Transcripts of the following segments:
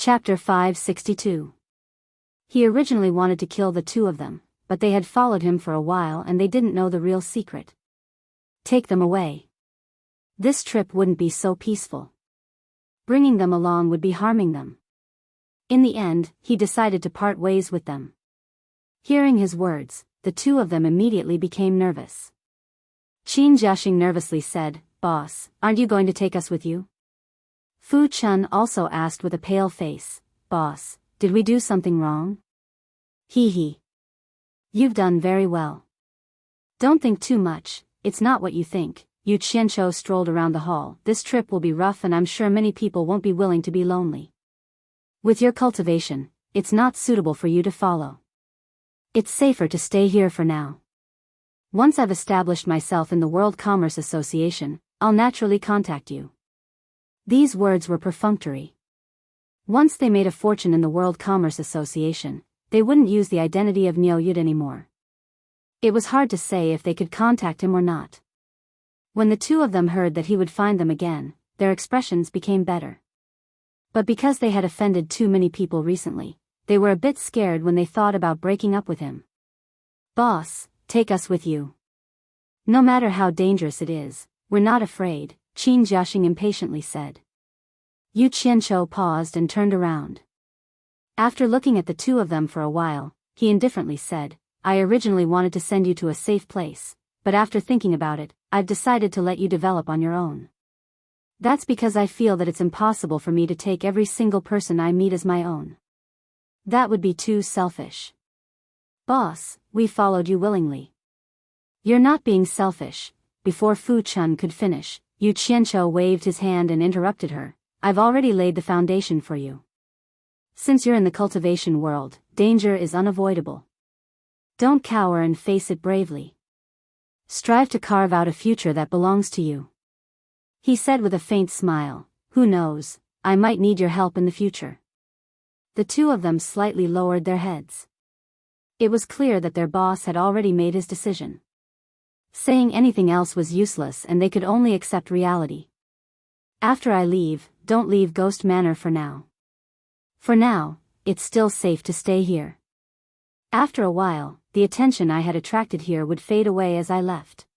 Chapter 562. He originally wanted to kill the two of them, but they had followed him for a while and they didn't know the real secret. Take them away. This trip wouldn't be so peaceful. Bringing them along would be harming them. In the end, he decided to part ways with them. Hearing his words, the two of them immediately became nervous. Qin Jiaxing nervously said, "Boss, aren't you going to take us with you?" Fu Chun also asked with a pale face, "Boss, did we do something wrong?" He. You've done very well. Don't think too much, it's not what you think. Yu Qianqiu strolled around the hall. This trip will be rough and I'm sure many people won't be willing to be lonely. With your cultivation, it's not suitable for you to follow. It's safer to stay here for now. Once I've established myself in the World Commerce Association, I'll naturally contact you. These words were perfunctory. Once they made a fortune in the World Commerce Association, they wouldn't use the identity of Niu Yud anymore. It was hard to say if they could contact him or not. When the two of them heard that he would find them again, their expressions became better. But because they had offended too many people recently, they were a bit scared when they thought about breaking up with him. "Boss, take us with you. No matter how dangerous it is, we're not afraid," Qin Jiaxing impatiently said. Yu Qianqiu paused and turned around. After looking at the two of them for a while, he indifferently said, "I originally wanted to send you to a safe place, but after thinking about it, I've decided to let you develop on your own. That's because I feel that it's impossible for me to take every single person I meet as my own. That would be too selfish. Boss, we followed you willingly." "You're not being selfish." Before Fu Chun could finish, Yu Qianqiu waved his hand and interrupted her. "I've already laid the foundation for you. Since you're in the cultivation world, danger is unavoidable. Don't cower and face it bravely. Strive to carve out a future that belongs to you." He said with a faint smile, "Who knows, I might need your help in the future." The two of them slightly lowered their heads. It was clear that their boss had already made his decision. Saying anything else was useless and they could only accept reality. "After I leave, don't leave Ghost Manor for now. For now, it's still safe to stay here. After a while, the attention I had attracted here would fade away as I left.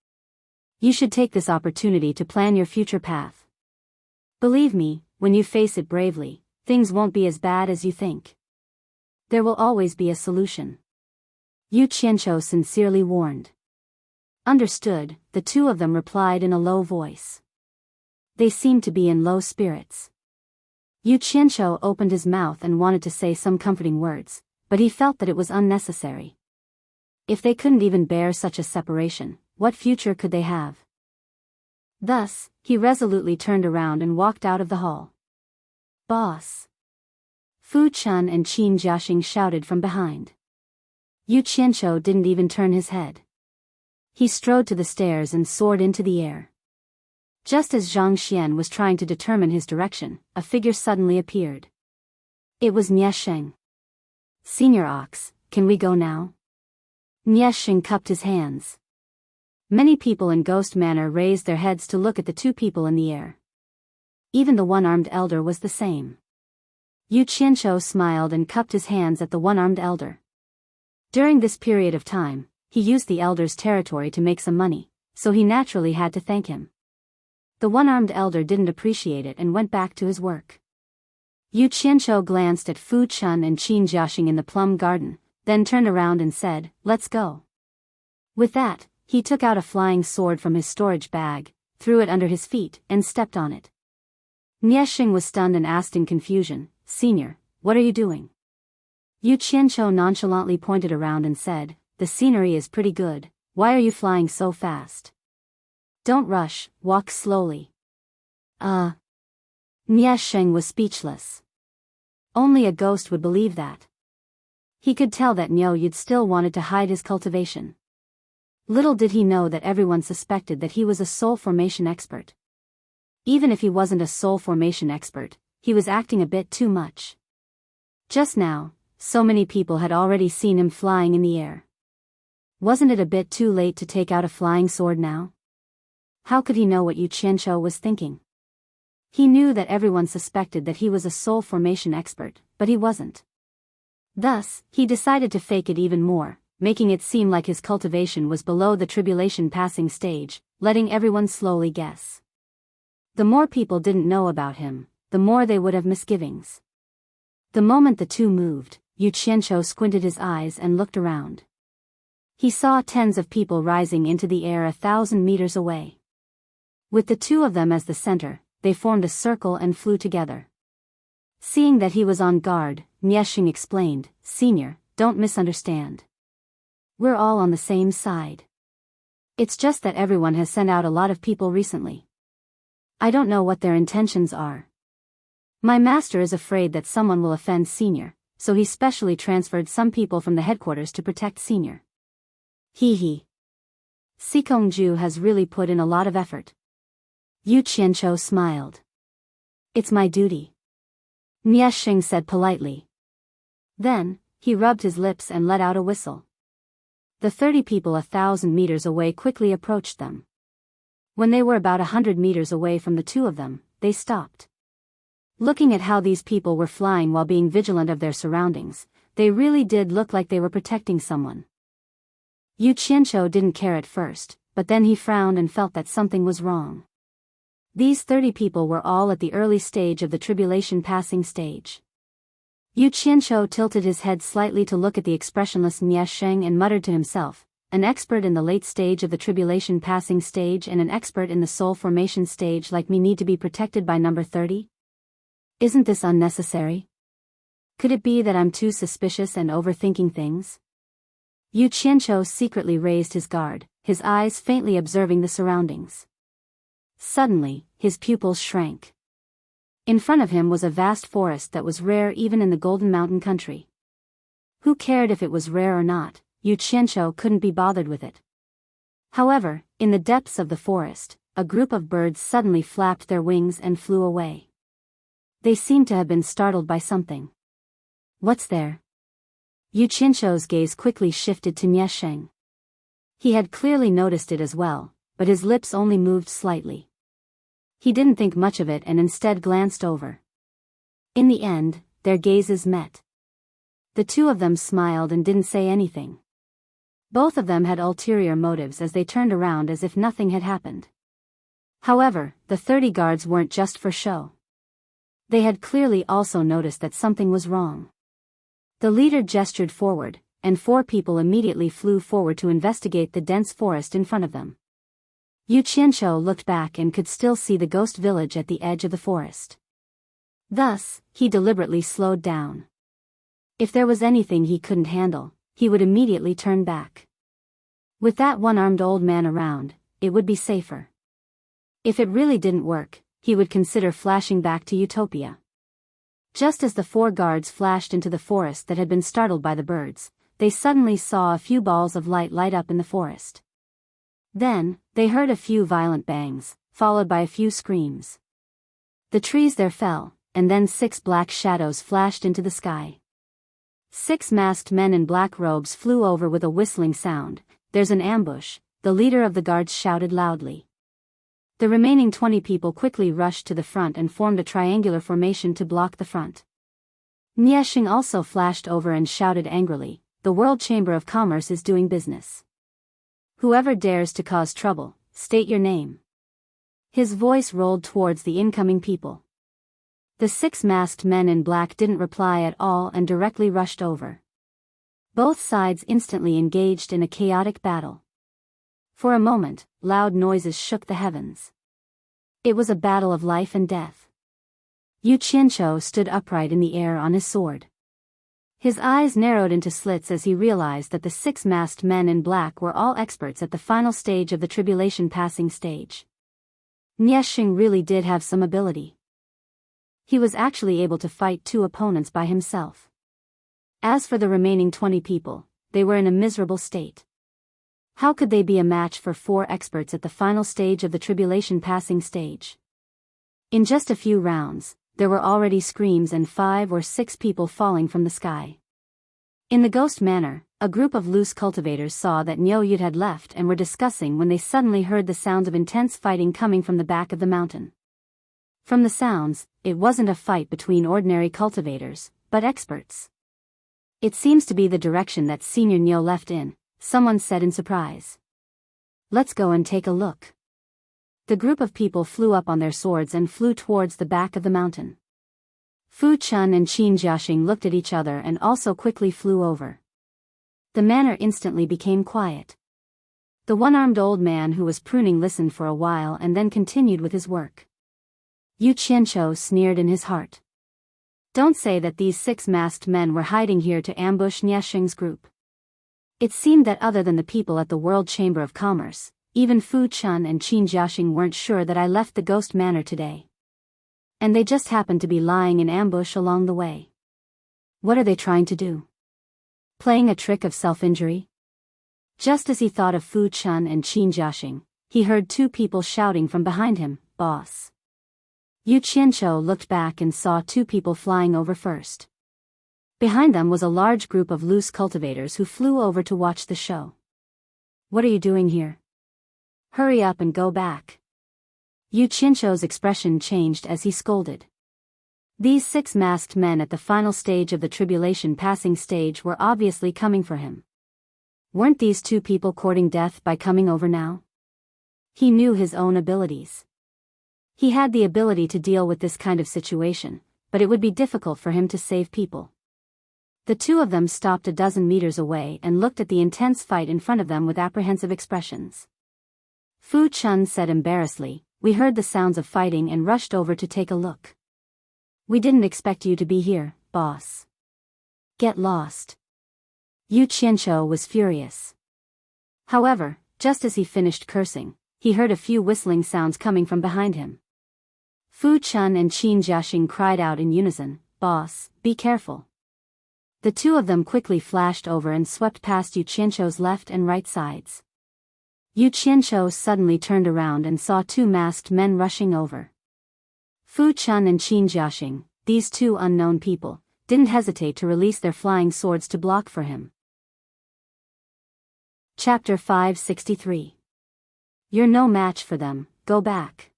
You should take this opportunity to plan your future path. Believe me, when you face it bravely, things won't be as bad as you think. There will always be a solution." Yu Qianqiu sincerely warned. "Understood," the two of them replied in a low voice. They seemed to be in low spirits. Yu Qianqiu opened his mouth and wanted to say some comforting words, but he felt that it was unnecessary. If they couldn't even bear such a separation, what future could they have? Thus, he resolutely turned around and walked out of the hall. "Boss!" Fu Chun and Qin Jiaxing shouted from behind. Yu Qianqiu didn't even turn his head. He strode to the stairs and soared into the air. Just as Zhang Xian was trying to determine his direction, a figure suddenly appeared. It was Niesheng. "Senior Ox, can we go now?" Niesheng cupped his hands. Many people in Ghost Manor raised their heads to look at the two people in the air. Even the one-armed elder was the same. Yu Qianqiu smiled and cupped his hands at the one-armed elder. During this period of time, he used the elder's territory to make some money, so he naturally had to thank him. The one-armed elder didn't appreciate it and went back to his work. Yu Qianqiu glanced at Fu Chun and Qin Jiaxing in the plum garden, then turned around and said, "Let's go." With that, he took out a flying sword from his storage bag, threw it under his feet, and stepped on it. Niesheng was stunned and asked in confusion, "Senior, what are you doing?" Yu Qianqiu nonchalantly pointed around and said, "The scenery is pretty good, why are you flying so fast? Don't rush, walk slowly." Niesheng was speechless. Only a ghost would believe that. He could tell that Niu Yud still wanted to hide his cultivation. Little did he know that everyone suspected that he was a soul formation expert. Even if he wasn't a soul formation expert, he was acting a bit too much. Just now, so many people had already seen him flying in the air. Wasn't it a bit too late to take out a flying sword now? How could he know what Yu Qianqiu was thinking? He knew that everyone suspected that he was a soul formation expert, but he wasn't. Thus, he decided to fake it even more, making it seem like his cultivation was below the tribulation passing stage, letting everyone slowly guess. The more people didn't know about him, the more they would have misgivings. The moment the two moved, Yu Qianqiu squinted his eyes and looked around. He saw tens of people rising into the air 1,000 meters away. With the two of them as the center, they formed a circle and flew together. Seeing that he was on guard, Nieshing explained, "Senior, don't misunderstand. We're all on the same side. It's just that everyone has sent out a lot of people recently. I don't know what their intentions are. My master is afraid that someone will offend Senior, so he specially transferred some people from the headquarters to protect Senior." He. Sikongju has really put in a lot of effort. Yu Qianqiu smiled. "It's my duty," Nieshing said politely. Then, he rubbed his lips and let out a whistle. The 30 people 1,000 meters away quickly approached them. When they were about 100 meters away from the two of them, they stopped. Looking at how these people were flying while being vigilant of their surroundings, they really did look like they were protecting someone. Yu Qianqiu didn't care at first, but then he frowned and felt that something was wrong. These 30 people were all at the early stage of the tribulation passing stage. Yu Qianqiu tilted his head slightly to look at the expressionless Niesheng and muttered to himself, "An expert in the late stage of the tribulation passing stage and an expert in the soul formation stage like me need to be protected by number 30? Isn't this unnecessary? Could it be that I'm too suspicious and overthinking things?" Yu Qianqiu secretly raised his guard, his eyes faintly observing the surroundings. Suddenly, his pupils shrank. In front of him was a vast forest that was rare even in the Golden Mountain country. Who cared if it was rare or not? Yu Qianqiu couldn't be bothered with it. However, in the depths of the forest, a group of birds suddenly flapped their wings and flew away. They seemed to have been startled by something. "What's there?" Yu Qianqiu's gaze quickly shifted to Niesheng. He had clearly noticed it as well, but his lips only moved slightly. He didn't think much of it and instead glanced over. In the end, their gazes met. The two of them smiled and didn't say anything. Both of them had ulterior motives as they turned around as if nothing had happened. However, the 30 guards weren't just for show. They had clearly also noticed that something was wrong. The leader gestured forward, and 4 people immediately flew forward to investigate the dense forest in front of them. Yu Qianqiu looked back and could still see the ghost village at the edge of the forest. Thus, he deliberately slowed down. If there was anything he couldn't handle, he would immediately turn back. With that one-armed old man around, it would be safer. If it really didn't work, he would consider flashing back to Utopia. Just as the 4 guards flashed into the forest that had been startled by the birds, they suddenly saw a few balls of light light up in the forest. Then, they heard a few violent bangs, followed by a few screams. The trees there fell, and then 6 black shadows flashed into the sky. 6 masked men in black robes flew over with a whistling sound. "There's an ambush," the leader of the guards shouted loudly. The remaining 20 people quickly rushed to the front and formed a triangular formation to block the front. Nieshing also flashed over and shouted angrily, "The World Chamber of Commerce is doing business. Whoever dares to cause trouble, state your name." His voice rolled towards the incoming people. The 6 masked men in black didn't reply at all and directly rushed over. Both sides instantly engaged in a chaotic battle. For a moment, loud noises shook the heavens. It was a battle of life and death. Yu Qianqiu stood upright in the air on his sword. His eyes narrowed into slits as he realized that the 6 masked men in black were all experts at the final stage of the tribulation passing stage. Nieshing really did have some ability. He was actually able to fight 2 opponents by himself. As for the remaining 20 people, they were in a miserable state. How could they be a match for 4 experts at the final stage of the tribulation passing stage? In just a few rounds, there were already screams and 5 or 6 people falling from the sky. In the ghost manor, a group of loose cultivators saw that Niu Yud had left and were discussing when they suddenly heard the sounds of intense fighting coming from the back of the mountain. From the sounds, it wasn't a fight between ordinary cultivators, but experts. It seems to be the direction that Senior Neo left in, someone said in surprise. Let's go and take a look. The group of people flew up on their swords and flew towards the back of the mountain. Fu Chun and Qin Jiaxing looked at each other and also quickly flew over. The manor instantly became quiet. The one-armed old man who was pruning listened for a while and then continued with his work. Yu Qianqiu sneered in his heart. Don't say that these 6 masked men were hiding here to ambush Niaxing's group. It seemed that other than the people at the World Chamber of Commerce, even Fu Chun and Qin Jiaxing weren't sure that I left the Ghost Manor today. And they just happened to be lying in ambush along the way. What are they trying to do? Playing a trick of self-injury? Just as he thought of Fu Chun and Qin Jiaxing, he heard 2 people shouting from behind him, "Boss!" Yu Qianqiu looked back and saw 2 people flying over first. Behind them was a large group of loose cultivators who flew over to watch the show. What are you doing here? Hurry up and go back. Yu Qianqiu's expression changed as he scolded. These 6 masked men at the final stage of the tribulation passing stage were obviously coming for him. Weren't these 2 people courting death by coming over now? He knew his own abilities. He had the ability to deal with this kind of situation, but it would be difficult for him to save people. The 2 of them stopped a dozen meters away and looked at the intense fight in front of them with apprehensive expressions. Fu Chun said embarrassedly, "We heard the sounds of fighting and rushed over to take a look. We didn't expect you to be here, boss. Get lost." Yu Qianqiu was furious. However, just as he finished cursing, he heard a few whistling sounds coming from behind him. Fu Chun and Qin Jiaxing cried out in unison, "Boss, be careful." The 2 of them quickly flashed over and swept past Yu Qianqiu's left and right sides. Yu Qianqiu suddenly turned around and saw 2 masked men rushing over. Fu Chun and Qin Jiaxing, these 2 unknown people, didn't hesitate to release their flying swords to block for him. Chapter 563. You're no match for them, go back.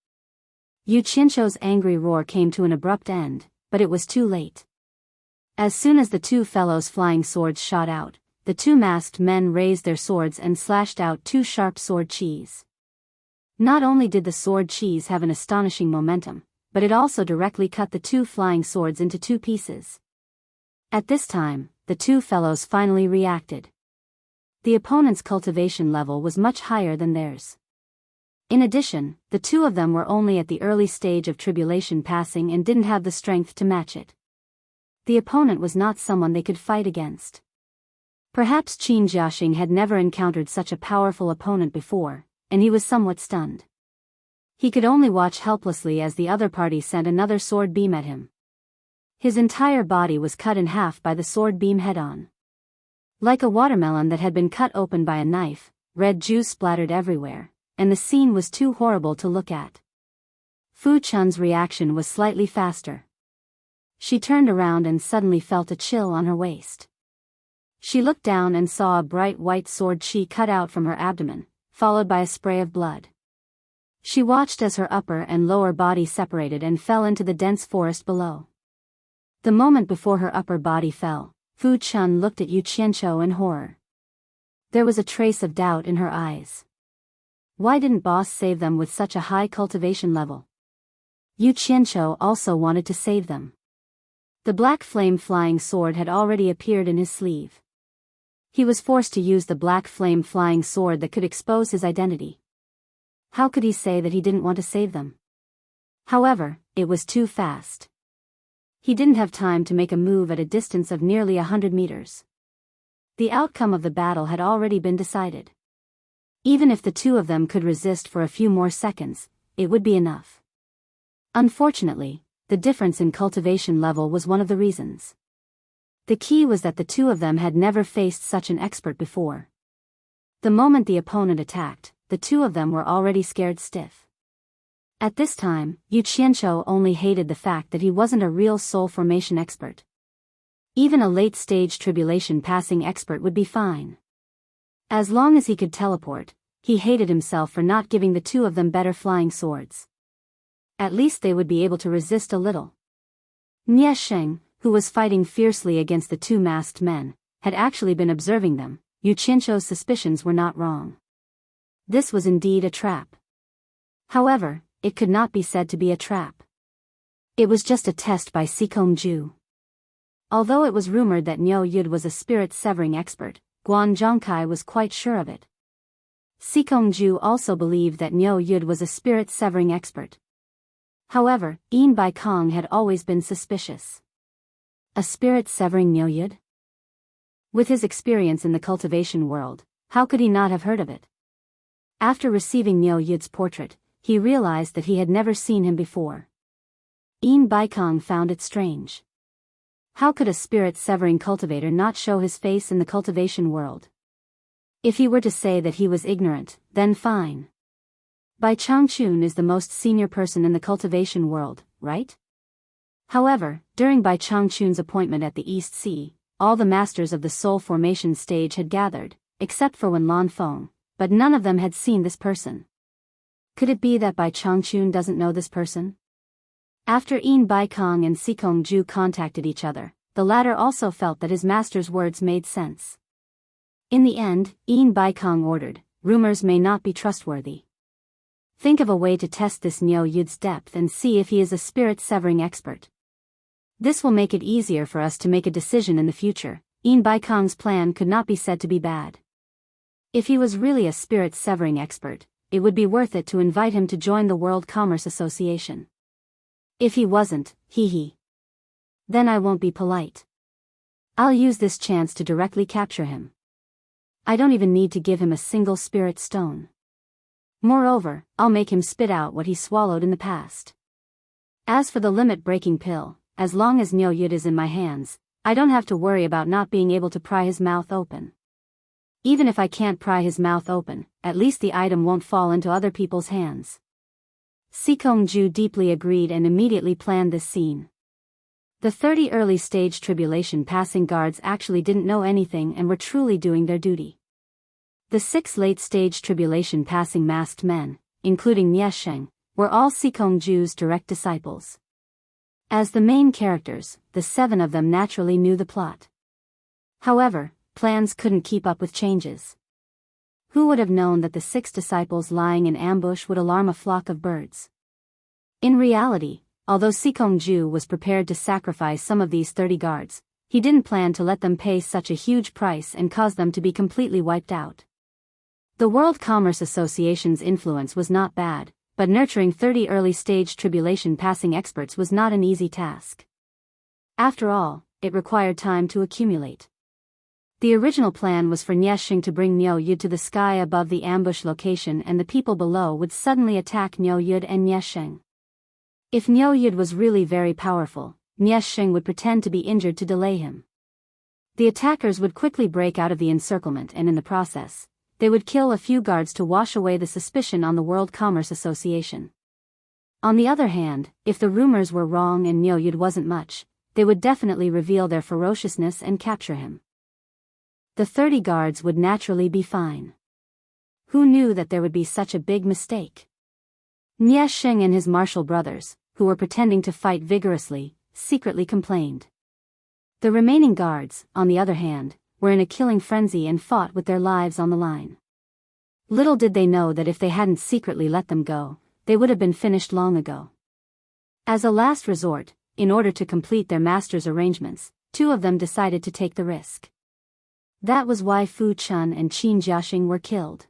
Yu Qianqiu's angry roar came to an abrupt end, but it was too late. As soon as the 2 fellows' flying swords shot out, the 2 masked men raised their swords and slashed out 2 sharp sword qis. Not only did the sword qis have an astonishing momentum, but it also directly cut the 2 flying swords into 2 pieces. At this time, the 2 fellows finally reacted. The opponent's cultivation level was much higher than theirs. In addition, the 2 of them were only at the early stage of tribulation passing and didn't have the strength to match it. The opponent was not someone they could fight against. Perhaps Qin Jiaxing had never encountered such a powerful opponent before, and he was somewhat stunned. He could only watch helplessly as the other party sent another sword beam at him. His entire body was cut in half by the sword beam head-on. Like a watermelon that had been cut open by a knife, red juice splattered everywhere, and the scene was too horrible to look at. Fu Chun's reaction was slightly faster. She turned around and suddenly felt a chill on her waist. She looked down and saw a bright white sword qi cut out from her abdomen, followed by a spray of blood. She watched as her upper and lower body separated and fell into the dense forest below. The moment before her upper body fell, Fu Chun looked at Yu Qianqiu in horror. There was a trace of doubt in her eyes. Why didn't boss save them with such a high cultivation level? Yu Qianqiu also wanted to save them. The black flame flying sword had already appeared in his sleeve. He was forced to use the black flame flying sword that could expose his identity. How could he say that he didn't want to save them? However, it was too fast. He didn't have time to make a move at a distance of nearly 100 meters. The outcome of the battle had already been decided. Even if the 2 of them could resist for a few more seconds, it would be enough. Unfortunately, the difference in cultivation level was one of the reasons. The key was that the 2 of them had never faced such an expert before. The moment the opponent attacked, the 2 of them were already scared stiff. At this time, Yu Qianqiu only hated the fact that he wasn't a real soul formation expert. Even a late-stage tribulation passing expert would be fine. As long as he could teleport, he hated himself for not giving the 2 of them better flying swords. At least they would be able to resist a little. Nie Sheng, who was fighting fiercely against the two masked men, had actually been observing them. Yu Qianzhou's suspicions were not wrong. This was indeed a trap. However, it could not be said to be a trap. It was just a test by Sikongju. Although it was rumored that Niu Yud was a spirit-severing expert, Guan Zhongkai was quite sure of it. Sikongju also believed that Niu Yud was a spirit-severing expert. However, Yin Baikong had always been suspicious. A spirit-severing Niu Yud? With his experience in the cultivation world, how could he not have heard of it? After receiving Niu Yud's portrait, he realized that he had never seen him before. Yin Baikong found it strange. How could a spirit-severing cultivator not show his face in the cultivation world? If he were to say that he was ignorant, then fine. Bai Changchun is the most senior person in the cultivation world, right? However, during Bai Changchun's appointment at the East Sea, all the masters of the soul formation stage had gathered, except for Wen Lanfeng, but none of them had seen this person. Could it be that Bai Changchun doesn't know this person? After Yin Baikong and Sikongju contacted each other, the latter also felt that his master's words made sense. In the end, Yin Baikong ordered, rumors may not be trustworthy. Think of a way to test this Niu Yud's depth and see if he is a spirit-severing expert. This will make it easier for us to make a decision in the future. Yin Baikong's plan could not be said to be bad. If he was really a spirit-severing expert, it would be worth it to invite him to join the World Commerce Association. If he wasn't, then I won't be polite. I'll use this chance to directly capture him. I don't even need to give him a single spirit stone. Moreover, I'll make him spit out what he swallowed in the past. As for the limit-breaking pill, as long as Niu Yud is in my hands, I don't have to worry about not being able to pry his mouth open. Even if I can't pry his mouth open, at least the item won't fall into other people's hands. Sikongju deeply agreed and immediately planned this scene. The 30 early-stage tribulation passing guards actually didn't know anything and were truly doing their duty. The 6 late-stage tribulation passing masked men, including Nie Sheng, were all Sikongju's direct disciples. As the main characters, the 7 of them naturally knew the plot. However, plans couldn't keep up with changes. Who would have known that the 6 disciples lying in ambush would alarm a flock of birds? In reality, although Sikongju was prepared to sacrifice some of these 30 guards, he didn't plan to let them pay such a huge price and cause them to be completely wiped out. The World Commerce Association's influence was not bad, but nurturing 30 early-stage tribulation passing experts was not an easy task. After all, it required time to accumulate. The original plan was for Nie Sheng to bring Niu Yud to the sky above the ambush location and the people below would suddenly attack Niu Yud and Nie Sheng. If Niu Yud was really very powerful, Nie Sheng would pretend to be injured to delay him. The attackers would quickly break out of the encirclement and in the process, they would kill a few guards to wash away the suspicion on the World Commerce Association. On the other hand, if the rumors were wrong and Niu Yud wasn't much, they would definitely reveal their ferociousness and capture him. The 30 guards would naturally be fine. Who knew that there would be such a big mistake? Nie Sheng and his martial brothers, who were pretending to fight vigorously, secretly complained. The remaining guards, on the other hand, were in a killing frenzy and fought with their lives on the line. Little did they know that if they hadn't secretly let them go, they would have been finished long ago. As a last resort, in order to complete their master's arrangements, 2 of them decided to take the risk. That was why Fu Chun and Qin Jiaxing were killed.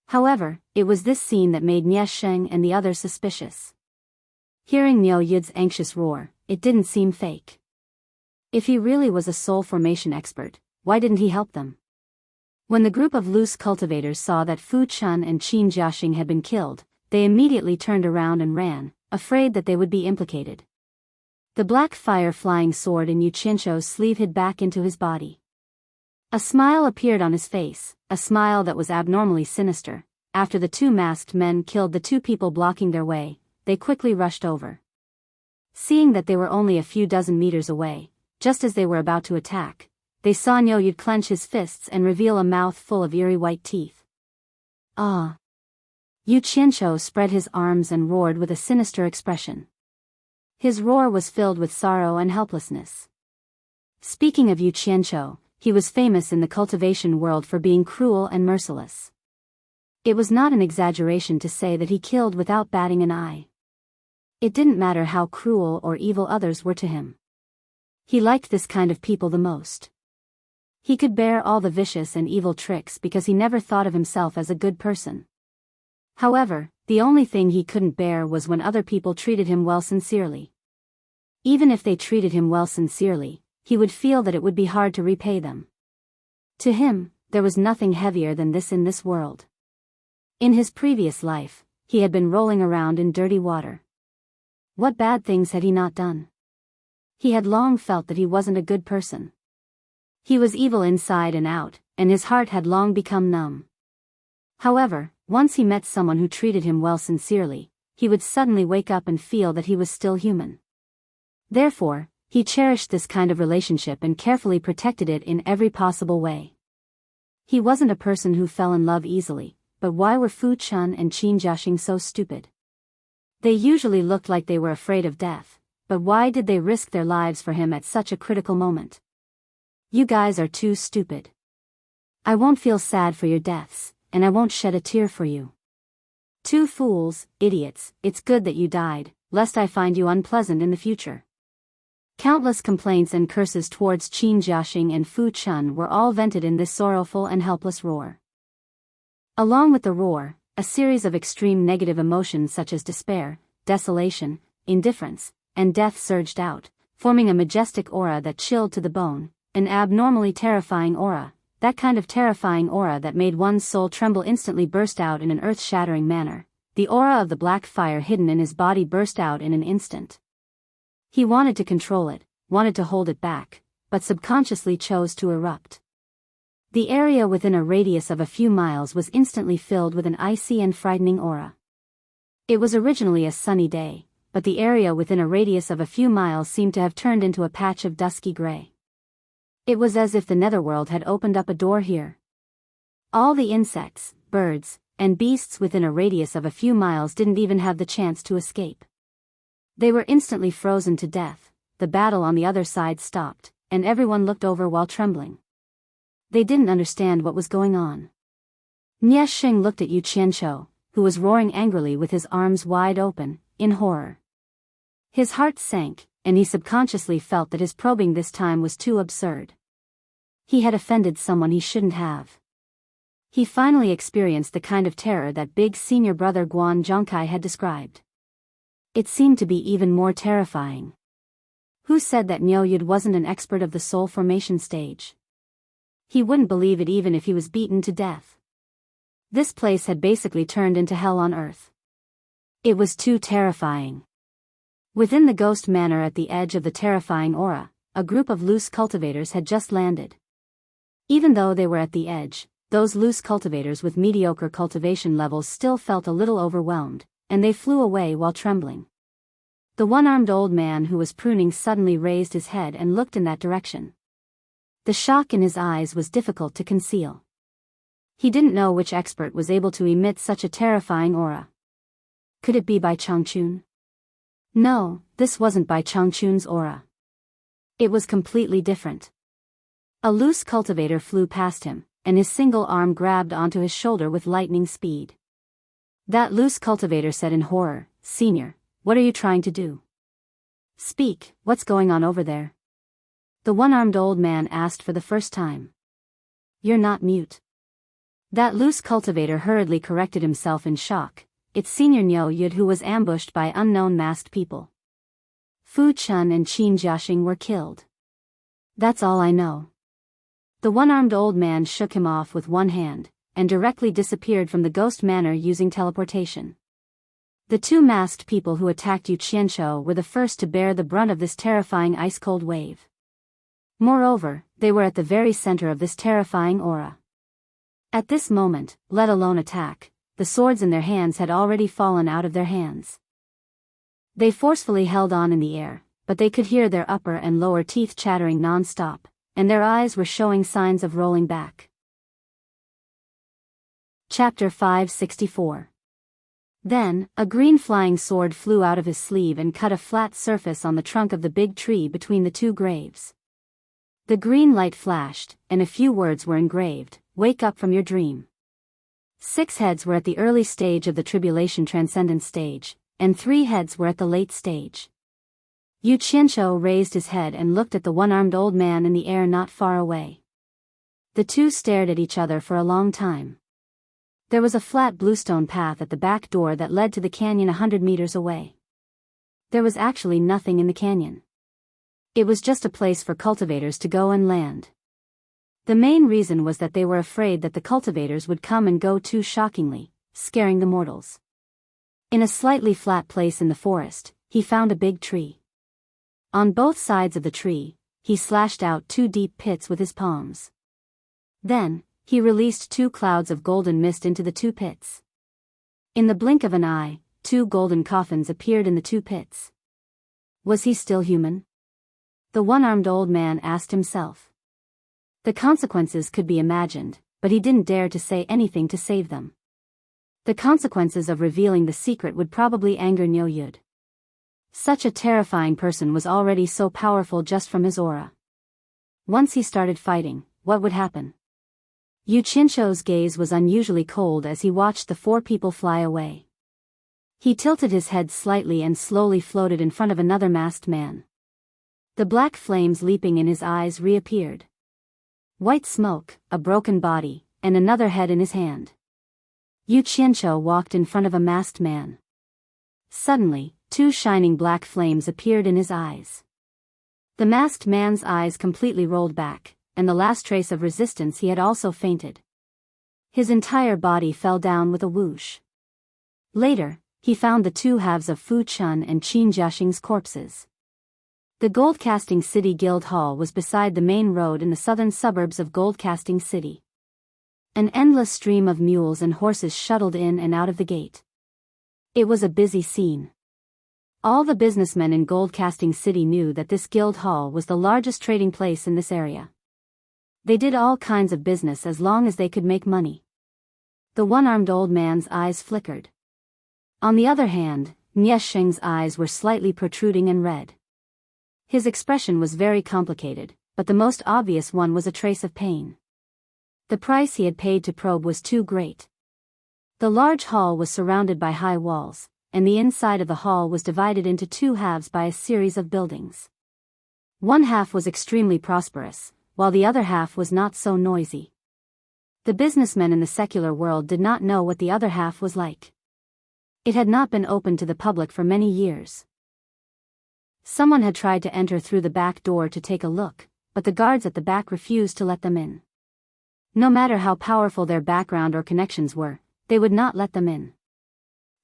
However, it was this scene that made Nie Sheng and the others suspicious. Hearing Niu Yud's anxious roar, it didn't seem fake. If he really was a soul formation expert, why didn't he help them? When the group of loose cultivators saw that Fu Chun and Qin Jiaxing had been killed, they immediately turned around and ran, afraid that they would be implicated. The black fire-flying sword in Yu Qianzhou's sleeve hid back into his body. A smile appeared on his face, a smile that was abnormally sinister. After the 2 masked men killed the 2 people blocking their way, they quickly rushed over. Seeing that they were only a few dozen meters away, just as they were about to attack, they saw Niu Yud clench his fists and reveal a mouth full of eerie white teeth. Ah! Yu Qianqiu spread his arms and roared with a sinister expression. His roar was filled with sorrow and helplessness. Speaking of Yu Qianqiu, he was famous in the cultivation world for being cruel and merciless. It was not an exaggeration to say that he killed without batting an eye. It didn't matter how cruel or evil others were to him. He liked this kind of people the most. He could bear all the vicious and evil tricks because he never thought of himself as a good person. However, the only thing he couldn't bear was when other people treated him well sincerely. Even if they treated him well sincerely, he would feel that it would be hard to repay them. To him, there was nothing heavier than this in this world. In his previous life, he had been rolling around in dirty water. What bad things had he not done? He had long felt that he wasn't a good person. He was evil inside and out, and his heart had long become numb. However, once he met someone who treated him well sincerely, he would suddenly wake up and feel that he was still human. Therefore, he cherished this kind of relationship and carefully protected it in every possible way. He wasn't a person who fell in love easily, but why were Fu Chun and Qin Jiaxing so stupid? They usually looked like they were afraid of death, but why did they risk their lives for him at such a critical moment? You guys are too stupid. I won't feel sad for your deaths, and I won't shed a tear for you. Two fools, idiots, it's good that you died, lest I find you unpleasant in the future. Countless complaints and curses towards Qin Jiaxing and Fu Chun were all vented in this sorrowful and helpless roar. Along with the roar, a series of extreme negative emotions such as despair, desolation, indifference, and death surged out, forming a majestic aura that chilled to the bone, an abnormally terrifying aura, that kind of terrifying aura that made one's soul tremble instantly burst out in an earth-shattering manner. The aura of the black fire hidden in his body burst out in an instant. He wanted to control it, wanted to hold it back, but subconsciously chose to erupt. The area within a radius of a few miles was instantly filled with an icy and frightening aura. It was originally a sunny day, but the area within a radius of a few miles seemed to have turned into a patch of dusky gray. It was as if the netherworld had opened up a door here. All the insects, birds, and beasts within a radius of a few miles didn't even have the chance to escape. They were instantly frozen to death. The battle on the other side stopped, and everyone looked over while trembling. They didn't understand what was going on. Nie Xing looked at Yu Qianqiu, who was roaring angrily with his arms wide open, in horror. His heart sank, and he subconsciously felt that his probing this time was too absurd. He had offended someone he shouldn't have. He finally experienced the kind of terror that big senior brother Guan Zhongkai had described. It seemed to be even more terrifying. Who said that Niu Yud wasn't an expert of the soul formation stage? He wouldn't believe it even if he was beaten to death. This place had basically turned into hell on earth. It was too terrifying. Within the ghost manor at the edge of the terrifying aura, a group of loose cultivators had just landed. Even though they were at the edge, those loose cultivators with mediocre cultivation levels still felt a little overwhelmed, and they flew away while trembling. The one-armed old man who was pruning suddenly raised his head and looked in that direction. The shock in his eyes was difficult to conceal. He didn't know which expert was able to emit such a terrifying aura. Could it be Bai Changchun? No, this wasn't Bai Changchun's aura. It was completely different. A loose cultivator flew past him, and his single arm grabbed onto his shoulder with lightning speed. That loose cultivator said in horror, "Senior, what are you trying to do? Speak, what's going on over there?" The one-armed old man asked for the first time. "You're not mute." That loose cultivator hurriedly corrected himself in shock. It's Senior Niu Yud who was ambushed by unknown masked people. Fu Chun and Qin Jiaxing were killed. That's all I know. The one-armed old man shook him off with one hand, and directly disappeared from the ghost manor using teleportation. The two masked people who attacked Yu Qianqiu were the first to bear the brunt of this terrifying ice-cold wave. Moreover, they were at the very center of this terrifying aura. At this moment, let alone attack, the swords in their hands had already fallen out of their hands. They forcefully held on in the air, but they could hear their upper and lower teeth chattering non-stop, and their eyes were showing signs of rolling back. Chapter 564. Then, a green flying sword flew out of his sleeve and cut a flat surface on the trunk of the big tree between the two graves. The green light flashed, and a few words were engraved: "Wake up from your dream." 6 heads were at the early stage of the tribulation transcendence stage, and 3 heads were at the late stage. Yu Qianqiu raised his head and looked at the one-armed old man in the air not far away. The two stared at each other for a long time. There was a flat bluestone path at the back door that led to the canyon 100 meters away. There was actually nothing in the canyon. It was just a place for cultivators to go and land. The main reason was that they were afraid that the cultivators would come and go too shockingly, scaring the mortals. In a slightly flat place in the forest, he found a big tree. On both sides of the tree, he slashed out 2 deep pits with his palms. Then, he released 2 clouds of golden mist into the 2 pits. In the blink of an eye, 2 golden coffins appeared in the 2 pits. Was he still human? The one-armed old man asked himself. The consequences could be imagined, but he didn't dare to say anything to save them. The consequences of revealing the secret would probably anger Niu Yud. Such a terrifying person was already so powerful just from his aura. Once he started fighting, what would happen? Yu Qianqiu's gaze was unusually cold as he watched the 4 people fly away. He tilted his head slightly and slowly floated in front of another masked man. The black flames leaping in his eyes reappeared. White smoke, a broken body, and another head in his hand. Yu Qianqiu walked in front of a masked man. Suddenly, 2 shining black flames appeared in his eyes. The masked man's eyes completely rolled back, and the last trace of resistance he had also fainted. His entire body fell down with a whoosh. Later, he found the 2 halves of Fu Chun and Qin Jiaxing's corpses. The Gold-Casting City Guild Hall was beside the main road in the southern suburbs of Gold-Casting City. An endless stream of mules and horses shuttled in and out of the gate. It was a busy scene. All the businessmen in Gold-Casting City knew that this guild hall was the largest trading place in this area. They did all kinds of business as long as they could make money. The one-armed old man's eyes flickered. On the other hand, Nie Sheng's eyes were slightly protruding and red. His expression was very complicated, but the most obvious one was a trace of pain. The price he had paid to probe was too great. The large hall was surrounded by high walls, and the inside of the hall was divided into 2 halves by a series of buildings. One half was extremely prosperous, while the other half was not so noisy. The businessmen in the secular world did not know what the other half was like. It had not been open to the public for many years. Someone had tried to enter through the back door to take a look, but the guards at the back refused to let them in. No matter how powerful their background or connections were, they would not let them in.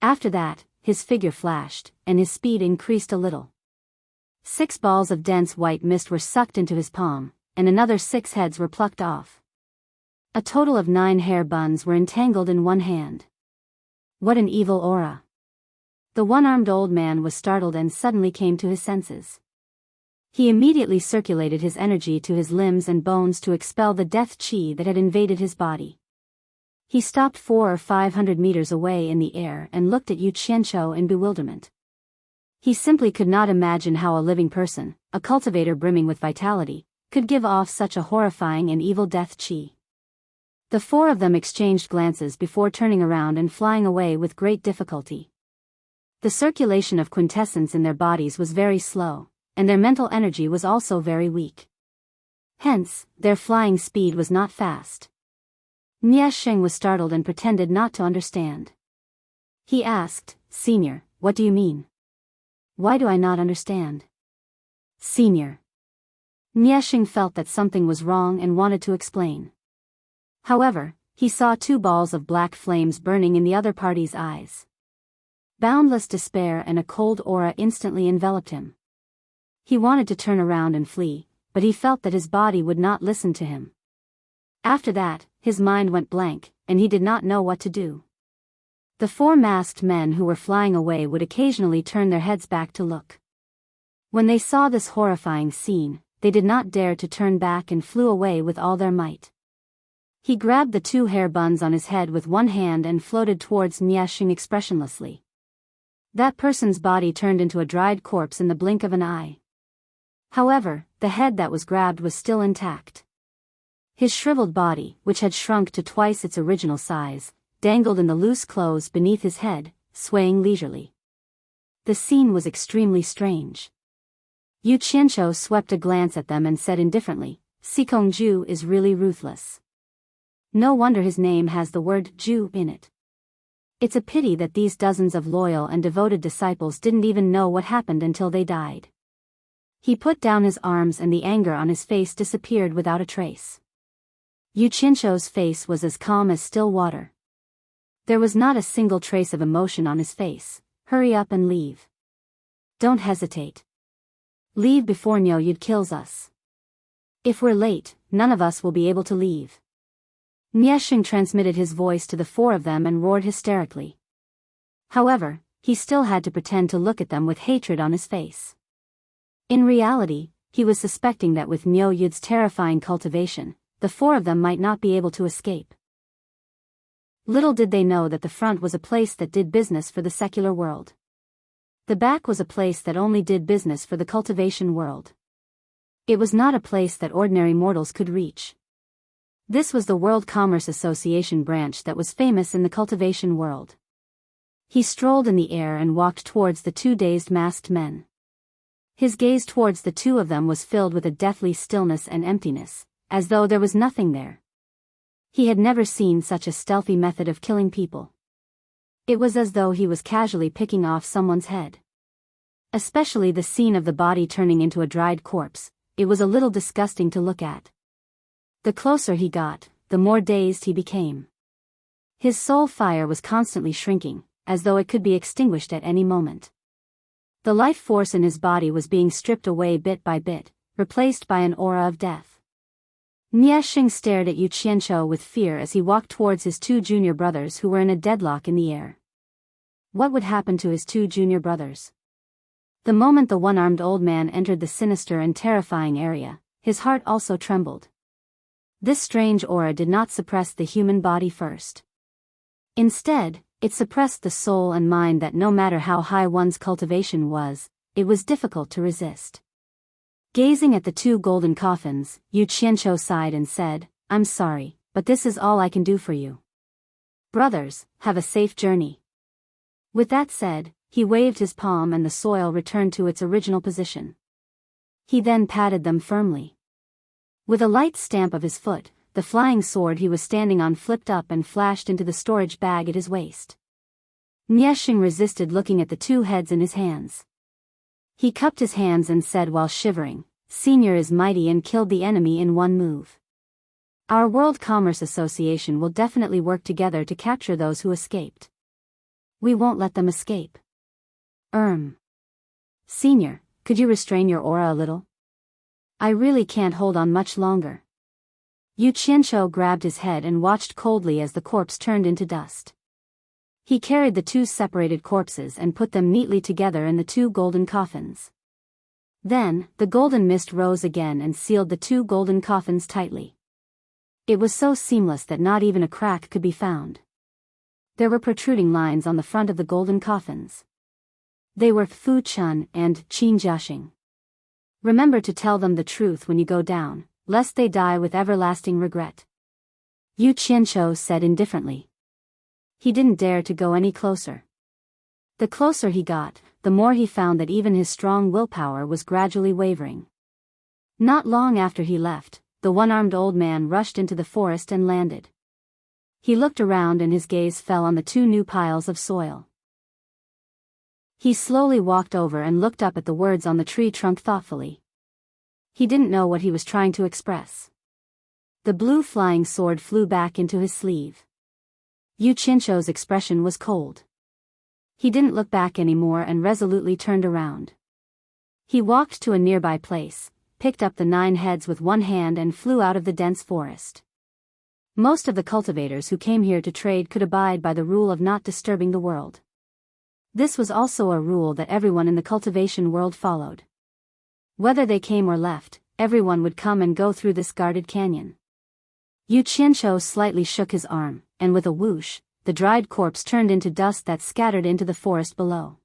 After that, his figure flashed, and his speed increased a little. 6 balls of dense white mist were sucked into his palm, and another 6 heads were plucked off. A total of 9 hair buns were entangled in one hand. What an evil aura! The one-armed old man was startled and suddenly came to his senses. He immediately circulated his energy to his limbs and bones to expel the death qi that had invaded his body. He stopped 400 or 500 meters away in the air and looked at Yu Qianqiu in bewilderment. He simply could not imagine how a living person, a cultivator brimming with vitality, could give off such a horrifying and evil death qi. The 4 of them exchanged glances before turning around and flying away with great difficulty. The circulation of quintessence in their bodies was very slow, and their mental energy was also very weak. Hence, their flying speed was not fast. Nie Sheng was startled and pretended not to understand. He asked, "Senior, what do you mean? Why do I not understand?" "Senior." Nie Sheng felt that something was wrong and wanted to explain. However, he saw 2 balls of black flames burning in the other party's eyes. Boundless despair and a cold aura instantly enveloped him. He wanted to turn around and flee, but he felt that his body would not listen to him. After that, his mind went blank, and he did not know what to do. The 4 masked men who were flying away would occasionally turn their heads back to look. When they saw this horrifying scene, they did not dare to turn back and flew away with all their might. He grabbed the 2 hair buns on his head with one hand and floated towards Niashing expressionlessly. That person's body turned into a dried corpse in the blink of an eye. However, the head that was grabbed was still intact. His shriveled body, which had shrunk to twice its original size, dangled in the loose clothes beneath his head, swaying leisurely. The scene was extremely strange. Yu Qianqiu swept a glance at them and said indifferently, "Sikong-ju is really ruthless. No wonder his name has the word Ju in it. It's a pity that these dozens of loyal and devoted disciples didn't even know what happened until they died." He put down his arms and the anger on his face disappeared without a trace. Yu Qianqiu's face was as calm as still water. There was not a single trace of emotion on his face. "Hurry up and leave. Don't hesitate. Leave before Niuyud kills us. If we're late, none of us will be able to leave." Niashing transmitted his voice to the 4 of them and roared hysterically. However, he still had to pretend to look at them with hatred on his face. In reality, he was suspecting that with Niuyud's terrifying cultivation, the 4 of them might not be able to escape. Little did they know that the front was a place that did business for the secular world. The back was a place that only did business for the cultivation world. It was not a place that ordinary mortals could reach. This was the World Commerce Association branch that was famous in the cultivation world. He strolled in the air and walked towards the 2 dazed masked men. His gaze towards the 2 of them was filled with a deathly stillness and emptiness, as though there was nothing there. He had never seen such a stealthy method of killing people. It was as though he was casually picking off someone's head. Especially the scene of the body turning into a dried corpse, it was a little disgusting to look at. The closer he got, the more dazed he became. His soul fire was constantly shrinking, as though it could be extinguished at any moment. The life force in his body was being stripped away bit by bit, replaced by an aura of death. Niashing stared at Yu Qianqiu with fear as he walked towards his 2 junior brothers who were in a deadlock in the air. What would happen to his 2 junior brothers? The moment the one-armed old man entered the sinister and terrifying area, his heart also trembled. This strange aura did not suppress the human body first. Instead, it suppressed the soul and mind that no matter how high one's cultivation was, it was difficult to resist. Gazing at the 2 golden coffins, Yu Qianqiu sighed and said, "I'm sorry, but this is all I can do for you. Brothers, have a safe journey." With that said, he waved his palm and the soil returned to its original position. He then patted them firmly. With a light stamp of his foot, the flying sword he was standing on flipped up and flashed into the storage bag at his waist. Niashing resisted looking at the 2 heads in his hands. He cupped his hands and said while shivering, "Senior is mighty and killed the enemy in one move. Our World Commerce Association will definitely work together to capture those who escaped. We won't let them escape." Senior, could you restrain your aura a little? I really can't hold on much longer." Yu Qianqiu grabbed his head and watched coldly as the corpse turned into dust. He carried the 2 separated corpses and put them neatly together in the 2 golden coffins. Then, the golden mist rose again and sealed the 2 golden coffins tightly. It was so seamless that not even a crack could be found. There were protruding lines on the front of the golden coffins. They were Fu Chun and Qin Jiaxing. Remember to tell them the truth when you go down, lest they die with everlasting regret. Yu Qianqiu said indifferently. He didn't dare to go any closer. The closer he got, the more he found that even his strong willpower was gradually wavering. Not long after he left, the one-armed old man rushed into the forest and landed. He looked around and his gaze fell on the 2 new piles of soil. He slowly walked over and looked up at the words on the tree trunk thoughtfully. He didn't know what he was trying to express. The blue flying sword flew back into his sleeve. Yu Qianqiu's expression was cold. He didn't look back anymore and resolutely turned around. He walked to a nearby place, picked up the 9 heads with one hand and flew out of the dense forest. Most of the cultivators who came here to trade could abide by the rule of not disturbing the world. This was also a rule that everyone in the cultivation world followed. Whether they came or left, everyone would come and go through this guarded canyon. Yu Qianqiu slightly shook his arm, and with a whoosh, the dried corpse turned into dust that scattered into the forest below.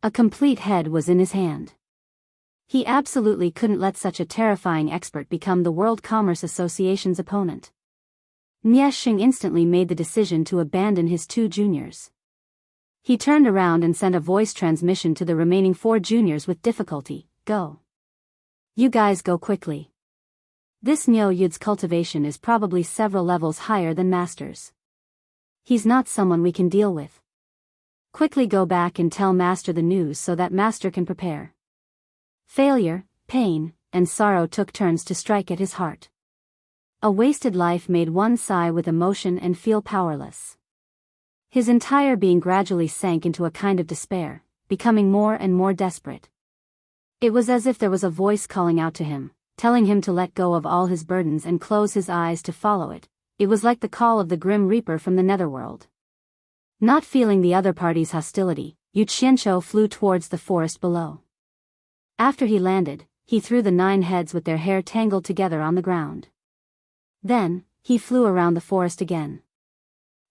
A complete head was in his hand. He absolutely couldn't let such a terrifying expert become the World Commerce Association's opponent. Niesheng instantly made the decision to abandon his 2 juniors. He turned around and sent a voice transmission to the remaining 4 juniors with difficulty, "Go. You guys go quickly. This Niu Yud's cultivation is probably several levels higher than Master's. He's not someone we can deal with. Quickly go back and tell Master the news so that Master can prepare." Failure, pain, and sorrow took turns to strike at his heart. A wasted life made one sigh with emotion and feel powerless. His entire being gradually sank into a kind of despair, becoming more and more desperate. It was as if there was a voice calling out to him, telling him to let go of all his burdens and close his eyes to follow it. It was like the call of the Grim Reaper from the Netherworld. Not feeling the other party's hostility, Yu Qianqiu flew towards the forest below. After he landed, he threw the 9 heads with their hair tangled together on the ground. Then, he flew around the forest again.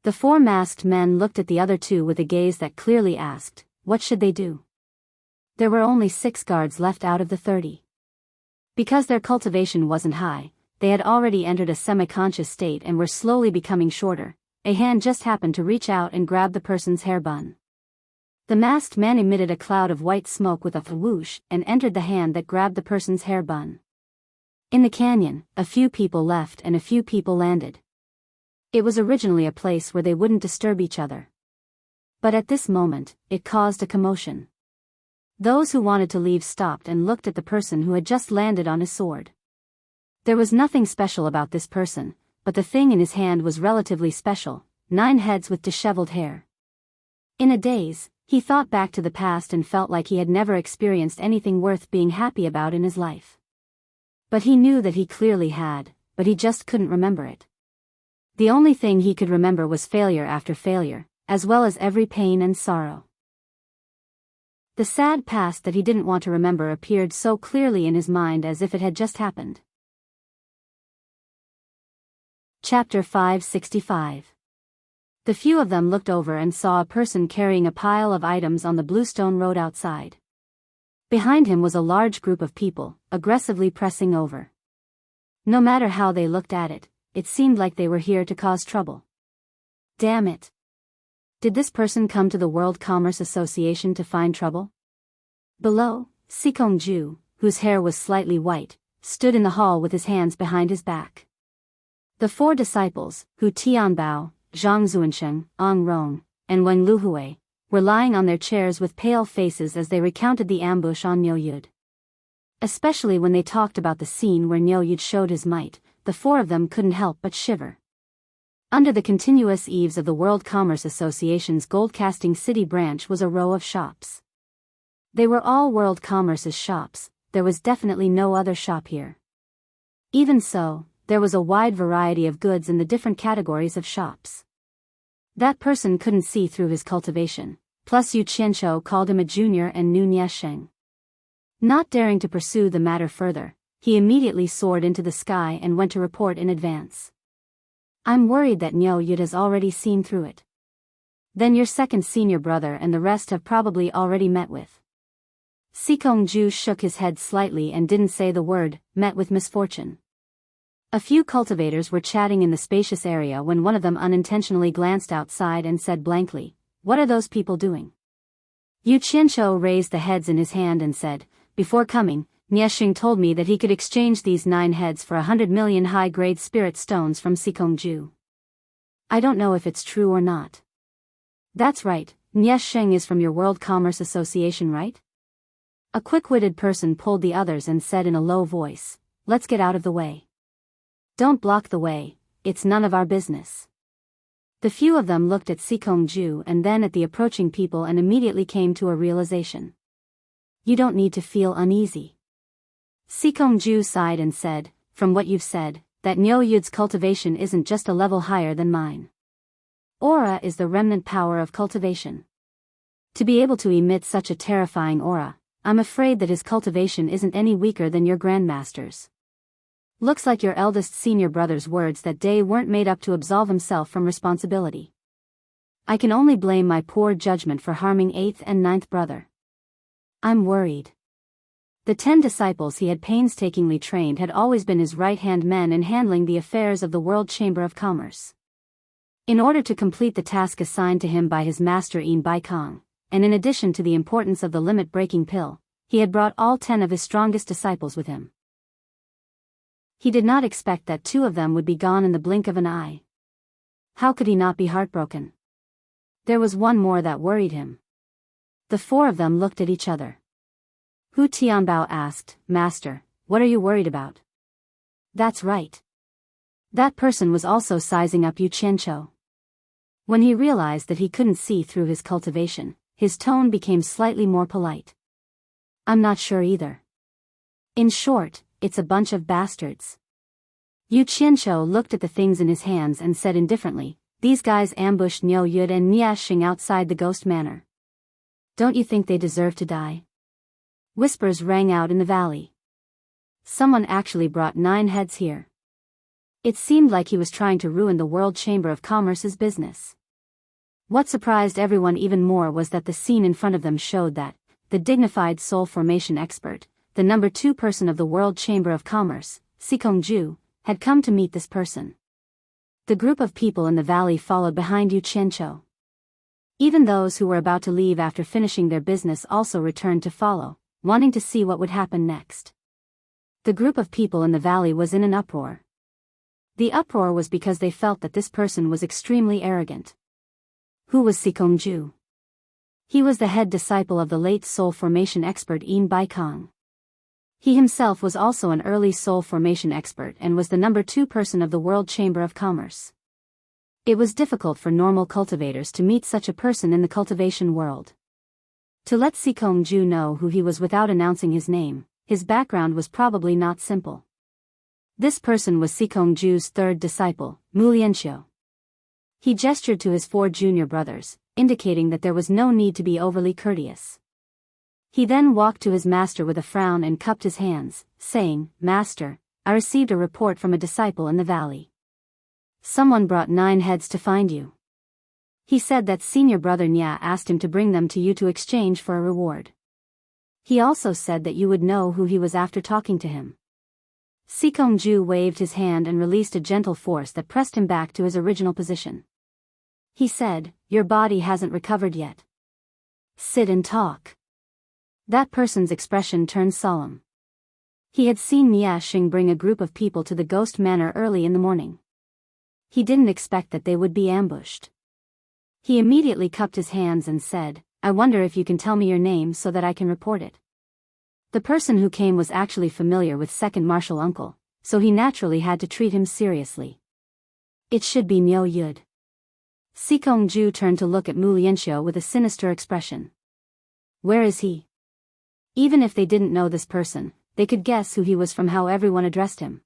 The 4 masked men looked at the other 2 with a gaze that clearly asked, what should they do? There were only 6 guards left out of the 30. Because their cultivation wasn't high, they had already entered a semi-conscious state and were slowly becoming shorter. A hand just happened to reach out and grab the person's hair bun. The masked man emitted a cloud of white smoke with a whoosh and entered the hand that grabbed the person's hair bun. In the canyon, a few people left and a few people landed. It was originally a place where they wouldn't disturb each other. But at this moment, it caused a commotion. Those who wanted to leave stopped and looked at the person who had just landed on his sword. There was nothing special about this person, but the thing in his hand was relatively special, 9 heads with disheveled hair. In a daze, he thought back to the past and felt like he had never experienced anything worth being happy about in his life. But he knew that he clearly had, but he just couldn't remember it. The only thing he could remember was failure after failure, as well as every pain and sorrow. The sad past that he didn't want to remember appeared so clearly in his mind as if it had just happened. Chapter 565. The few of them looked over and saw a person carrying a pile of items on the bluestone road outside. Behind him was a large group of people, aggressively pressing over. No matter how they looked at it, it seemed like they were here to cause trouble. Damn it. Did this person come to the World Commerce Association to find trouble? Below, Sikongju, whose hair was slightly white, stood in the hall with his hands behind his back. The 4 disciples, Hu Tianbao, Zhang Zuansheng, Ang Rong, and Wang Luhui, were lying on their chairs with pale faces as they recounted the ambush on Niu Yud. Especially when they talked about the scene where Niu Yud showed his might, the 4 of them couldn't help but shiver. Under the continuous eaves of the World Commerce Association's gold-casting city branch was a row of shops. They were all World Commerce's shops, there was definitely no other shop here. Even so, there was a wide variety of goods in the different categories of shops. That person couldn't see through his cultivation, plus Yu Qianqiu called him a junior and knew Niesheng. Not daring to pursue the matter further, he immediately soared into the sky and went to report in advance. I'm worried that Niu Yud has already seen through it. Then your second senior brother and the rest have probably already met with. Sikongju shook his head slightly and didn't say the word, met with misfortune. A few cultivators were chatting in the spacious area when one of them unintentionally glanced outside and said blankly, what are those people doing? Yu Qianqiu raised the heads in his hand and said, before coming, Niesheng told me that he could exchange these 9 heads for 100 million high-grade spirit stones from Sikongju. I don't know if it's true or not. That's right, Niesheng is from your World Commerce Association, right? A quick-witted person pulled the others and said in a low voice, let's get out of the way. Don't block the way, it's none of our business. The few of them looked at Sikongju and then at the approaching people and immediately came to a realization. You don't need to feel uneasy. Sikongju sighed and said, from what you've said, that Niu Yud's cultivation isn't just a level higher than mine. Aura is the remnant power of cultivation. To be able to emit such a terrifying aura, I'm afraid that his cultivation isn't any weaker than your grandmaster's. Looks like your eldest senior brother's words that day weren't made up to absolve himself from responsibility. I can only blame my poor judgment for harming 8th and 9th brother. I'm worried. The 10 disciples he had painstakingly trained had always been his right-hand men in handling the affairs of the World Chamber of Commerce. In order to complete the task assigned to him by his master In Bai Kong, and in addition to the importance of the limit-breaking pill, he had brought all 10 of his strongest disciples with him. He did not expect that 2 of them would be gone in the blink of an eye. How could he not be heartbroken? There was one more that worried him. The 4 of them looked at each other. Hu Tianbao asked, Master, what are you worried about? That's right. That person was also sizing up Yu Qianqiu. When he realized that he couldn't see through his cultivation, his tone became slightly more polite. I'm not sure either. In short, it's a bunch of bastards. Yu Qianqiu looked at the things in his hands and said indifferently, these guys ambushed Niu Yud and Nia Xing outside the Ghost Manor. Don't you think they deserve to die? Whispers rang out in the valley. Someone actually brought 9 heads here. It seemed like he was trying to ruin the World Chamber of Commerce's business. What surprised everyone even more was that the scene in front of them showed that the dignified soul formation expert, the number 2 person of the World Chamber of Commerce, Sikongju, had come to meet this person. The group of people in the valley followed behind Yu Qianqiu. Even those who were about to leave after finishing their business also returned to follow, wanting to see what would happen next. The group of people in the valley was in an uproar. The uproar was because they felt that this person was extremely arrogant. Who was Sikongju? He was the head disciple of the late soul formation expert In Bai Kong. He himself was also an early soul formation expert and was the number 2 person of the World Chamber of Commerce. It was difficult for normal cultivators to meet such a person in the cultivation world. To let Sikongju know who he was without announcing his name, his background was probably not simple. This person was Sikongju's 3rd disciple, Mu Lianxiu. He gestured to his 4 junior brothers, indicating that there was no need to be overly courteous. He then walked to his master with a frown and cupped his hands, saying, Master, I received a report from a disciple in the valley. Someone brought 9 heads to find you. He said that senior brother Nia asked him to bring them to you to exchange for a reward. He also said that you would know who he was after talking to him. Sikongju waved his hand and released a gentle force that pressed him back to his original position. He said, Your body hasn't recovered yet. Sit and talk. That person's expression turned solemn. He had seen Nia Xing bring a group of people to the Ghost Manor early in the morning. He didn't expect that they would be ambushed. He immediately cupped his hands and said, I wonder if you can tell me your name so that I can report it. The person who came was actually familiar with second martial uncle, so he naturally had to treat him seriously. It should be Niu Yud. Sikongju turned to look at Mu Lianxiu with a sinister expression. Where is he? Even if they didn't know this person, they could guess who he was from how everyone addressed him.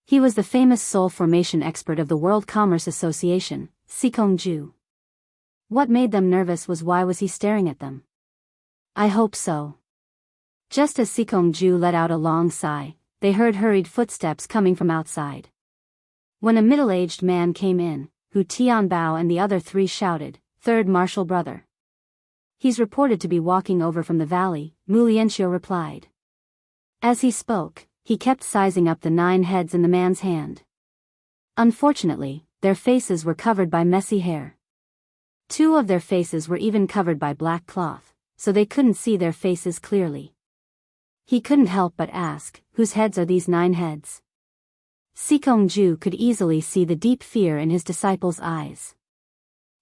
He was the famous soul formation expert of the World Commerce Association, Sikongju. What made them nervous was why was he staring at them? I hope so. Just as Sikongju let out a long sigh, they heard hurried footsteps coming from outside. When a middle-aged man came in, Hu Tianbao and the other 3 shouted, 3rd martial brother. He's reported to be walking over from the valley, Mu Lianxiu replied. As he spoke, he kept sizing up the 9 heads in the man's hand. Unfortunately, their faces were covered by messy hair. 2 of their faces were even covered by black cloth, so they couldn't see their faces clearly. He couldn't help but ask, whose heads are these 9 heads? Sikongju could easily see the deep fear in his disciple's eyes.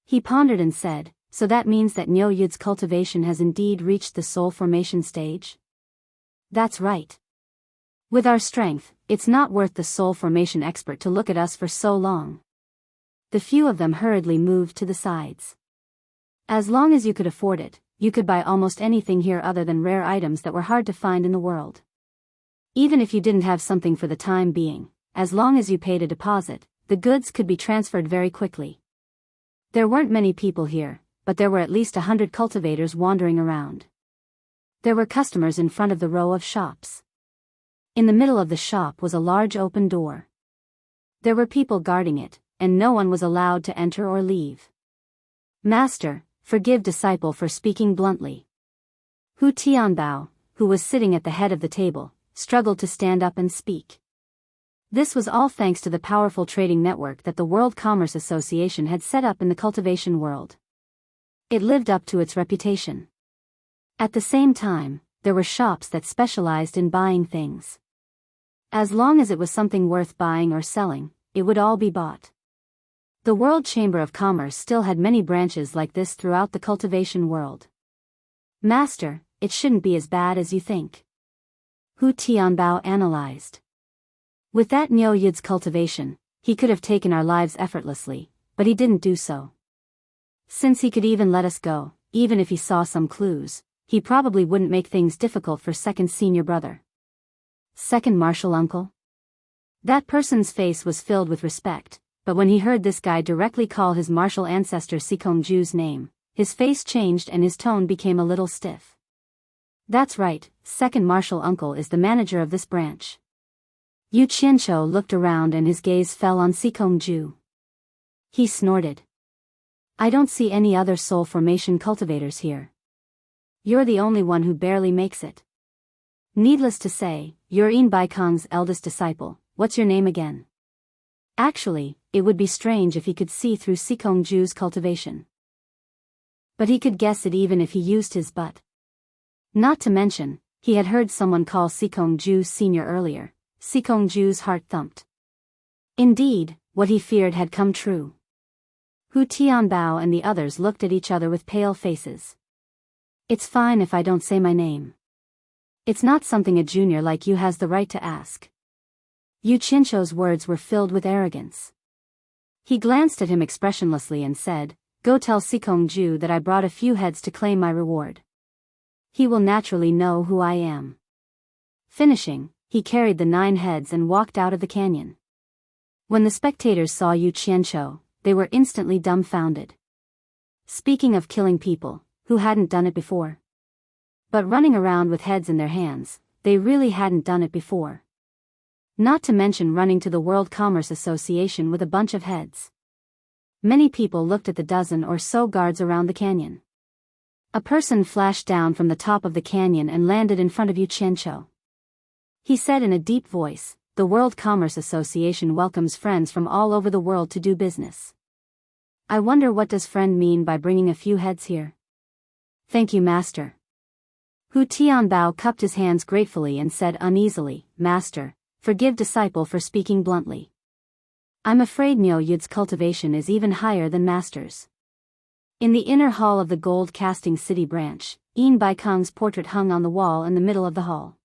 He pondered and said, so that means that Niu Yud's cultivation has indeed reached the soul formation stage? That's right. With our strength, it's not worth the soul formation expert to look at us for so long. The few of them hurriedly moved to the sides. As long as you could afford it, you could buy almost anything here other than rare items that were hard to find in the world. Even if you didn't have something for the time being, as long as you paid a deposit, the goods could be transferred very quickly. There weren't many people here, but there were at least 100 cultivators wandering around. There were customers in front of the row of shops. In the middle of the shop was a large open door. There were people guarding it, and no one was allowed to enter or leave. "Master, forgive disciple for speaking bluntly." Hu Tianbao, who was sitting at the head of the table, struggled to stand up and speak. This was all thanks to the powerful trading network that the World Commerce Association had set up in the cultivation world. It lived up to its reputation. At the same time, there were shops that specialized in buying things. As long as it was something worth buying or selling, it would all be bought. The World Chamber of Commerce still had many branches like this throughout the cultivation world. "Master, it shouldn't be as bad as you think," Hu Tianbao analyzed. "With that Niu Yid's cultivation, he could have taken our lives effortlessly, but he didn't do so. Since he could even let us go, even if he saw some clues, he probably wouldn't make things difficult for second senior brother." "Second martial uncle?" That person's face was filled with respect, but when he heard this guy directly call his martial ancestor Sikongju's name, his face changed and his tone became a little stiff. "That's right, second martial uncle is the manager of this branch." Yu Qianqiu looked around and his gaze fell on Sikongju. He snorted. "I don't see any other soul formation cultivators here. You're the only one who barely makes it. Needless to say, you're Yin Baikong's eldest disciple. What's your name again?" Actually, it would be strange if he could see through Sikongju's cultivation. But he could guess it even if he used his butt. Not to mention, he had heard someone call Sikongju senior earlier. Sikongju's heart thumped. Indeed, what he feared had come true. Hu Tianbao and the others looked at each other with pale faces. "It's fine if I don't say my name. It's not something a junior like you has the right to ask." Yu Qianqiu's words were filled with arrogance. He glanced at him expressionlessly and said, "Go tell Sikongju that I brought a few heads to claim my reward. He will naturally know who I am." Finishing, he carried the 9 heads and walked out of the canyon. When the spectators saw Yu Qianqiu, they were instantly dumbfounded. Speaking of killing people, who hadn't done it before? But running around with heads in their hands, they really hadn't done it before. Not to mention running to the World Commerce Association with a bunch of heads. Many people looked at the dozen or so guards around the canyon. A person flashed down from the top of the canyon and landed in front of Yu Qianqiu. He said in a deep voice, "The World Commerce Association welcomes friends from all over the world to do business. I wonder what does friend mean by bringing a few heads here?" "Thank you, Master." Hu Tianbao cupped his hands gratefully and said uneasily, "Master, forgive disciple for speaking bluntly. I'm afraid Niu Yid's cultivation is even higher than Master's." In the inner hall of the gold casting city branch, Yin Baikong's portrait hung on the wall in the middle of the hall.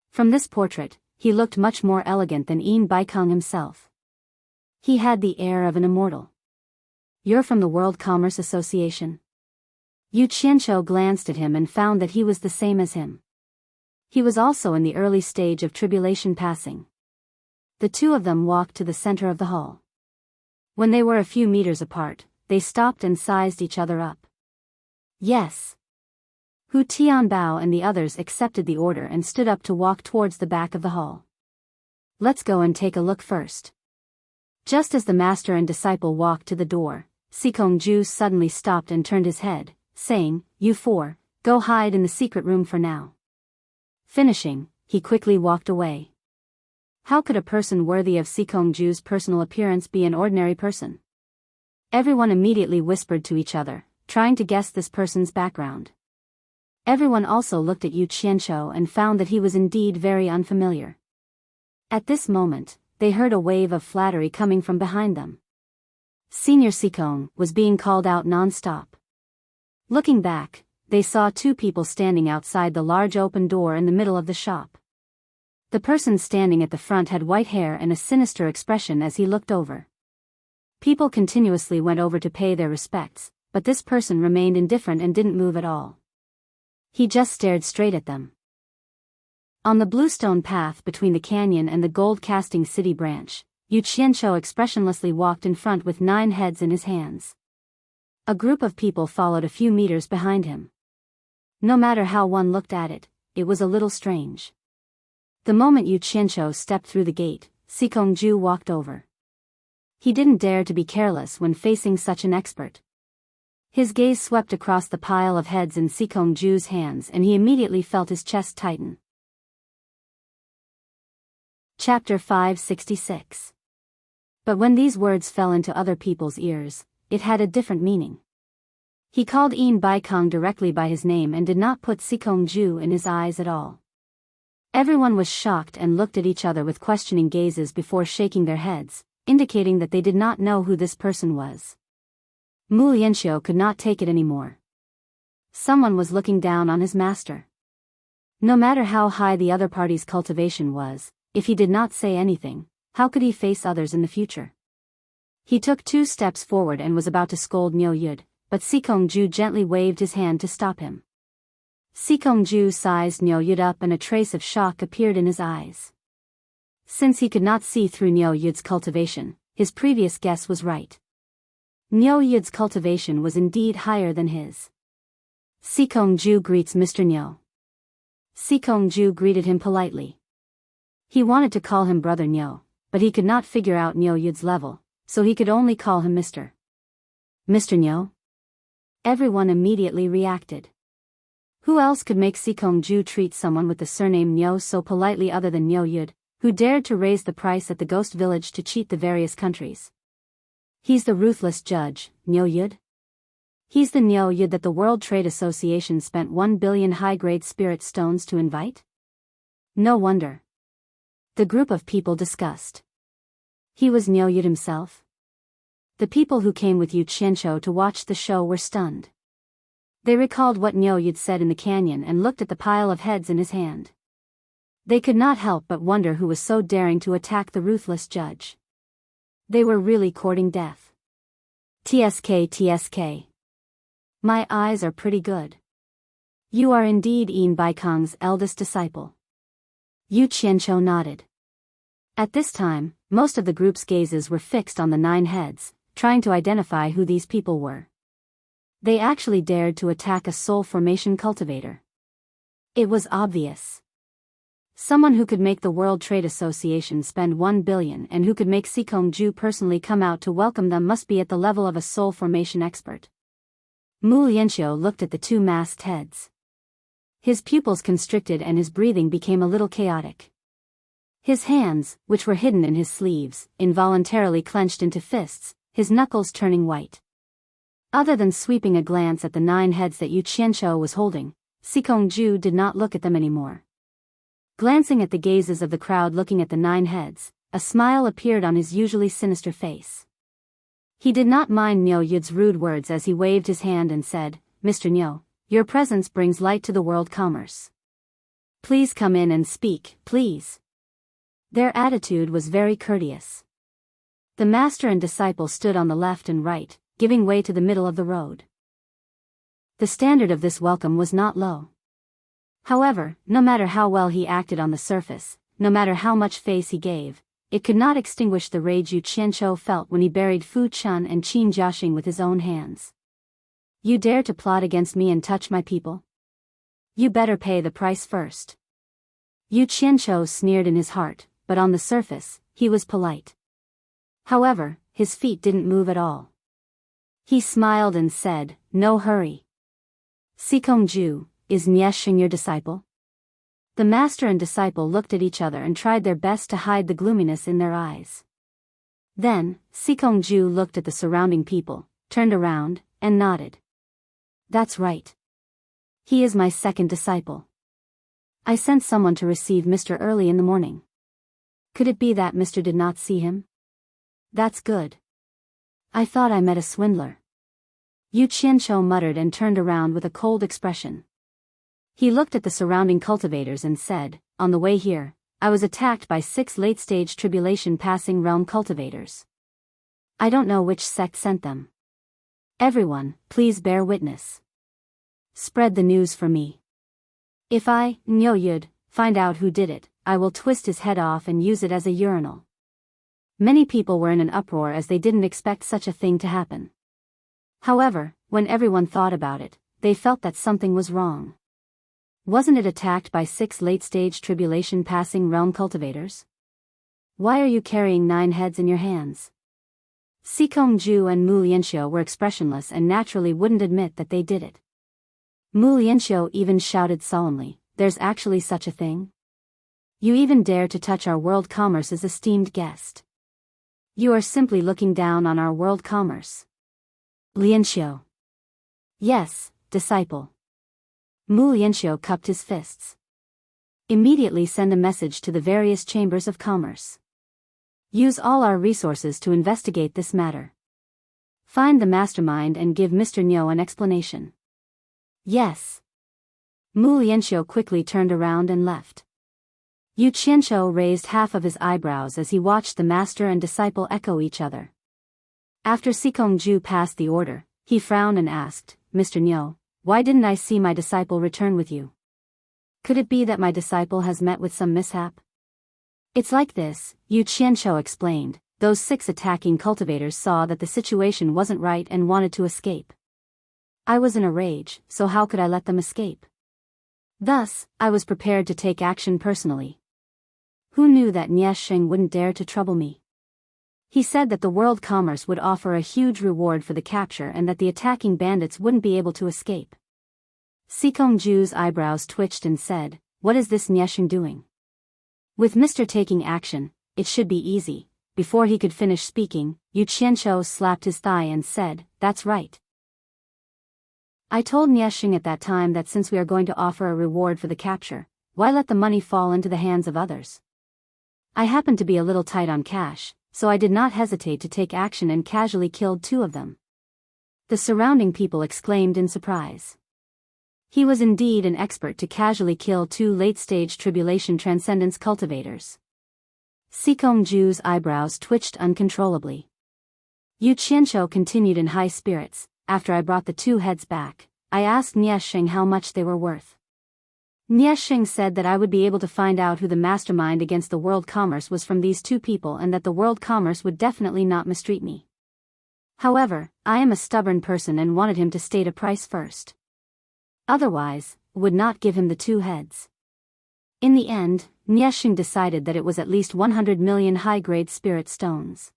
From this portrait, he looked much more elegant than Yin Baikong himself. He had the air of an immortal. "You're from the World Commerce Association?" Yu Qianqiu glanced at him and found that he was the same as him. He was also in the early stage of tribulation passing. The two of them walked to the center of the hall. When they were a few meters apart, they stopped and sized each other up. "Yes." Hu Tianbao and the others accepted the order and stood up to walk towards the back of the hall. "Let's go and take a look first." Just as the master and disciple walked to the door, Sikongju suddenly stopped and turned his head, saying, "You 4, go hide in the secret room for now." Finishing, he quickly walked away. How could a person worthy of Sikongju's personal appearance be an ordinary person? Everyone immediately whispered to each other, trying to guess this person's background. Everyone also looked at Yu Qianqiu and found that he was indeed very unfamiliar. At this moment, they heard a wave of flattery coming from behind them. Senior Sikong was being called out non-stop. Looking back, they saw 2 people standing outside the large open door in the middle of the shop. The person standing at the front had white hair and a sinister expression as he looked over. People continuously went over to pay their respects, but this person remained indifferent and didn't move at all. He just stared straight at them. On the bluestone path between the canyon and the gold casting city branch, Yu Qianqiu expressionlessly walked in front with 9 heads in his hands. A group of people followed a few meters behind him. No matter how one looked at it, it was a little strange. The moment Yu Qianqiu stepped through the gate, Sikongju walked over. He didn't dare to be careless when facing such an expert. His gaze swept across the pile of heads in Sikongju's hands and he immediately felt his chest tighten. Chapter 566. But when these words fell into other people's ears, it had a different meaning. He called Yin Baikong directly by his name and did not put Sikongju in his eyes at all. Everyone was shocked and looked at each other with questioning gazes before shaking their heads, indicating that they did not know who this person was. Mu Lianxiu could not take it anymore. Someone was looking down on his master. No matter how high the other party's cultivation was, if he did not say anything, how could he face others in the future? He took 2 steps forward and was about to scold Niu Yud, but Sikongju gently waved his hand to stop him. Sikongju sized Niu Yud up and a trace of shock appeared in his eyes. Since he could not see through Niu Yud's cultivation, his previous guess was right. Niu Yud's cultivation was indeed higher than his. Sikongju greets Mr. Niu. Sikongju greeted him politely. He wanted to call him Brother Niu, but he could not figure out Niu Yud's level, so he could only call him Mr. Mr. Niu? Everyone immediately reacted. Who else could make Sikongju treat someone with the surname Niu so politely other than Niu Yud, who dared to raise the price at the ghost village to cheat the various countries? He's the ruthless judge, Niu Yud? He's the Niu Yud that the World Trade Association spent 1 billion high-grade spirit stones to invite? No wonder. The group of people discussed. He was Niu Yud himself? The people who came with Yu Qianqiu to watch the show were stunned. They recalled what Niu Yud said in the canyon and looked at the pile of heads in his hand. They could not help but wonder who was so daring to attack the ruthless judge. They were really courting death. TSK. My eyes are pretty good. You are indeed Yin Baikong's eldest disciple. Yu Qianqiu nodded. At this time, most of the group's gazes were fixed on the 9 heads, trying to identify who these people were. They actually dared to attack a soul formation cultivator. It was obvious. Someone who could make the World Trade Association spend 1 billion and who could make Sikongju personally come out to welcome them must be at the level of a soul formation expert. Mu Lianxiu looked at the 2 masked heads. His pupils constricted and his breathing became a little chaotic. His hands, which were hidden in his sleeves, involuntarily clenched into fists, his knuckles turning white. Other than sweeping a glance at the 9 heads that Yu Qianqiu was holding, Sikongju did not look at them anymore. Glancing at the gazes of the crowd looking at the 9 heads, a smile appeared on his usually sinister face. He did not mind Niu Yud's rude words as he waved his hand and said, Mr. Niu, your presence brings light to the world commerce. Please come in and speak, please. Their attitude was very courteous. The master and disciple stood on the left and right, giving way to the middle of the road. The standard of this welcome was not low. However, no matter how well he acted on the surface, no matter how much face he gave, it could not extinguish the rage Yu Qianqiu felt when he buried Fu Chun and Qin Jiaxing with his own hands. You dare to plot against me and touch my people? You better pay the price first. Yu Qianqiu sneered in his heart, but on the surface, he was polite. However, his feet didn't move at all. He smiled and said, No hurry. Sikongju, is Niesheng your disciple? The master and disciple looked at each other and tried their best to hide the gloominess in their eyes. Then, Sikongju looked at the surrounding people, turned around, and nodded. That's right. He is my second disciple. I sent someone to receive Mr. early in the morning. Could it be that Mr. did not see him? That's good. I thought I met a swindler. Yu Qianqiu muttered and turned around with a cold expression. He looked at the surrounding cultivators and said, On the way here, I was attacked by 6 late-stage tribulation passing realm cultivators. I don't know which sect sent them. Everyone, please bear witness. Spread the news for me. If I, Niu Yud, find out who did it, I will twist his head off and use it as a urinal. Many people were in an uproar as they didn't expect such a thing to happen. However, when everyone thought about it, they felt that something was wrong. Wasn't it attacked by 6 late-stage tribulation-passing realm cultivators? Why are you carrying 9 heads in your hands? Sikong-ju and Mu Lianxiu were expressionless and naturally wouldn't admit that they did it. Mu Lianxiu even shouted solemnly, "There's actually such a thing? You even dare to touch our world commerce's esteemed guest. You are simply looking down on our world commerce." Lianxiu. Yes, disciple. Mu Lianxiu cupped his fists. Immediately send a message to the various chambers of commerce. Use all our resources to investigate this matter. Find the mastermind and give Mr. Niu an explanation. Yes. Mu Lianxiu quickly turned around and left. Yu Qianqiu raised half of his eyebrows as he watched the master and disciple echo each other. After Sikong-ju passed the order, he frowned and asked, "Mr. Niu, why didn't I see my disciple return with you? Could it be that my disciple has met with some mishap?" "It's like this," Yu Qianqiu explained. "Those 6 attacking cultivators saw that the situation wasn't right and wanted to escape. I was in a rage, so how could I let them escape? Thus, I was prepared to take action personally. Who knew that Niesheng wouldn't dare to trouble me? He said that the world commerce would offer a huge reward for the capture and that the attacking bandits wouldn't be able to escape." Sikong-ju's eyebrows twitched and said, "What is this Niesheng doing? With Mr. taking action, it should be easy." Before he could finish speaking, Yu Qianqiu slapped his thigh and said, "That's right. I told Niesheng at that time that since we are going to offer a reward for the capture, why let the money fall into the hands of others? I happened to be a little tight on cash, so I did not hesitate to take action and casually killed 2 of them." The surrounding people exclaimed in surprise. He was indeed an expert to casually kill 2 late-stage tribulation transcendence cultivators. Sikong-ju's eyebrows twitched uncontrollably. Yu Qianqiu continued in high spirits, "After I brought the 2 heads back, I asked Niesheng how much they were worth. Niesheng said that I would be able to find out who the mastermind against the world commerce was from these 2 people and that the world commerce would definitely not mistreat me. However, I am a stubborn person and wanted him to state a price first. Otherwise, would not give him the 2 heads. In the end, Niesheng decided that it was at least 100 million high-grade spirit stones.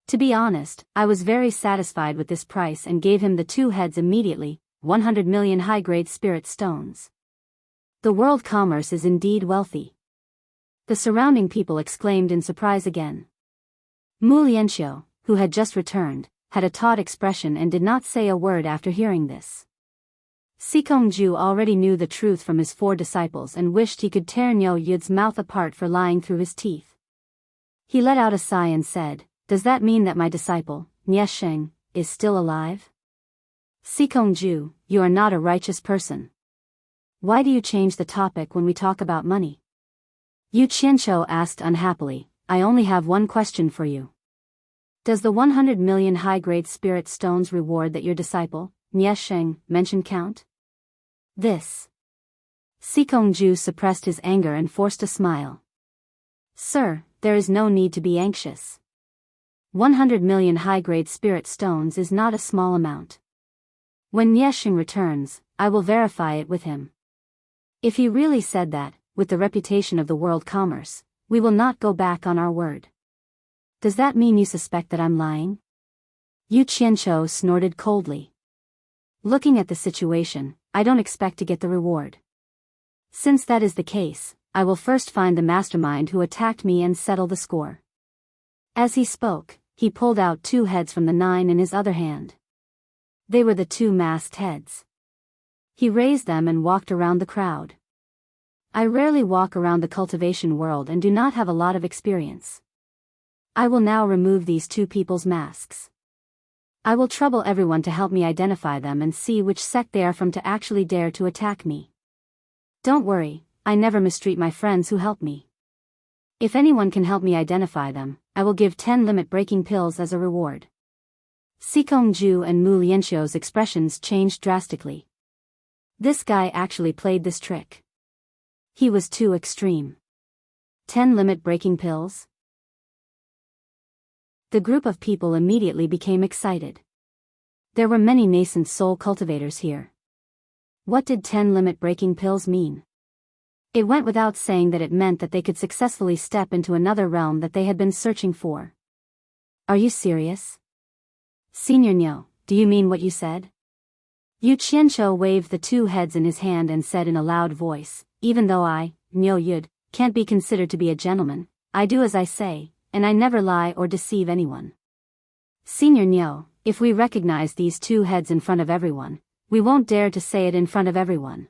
To be honest, I was very satisfied with this price and gave him the 2 heads immediately, 100 million high-grade spirit stones. The world commerce is indeed wealthy." The surrounding people exclaimed in surprise again. Mu Lianxiu, who had just returned, had a taut expression and did not say a word after hearing this. Sikong-ju already knew the truth from his 4 disciples and wished he could tear Niu Yud's mouth apart for lying through his teeth. He let out a sigh and said, "Does that mean that my disciple, Niesheng, is still alive? Sikong-ju, you are not a righteous person. Why do you change the topic when we talk about money?" Yu Qianqiu asked unhappily, "I only have one question for you. Does the 100 million high-grade spirit stones reward that your disciple, Niesheng, mentioned count?" This. Sikong-ju suppressed his anger and forced a smile. "Sir, there is no need to be anxious. 100 million high-grade spirit stones is not a small amount. When Niesheng returns, I will verify it with him. If he really said that, with the reputation of the world commerce, we will not go back on our word. Does that mean you suspect that I'm lying?" Yu Qianqiu snorted coldly. "Looking at the situation, I don't expect to get the reward. Since that is the case, I will first find the mastermind who attacked me and settle the score." As he spoke, he pulled out 2 heads from the 9 in his other hand. They were the 2 masked heads. He raised them and walked around the crowd. "I rarely walk around the cultivation world and do not have a lot of experience. I will now remove these 2 people's masks. I will trouble everyone to help me identify them and see which sect they are from to actually dare to attack me. Don't worry, I never mistreat my friends who help me. If anyone can help me identify them, I will give 10 limit-breaking pills as a reward." Sikong-ju and Mu Lianxiu's expressions changed drastically. This guy actually played this trick. He was too extreme. 10 limit-breaking pills? The group of people immediately became excited. There were many nascent soul cultivators here. What did 10 limit-breaking pills mean? It went without saying that it meant that they could successfully step into another realm that they had been searching for. Are you serious? Senior Nyo, do you mean what you said? Yu Qianzhou waved the two heads in his hand and said in a loud voice, even though I, Nyo Yud, can't be considered to be a gentleman, I do as I say, and I never lie or deceive anyone. Senior Nyo, if we recognize these two heads in front of everyone, we won't dare to say it in front of everyone.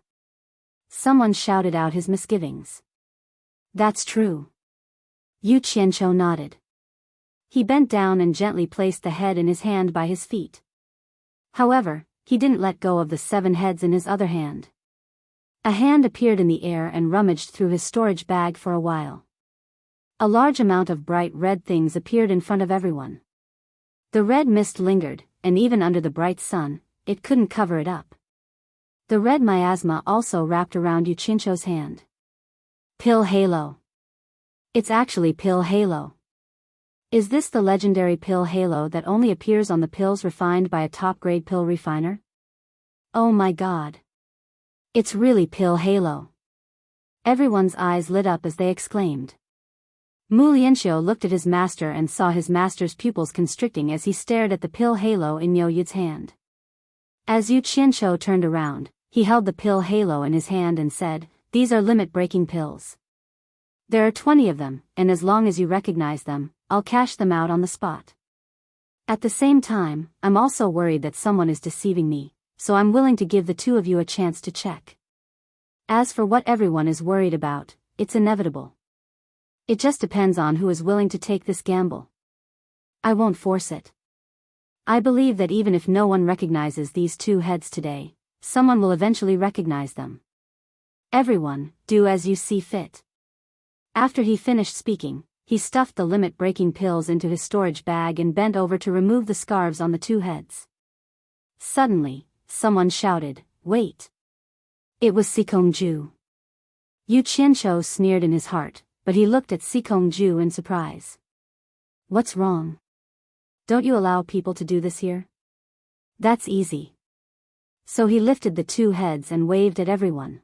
Someone shouted out his misgivings. That's true. Yu Qianzhou nodded. He bent down and gently placed the head in his hand by his feet. However, he didn't let go of the 7 heads in his other hand. A hand appeared in the air and rummaged through his storage bag for a while. A large amount of bright red things appeared in front of everyone. The red mist lingered, and even under the bright sun, it couldn't cover it up. The red miasma also wrapped around Yu Qianzhou's hand. Pill Halo. It's actually Pill Halo. Is this the legendary Pill Halo that only appears on the pills refined by a top-grade pill refiner? Oh my god. It's really Pill Halo. Everyone's eyes lit up as they exclaimed. Mu Lianxiu looked at his master and saw his master's pupils constricting as he stared at the Pill Halo in Nyo Yud's hand. As Yu Qianzhou turned around, he held the Pill Halo in his hand and said, "These are limit-breaking pills. There are 20 of them, and as long as you recognize them, I'll cash them out on the spot. At the same time, I'm also worried that someone is deceiving me, so I'm willing to give the two of you a chance to check. As for what everyone is worried about, it's inevitable. It just depends on who is willing to take this gamble. I won't force it. I believe that even if no one recognizes these two heads today, someone will eventually recognize them. Everyone, do as you see fit." After he finished speaking, he stuffed the limit-breaking pills into his storage bag and bent over to remove the scarves on the two heads. Suddenly, someone shouted, "Wait!" It was Sikongju. Yu Qianzhou sneered in his heart, but he looked at Sikongju in surprise. "What's wrong? Don't you allow people to do this here?" "That's easy." So he lifted the two heads and waved at everyone.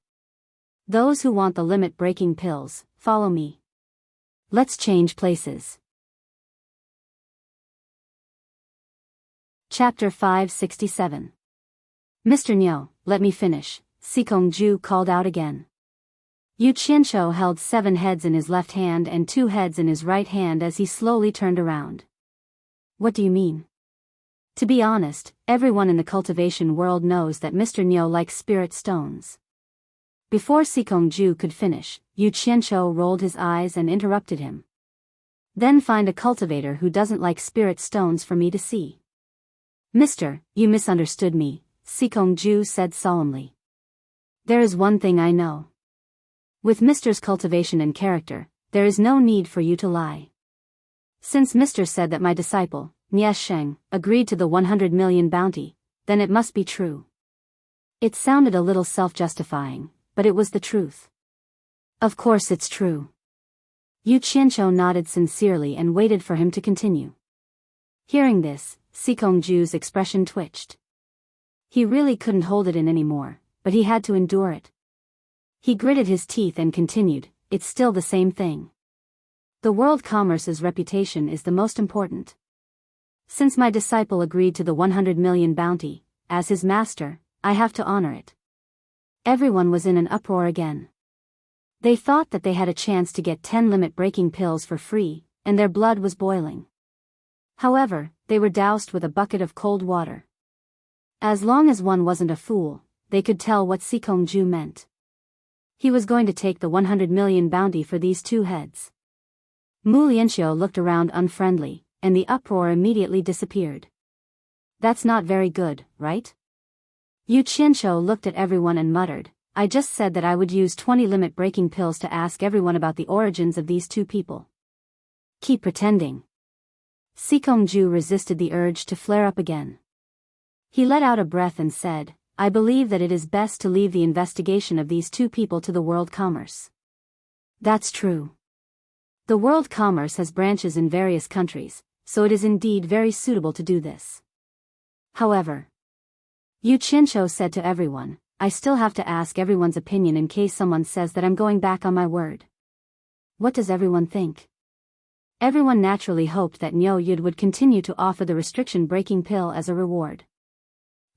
"Those who want the limit-breaking pills, follow me. Let's change places." Chapter 567. "Mr. Nyo, let me finish," Sikongju called out again. Yu Qianzhou held 7 heads in his left hand and 2 heads in his right hand as he slowly turned around. "What do you mean?" To be honest, everyone in the cultivation world knows that Mr. Nyo likes spirit stones. Before Sikongju could finish, Yu Qianzhou rolled his eyes and interrupted him. "Then find a cultivator who doesn't like spirit stones for me to see." "Mister, you misunderstood me," Sikongju said solemnly. "There is one thing I know. With Mister's cultivation and character, there is no need for you to lie. Since Mister said that my disciple, Nie Sheng, agreed to the 100 million bounty, then it must be true." It sounded a little self-justifying, but it was the truth. "Of course it's true." Yu Qianzhou nodded sincerely and waited for him to continue. Hearing this, Sikongju's expression twitched. He really couldn't hold it in anymore, but he had to endure it. He gritted his teeth and continued, "It's still the same thing. The world commerce's reputation is the most important. Since my disciple agreed to the 100 million bounty, as his master, I have to honor it." Everyone was in an uproar again. They thought that they had a chance to get 10 limit-breaking pills for free, and their blood was boiling. However, they were doused with a bucket of cold water. As long as one wasn't a fool, they could tell what Sikongju meant. He was going to take the 100 million bounty for these two heads. Mu Lianxiu looked around unfriendly, and the uproar immediately disappeared. "That's not very good, right?" Yu Qianzhou looked at everyone and muttered, "I just said that I would use 20 limit-breaking pills to ask everyone about the origins of these two people. Keep pretending." Sikongju resisted the urge to flare up again. He let out a breath and said, "I believe that it is best to leave the investigation of these two people to the world commerce." "That's true. The world commerce has branches in various countries, so it is indeed very suitable to do this. However," Yu Qianzhou said to everyone, I still have to ask everyone's opinion in case someone says that I'm going back on my word. What does everyone think? Everyone naturally hoped that Nyo Yud would continue to offer the restriction-breaking pill as a reward.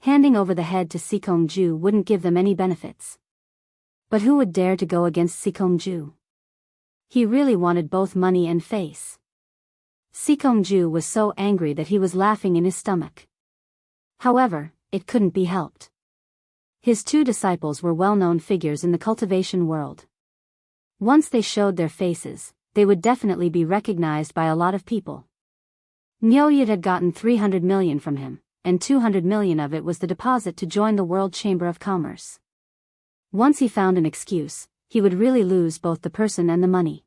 Handing over the head to Sikong-ju wouldn't give them any benefits. But who would dare to go against Sikong-ju? He really wanted both money and face. Sikong-ju was so angry that he was laughing in his stomach. However, it couldn't be helped. His two disciples were well-known figures in the cultivation world. Once they showed their faces, they would definitely be recognized by a lot of people. Nyo Yud had gotten 300 million from him, and 200 million of it was the deposit to join the World Chamber of Commerce. Once he found an excuse, he would really lose both the person and the money.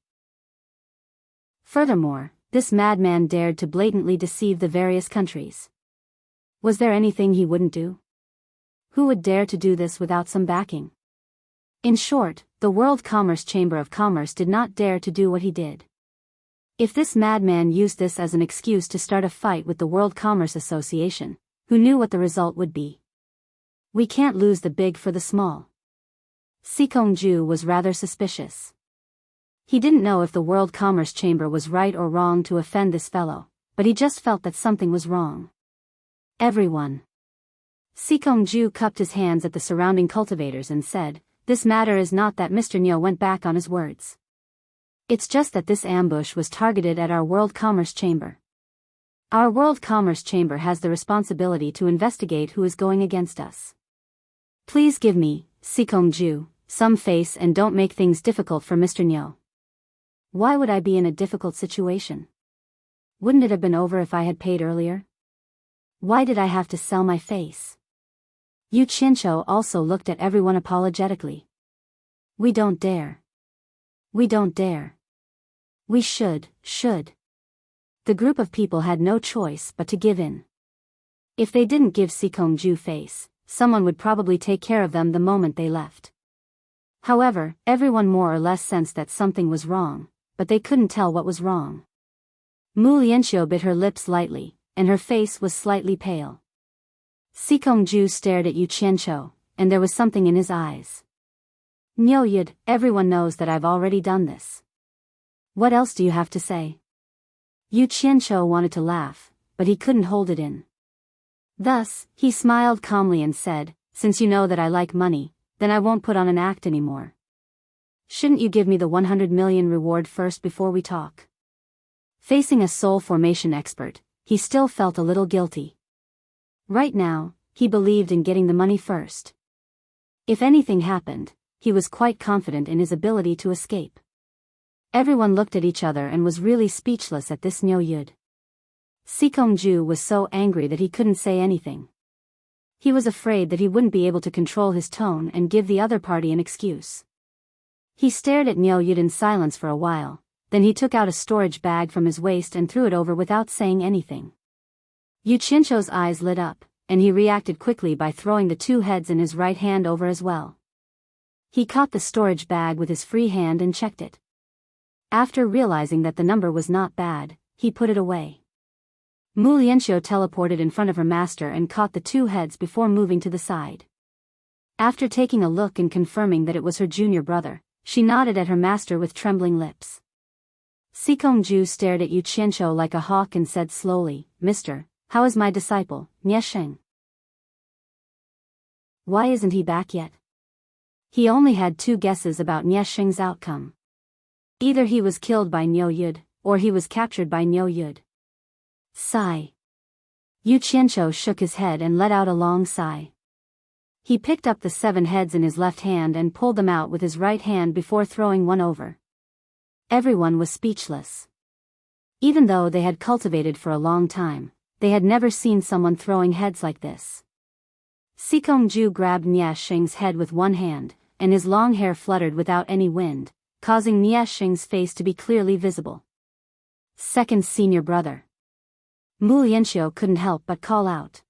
Furthermore, this madman dared to blatantly deceive the various countries. Was there anything he wouldn't do? Who would dare to do this without some backing? In short, the World Commerce Chamber of Commerce did not dare to do what he did. If this madman used this as an excuse to start a fight with the World Commerce Association, who knew what the result would be? We can't lose the big for the small. Sikong-ju was rather suspicious. He didn't know if the World Commerce Chamber was right or wrong to offend this fellow, but he just felt that something was wrong. Everyone. Sikong-ju cupped his hands at the surrounding cultivators and said, "This matter is not that Mr. Nyo went back on his words. It's just that this ambush was targeted at our World Commerce Chamber. Our World Commerce Chamber has the responsibility to investigate who is going against us. Please give me, Sikong-ju, some face and don't make things difficult for Mr. Nyo." Why would I be in a difficult situation? Wouldn't it have been over if I had paid earlier? Why did I have to sell my face? Yu Qianqiu also looked at everyone apologetically. We don't dare. We don't dare. We should. The group of people had no choice but to give in. If they didn't give Sikong-ju face, someone would probably take care of them the moment they left. However, everyone more or less sensed that something was wrong, but they couldn't tell what was wrong. Mu Lianxiu bit her lips lightly, and her face was slightly pale. Sikong-ju stared at Yu Qianqiu, and there was something in his eyes. Nyo Yud, everyone knows that I've already done this. What else do you have to say? Yu Qianqiu wanted to laugh, but he couldn't hold it in. Thus, he smiled calmly and said, "Since you know that I like money, then I won't put on an act anymore. Shouldn't you give me the 100 million reward first before we talk?" Facing a soul formation expert, he still felt a little guilty. Right now, he believed in getting the money first. If anything happened, he was quite confident in his ability to escape. Everyone looked at each other and was really speechless at this Nyo Yud. Sikong-ju was so angry that he couldn't say anything. He was afraid that he wouldn't be able to control his tone and give the other party an excuse. He stared at Nyo Yud in silence for a while, then he took out a storage bag from his waist and threw it over without saying anything. Yu Qianqiu's eyes lit up, and he reacted quickly by throwing the two heads in his right hand over as well. He caught the storage bag with his free hand and checked it. After realizing that the number was not bad, he put it away. Mu Lianxiu teleported in front of her master and caught the two heads before moving to the side. After taking a look and confirming that it was her junior brother, she nodded at her master with trembling lips. Sikong-ju stared at Yu Qianqiu like a hawk and said slowly, "Mister, how is my disciple, Niesheng? Why isn't he back yet?" He only had two guesses about Niesheng's outcome. Either he was killed by Nyo Yud, or he was captured by Nyo Yud. Sigh. Yu Qianqiu shook his head and let out a long sigh. He picked up the 7 heads in his left hand and pulled them out with his right hand before throwing one over. Everyone was speechless. Even though they had cultivated for a long time, they had never seen someone throwing heads like this. Sikong-ju grabbed Niesheng's head with one hand, and his long hair fluttered without any wind, causing Niesheng's face to be clearly visible. Second senior brother. Mu Lianxiu couldn't help but call out.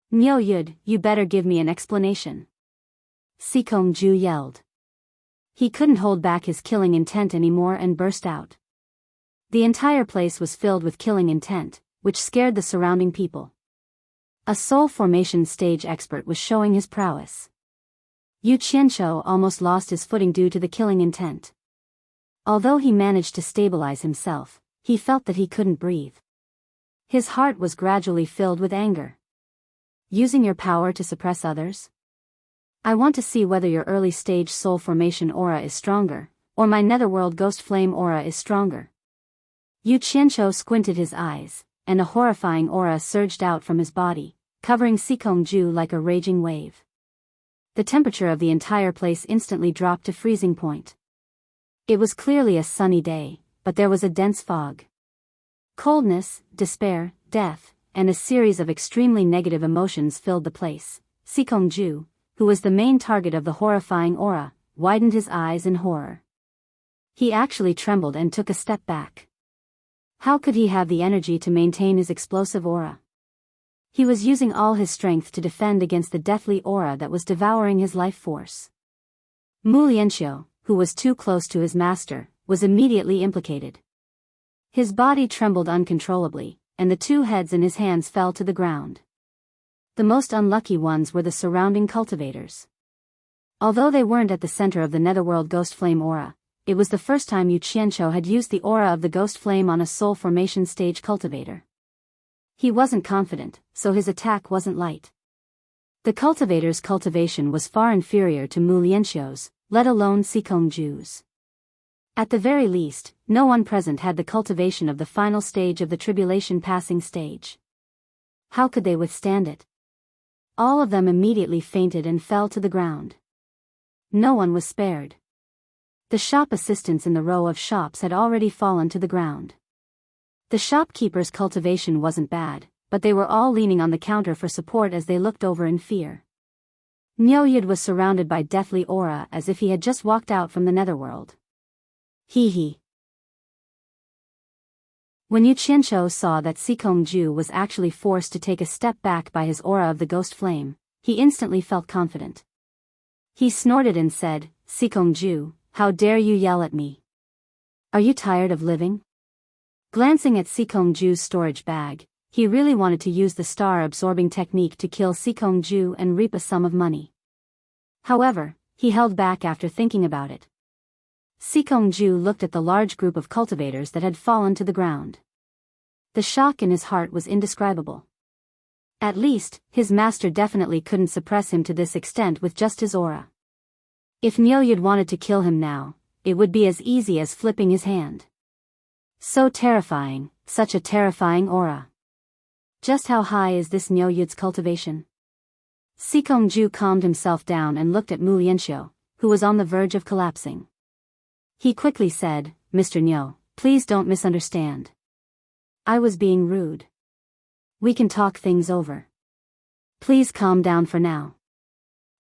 "Nyo Yud, you better give me an explanation." Sikong-ju yelled. He couldn't hold back his killing intent anymore and burst out. The entire place was filled with killing intent, which scared the surrounding people. A soul formation stage expert was showing his prowess. Yu Qianqiu almost lost his footing due to the killing intent. Although he managed to stabilize himself, he felt that he couldn't breathe. His heart was gradually filled with anger. Using your power to suppress others? I want to see whether your early-stage soul formation aura is stronger, or my netherworld ghost flame aura is stronger. Yu Qianqiu squinted his eyes, and a horrifying aura surged out from his body, covering Sikongju like a raging wave. The temperature of the entire place instantly dropped to freezing point. It was clearly a sunny day, but there was a dense fog. Coldness, despair, death, and a series of extremely negative emotions filled the place. Sikongju, who was the main target of the horrifying aura, widened his eyes in horror. He actually trembled and took a step back. How could he have the energy to maintain his explosive aura? He was using all his strength to defend against the deathly aura that was devouring his life force. Mu Lianxiu, who was too close to his master, was immediately implicated. His body trembled uncontrollably, and the two heads in his hands fell to the ground. The most unlucky ones were the surrounding cultivators. Although they weren't at the center of the netherworld ghost flame aura, it was the first time Yu Qianqiu had used the aura of the ghost flame on a soul formation stage cultivator. He wasn't confident, so his attack wasn't light. The cultivator's cultivation was far inferior to Mu Lianxiu's, let alone Sikongju's. At the very least, no one present had the cultivation of the final stage of the tribulation passing stage. How could they withstand it? All of them immediately fainted and fell to the ground. No one was spared. The shop assistants in the row of shops had already fallen to the ground. The shopkeeper's cultivation wasn't bad, but they were all leaning on the counter for support as they looked over in fear. Niuyud was surrounded by deathly aura as if he had just walked out from the netherworld. Hee. When Yu Qianqiu saw that Sikongju was actually forced to take a step back by his aura of the ghost flame, he instantly felt confident. He snorted and said, "Sikongju, how dare you yell at me? Are you tired of living?" Glancing at Sikongju's storage bag, he really wanted to use the star-absorbing technique to kill Sikongju and reap a sum of money. However, he held back after thinking about it. Sikongju looked at the large group of cultivators that had fallen to the ground. The shock in his heart was indescribable. At least, his master definitely couldn't suppress him to this extent with just his aura. If Niuyud wanted to kill him now, it would be as easy as flipping his hand. So terrifying, such a terrifying aura. Just how high is this Niuyud's cultivation? Sikongju calmed himself down and looked at Mu Lianxiu, who was on the verge of collapsing. He quickly said, "Mr. Niu, please don't misunderstand. I was being rude. We can talk things over. Please calm down for now.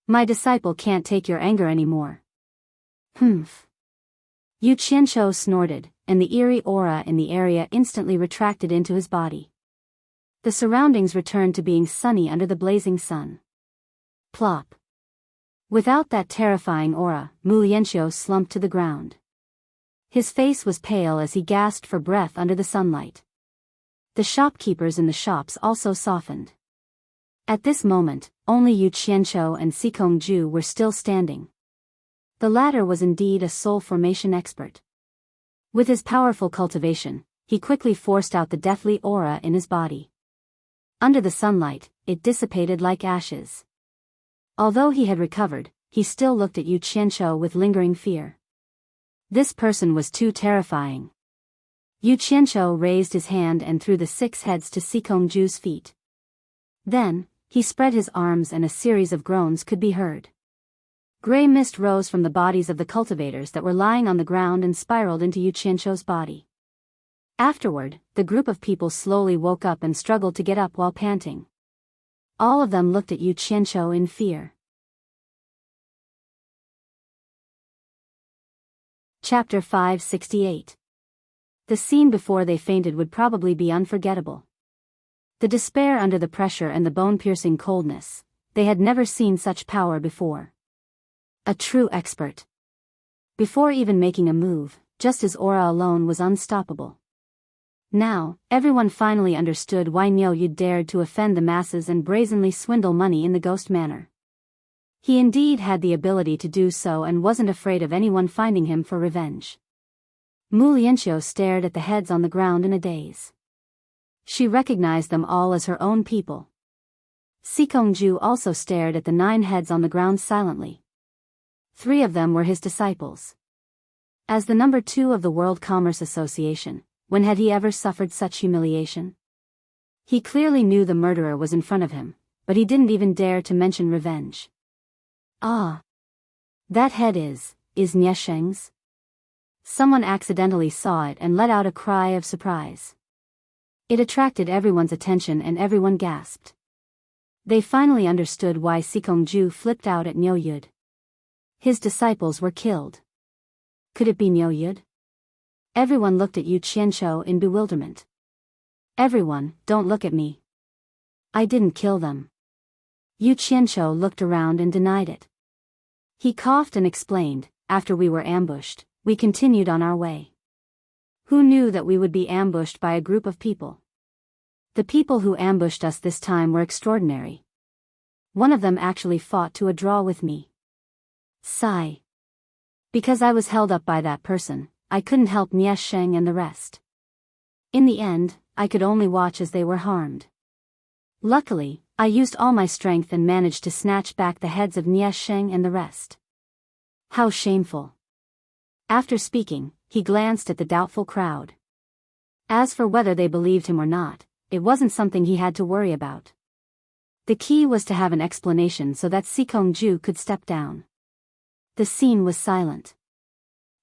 My disciple can't take your anger anymore." Humph. Yu Qianqiu snorted, and the eerie aura in the area instantly retracted into his body. The surroundings returned to being sunny under the blazing sun. Plop. Without that terrifying aura, Mu Lianxiu slumped to the ground. His face was pale as he gasped for breath under the sunlight. The shopkeepers in the shops also softened. At this moment, only Yu Qianqiu and Sikongju were still standing. The latter was indeed a soul formation expert. With his powerful cultivation, he quickly forced out the deathly aura in his body. Under the sunlight, it dissipated like ashes. Although he had recovered, he still looked at Yu Qianqiu with lingering fear. This person was too terrifying. Yu Qianqiu raised his hand and threw the 6 heads to Sikongju's feet. Then, he spread his arms and a series of groans could be heard. Gray mist rose from the bodies of the cultivators that were lying on the ground and spiraled into Yu Qianqiu's body. Afterward, the group of people slowly woke up and struggled to get up while panting. All of them looked at Yu Qianqiu in fear. Chapter 568. The scene before they fainted would probably be unforgettable. The despair under the pressure and the bone-piercing coldness, they had never seen such power before. A true expert. Before even making a move, just his aura alone was unstoppable. Now, everyone finally understood why Niuyud dared to offend the masses and brazenly swindle money in the ghost manner. He indeed had the ability to do so and wasn't afraid of anyone finding him for revenge. Mu Lianxiu stared at the heads on the ground in a daze. She recognized them all as her own people. Sikongju also stared at the 9 heads on the ground silently. 3 of them were his disciples. As the number 2 of the World Commerce Association, when had he ever suffered such humiliation? He clearly knew the murderer was in front of him, but he didn't even dare to mention revenge. Ah! That head is Niesheng's? Someone accidentally saw it and let out a cry of surprise. It attracted everyone's attention and everyone gasped. They finally understood why Sikongju flipped out at Niu Yud. His disciples were killed. Could it be Niu Yud? Everyone looked at Yu Qianqiu in bewilderment. Everyone, don't look at me. I didn't kill them. Yu Qianqiu looked around and denied it. He coughed and explained, after we were ambushed, we continued on our way. Who knew that we would be ambushed by a group of people? The people who ambushed us this time were extraordinary. One of them actually fought to a draw with me. Sigh. Because I was held up by that person, I couldn't help Niesheng and the rest. In the end, I could only watch as they were harmed. Luckily, I used all my strength and managed to snatch back the heads of Niesheng and the rest. How shameful. After speaking, he glanced at the doubtful crowd. As for whether they believed him or not, it wasn't something he had to worry about. The key was to have an explanation so that Sikongju could step down. The scene was silent.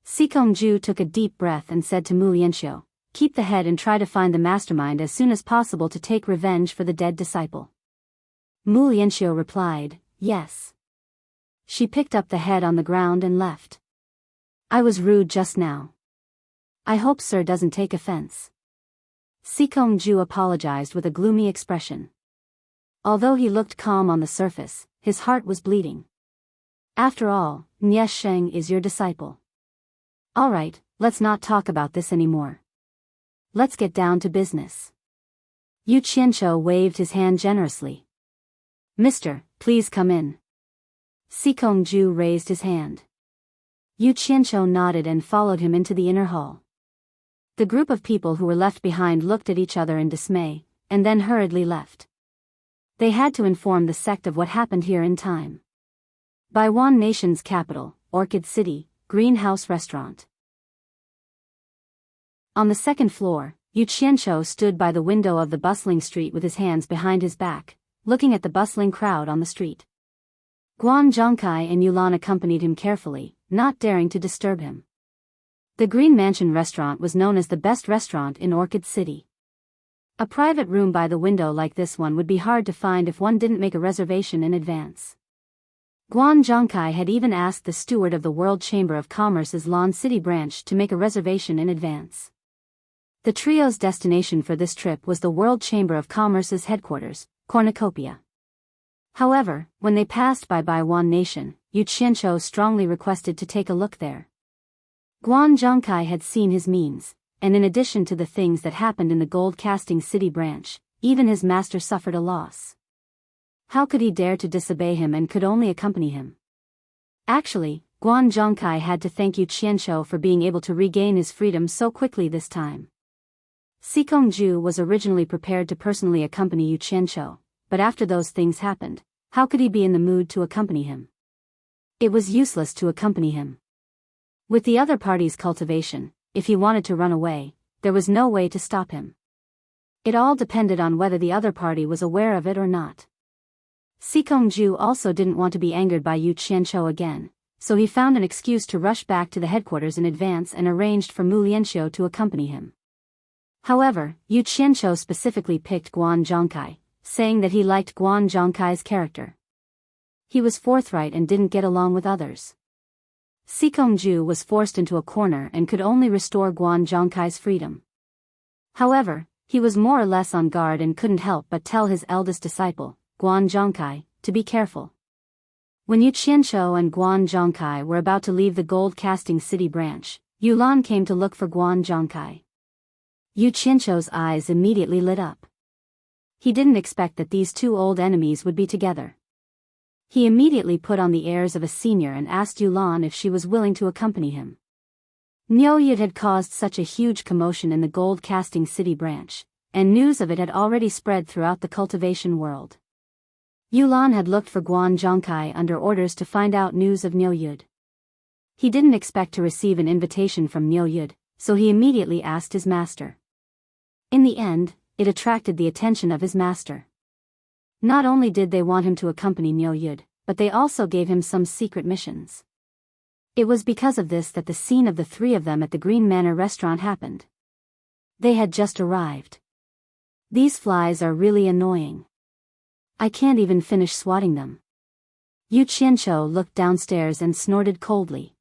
Sikongju took a deep breath and said to Mu Lianxiu, keep the head and try to find the mastermind as soon as possible to take revenge for the dead disciple. Mu Lianxiu replied, yes. She picked up the head on the ground and left. I was rude just now. I hope sir doesn't take offense. Sikongju apologized with a gloomy expression. Although he looked calm on the surface, his heart was bleeding. After all, Niesheng is your disciple. All right, let's not talk about this anymore. Let's get down to business. Yu Qianqiu waved his hand generously. Mister, please come in. Sikongju raised his hand. Yu Qianqiu nodded and followed him into the inner hall. The group of people who were left behind looked at each other in dismay, and then hurriedly left. They had to inform the sect of what happened here in time. Baiwan Nation's capital, Orchid City, Greenhouse Restaurant. On the 2nd floor, Yu Qianqiu stood by the window of the bustling street with his hands behind his back, looking at the bustling crowd on the street. Guan Zhongkai and Yulan accompanied him carefully, not daring to disturb him. The Green Mansion restaurant was known as the best restaurant in Orchid City. A private room by the window like this one would be hard to find if one didn't make a reservation in advance. Guan Zhongkai had even asked the steward of the World Chamber of Commerce's Lan City branch to make a reservation in advance. The trio's destination for this trip was the World Chamber of Commerce's headquarters, Cornucopia. However, when they passed by Baiwan Nation, Yu Qianqiu strongly requested to take a look there. Guan Zhongkai had seen his means, and in addition to the things that happened in the Gold Casting City branch, even his master suffered a loss. How could he dare to disobey him and could only accompany him? Actually, Guan Zhongkai had to thank Yu Qianqiu for being able to regain his freedom so quickly this time. Sikongju was originally prepared to personally accompany Yu Qianqiu, but after those things happened, how could he be in the mood to accompany him? It was useless to accompany him. With the other party's cultivation, if he wanted to run away, there was no way to stop him. It all depended on whether the other party was aware of it or not. Sikongju also didn't want to be angered by Yu Qianqiu again, so he found an excuse to rush back to the headquarters in advance and arranged for Mu Lianxiu to accompany him. However, Yu Qianqiu specifically picked Guan Zhongkai, saying that he liked Guan Zhongkai's character. He was forthright and didn't get along with others. Sikongju was forced into a corner and could only restore Guan Zhongkai's freedom. However, he was more or less on guard and couldn't help but tell his eldest disciple, Guan Zhongkai, to be careful. When Yu Qianqiu and Guan Zhongkai were about to leave the Gold Casting City branch, Yulan came to look for Guan Zhongkai. Yu Qianqiu's eyes immediately lit up. He didn't expect that these two old enemies would be together. He immediately put on the airs of a senior and asked Yulan if she was willing to accompany him. Nyoyud had caused such a huge commotion in the gold-casting city branch, and news of it had already spread throughout the cultivation world. Yulan had looked for Guan Zhongkai under orders to find out news of Nyoyud. He didn't expect to receive an invitation from Nyoyud, so he immediately asked his master. In the end, it attracted the attention of his master. Not only did they want him to accompany Nyoyud, but they also gave him some secret missions. It was because of this that the scene of the three of them at the Green Manor restaurant happened. They had just arrived. These flies are really annoying. I can't even finish swatting them. Yu Qianqiu looked downstairs and snorted coldly.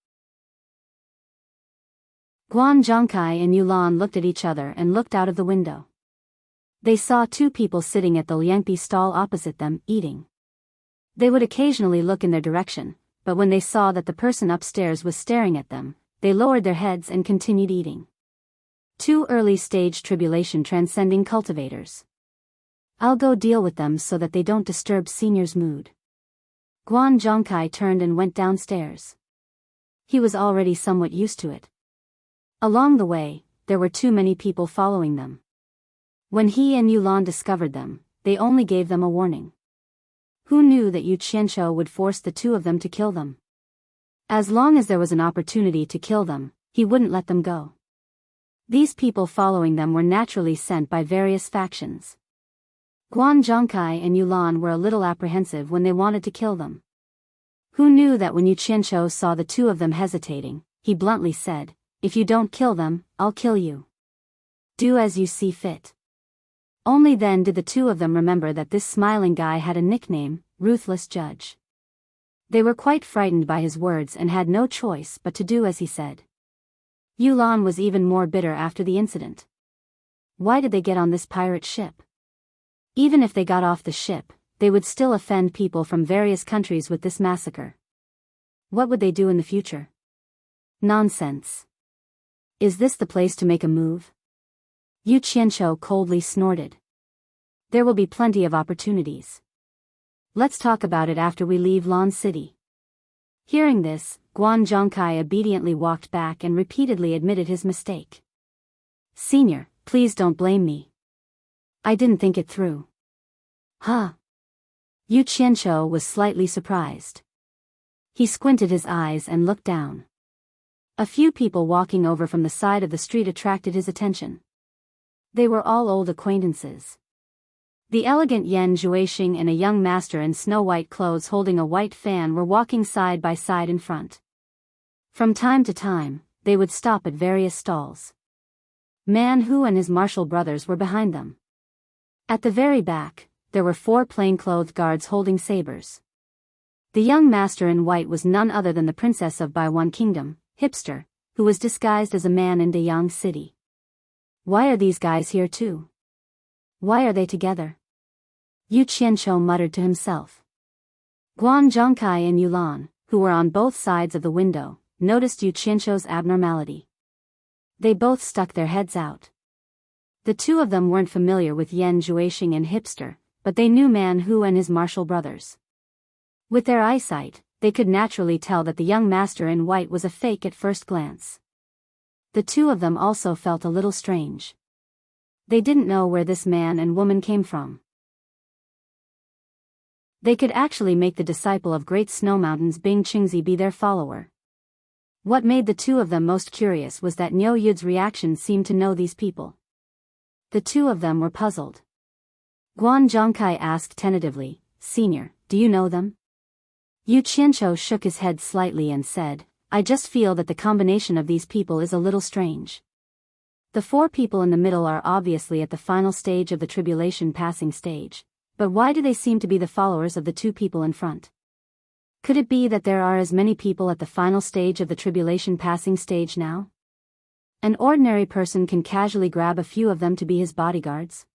Guan Zhongkai and Yulan looked at each other and looked out of the window. They saw two people sitting at the Liangpi stall opposite them, eating. They would occasionally look in their direction, but when they saw that the person upstairs was staring at them, they lowered their heads and continued eating. Two early-stage tribulation transcending cultivators. I'll go deal with them so that they don't disturb Senior's mood. Guan Zhongkai turned and went downstairs. He was already somewhat used to it. Along the way, there were too many people following them. When he and Yulan discovered them, they only gave them a warning. Who knew that Yu Qianqiu would force the two of them to kill them? As long as there was an opportunity to kill them, he wouldn't let them go. These people following them were naturally sent by various factions. Guan Zhongkai and Yulan were a little apprehensive when they wanted to kill them. Who knew that when Yu Qianqiu saw the two of them hesitating, he bluntly said, "If you don't kill them, I'll kill you. Do as you see fit." Only then did the two of them remember that this smiling guy had a nickname, Ruthless Judge. They were quite frightened by his words and had no choice but to do as he said. Yulan was even more bitter after the incident. Why did they get on this pirate ship? Even if they got off the ship, they would still offend people from various countries with this massacre. What would they do in the future? Nonsense. Is this the place to make a move? Yu Qianqiu coldly snorted. There will be plenty of opportunities. Let's talk about it after we leave Lan City. Hearing this, Guan Zhongkai obediently walked back and repeatedly admitted his mistake. Senior, please don't blame me. I didn't think it through. Huh? Yu Qianqiu was slightly surprised. He squinted his eyes and looked down. A few people walking over from the side of the street attracted his attention. They were all old acquaintances. The elegant Yan Zhuixing and a young master in snow-white clothes holding a white fan were walking side by side in front. From time to time, they would stop at various stalls. Man Hu and his martial brothers were behind them. At the very back, there were 4 plainclothed guards holding sabers. The young master in white was none other than the princess of Baiwan Kingdom, Hipster, who was disguised as a man in Deyang City. Why are these guys here too? Why are they together? Yu Qianqiu muttered to himself. Guan Zhongkai and Yulan, who were on both sides of the window, noticed Yu Qianqiu's abnormality. They both stuck their heads out. The two of them weren't familiar with Yan Zhuixing and Hipster, but they knew Man Hu and his martial brothers. With their eyesight, they could naturally tell that the young master in white was a fake at first glance. The two of them also felt a little strange. They didn't know where this man and woman came from. They could actually make the disciple of Great Snow Mountains Bing Qingzi be their follower. What made the two of them most curious was that Niu Yud's reaction seemed to know these people. The two of them were puzzled. Guan Zhongkai asked tentatively, "Senior, do you know them?" Yu Qianqiu shook his head slightly and said, "I just feel that the combination of these people is a little strange. The 4 people in the middle are obviously at the final stage of the tribulation passing stage, but why do they seem to be the followers of the 2 people in front? Could it be that there are as many people at the final stage of the tribulation passing stage now? An ordinary person can casually grab a few of them to be his bodyguards?"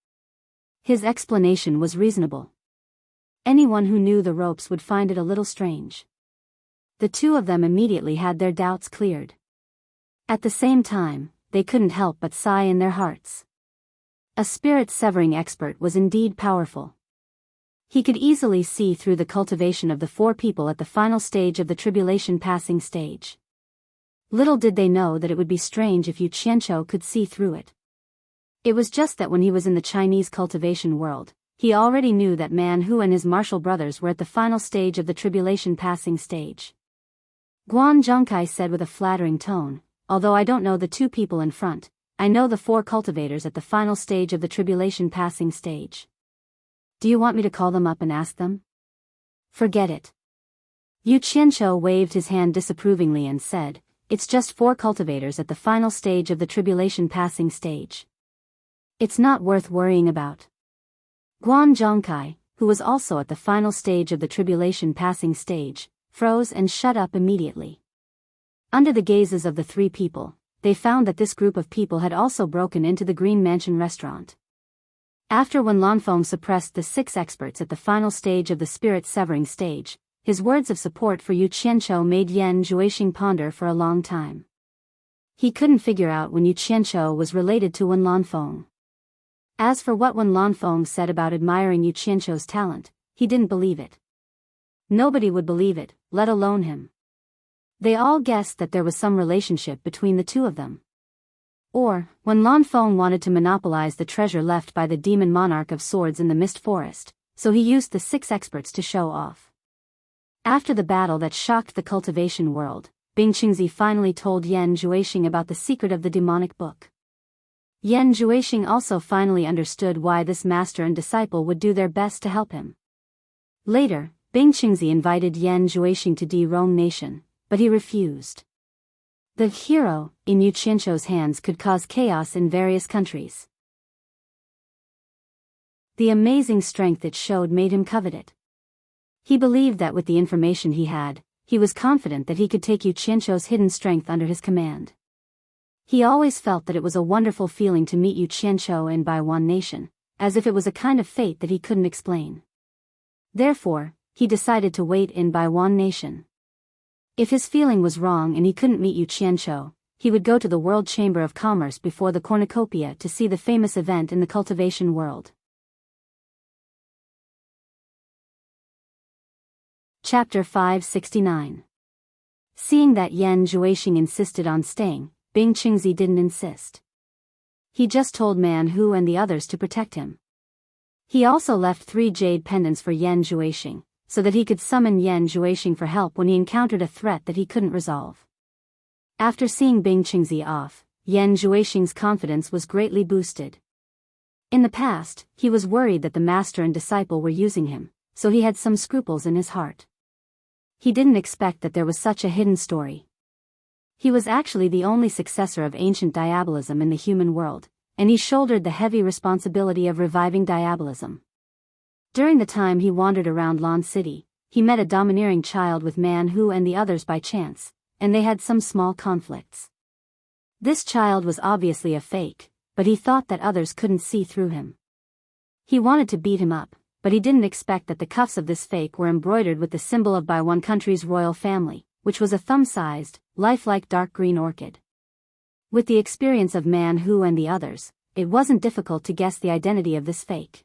His explanation was reasonable. Anyone who knew the ropes would find it a little strange. The two of them immediately had their doubts cleared. At the same time, they couldn't help but sigh in their hearts. A spirit-severing expert was indeed powerful. He could easily see through the cultivation of the 4 people at the final stage of the tribulation passing stage. Little did they know that it would be strange if Yu Qianqiu could see through it. It was just that when he was in the Chinese cultivation world, he already knew that Man Hu and his martial brothers were at the final stage of the tribulation passing stage. Guan Zhongkai said with a flattering tone, although I don't know the 2 people in front, I know the 4 cultivators at the final stage of the tribulation passing stage. Do you want me to call them up and ask them? Forget it. Yu Qianqiu waved his hand disapprovingly and said, it's just 4 cultivators at the final stage of the tribulation passing stage. It's not worth worrying about. Guan Zhongkai, who was also at the final stage of the tribulation passing stage, froze and shut up immediately. Under the gazes of the 3 people, they found that this group of people had also broken into the Green Mansion restaurant. After Wen Lanfeng suppressed the 6 experts at the final stage of the spirit-severing stage, his words of support for Yu Qianqiu made Yan Juixing ponder for a long time. He couldn't figure out when Yu Qianqiu was related to Wen Lanfeng. As for what Wen Lanfeng said about admiring Yu Qianqiu's talent, he didn't believe it. Nobody would believe it, let alone him. They all guessed that there was some relationship between the 2 of them. Or, when Lanfeng wanted to monopolize the treasure left by the demon monarch of swords in the Mist Forest, so he used the 6 experts to show off. After the battle that shocked the cultivation world, Bing Qingzi finally told Yan Juixing about the secret of the demonic book. Yan Juixing also finally understood why this master and disciple would do their best to help him. Later, Bing Qingzi invited Yan Juixing to Rong Nation, but he refused. The hero, in Yu Qianqiu's hands, could cause chaos in various countries. The amazing strength it showed made him covet it. He believed that with the information he had, he was confident that he could take Yu Qianqiu's hidden strength under his command. He always felt that it was a wonderful feeling to meet Yu Qianqiu in Baiwan Nation, as if it was a kind of fate that he couldn't explain. Therefore, he decided to wait in Baiwan Nation. If his feeling was wrong and he couldn't meet Yu Qianqiu, he would go to the World Chamber of Commerce before the cornucopia to see the famous event in the cultivation world. Chapter 569. Seeing that Yan Juixing insisted on staying, Bing Qingzi didn't insist. He just told Man Hu and the others to protect him. He also left 3 jade pendants for Yan Juixing, so that he could summon Yan Juixing for help when he encountered a threat that he couldn't resolve. After seeing Bing Qingzi off, Yan Juixing's confidence was greatly boosted. In the past, he was worried that the master and disciple were using him, so he had some scruples in his heart. He didn't expect that there was such a hidden story. He was actually the only successor of ancient diabolism in the human world, and he shouldered the heavy responsibility of reviving diabolism. During the time he wandered around Lan City, he met a domineering child with Man Hu and the others by chance, and they had some small conflicts. This child was obviously a fake, but he thought that others couldn't see through him. He wanted to beat him up, but he didn't expect that the cuffs of this fake were embroidered with the symbol of Baiwan country's royal family, which was a thumb-sized, lifelike dark green orchid. With the experience of Man Hu and the others, it wasn't difficult to guess the identity of this fake.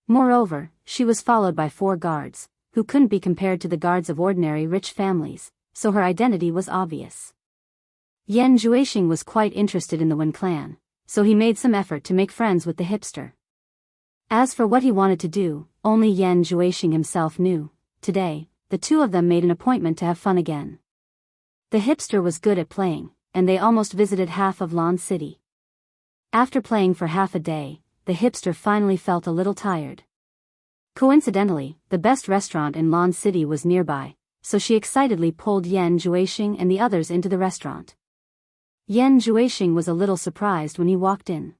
Moreover, she was followed by 4 guards, who couldn't be compared to the guards of ordinary rich families, so her identity was obvious. Yan Juixing was quite interested in the Wen clan, so he made some effort to make friends with the hipster. As for what he wanted to do, only Yan Juixing himself knew. Today, the 2 of them made an appointment to have fun again. The hipster was good at playing, and they almost visited half of Lan City. After playing for half a day, the hipster finally felt a little tired. Coincidentally, the best restaurant in Lan City was nearby, so she excitedly pulled Yan Juixing and the others into the restaurant. Yan Juixing was a little surprised when he walked in.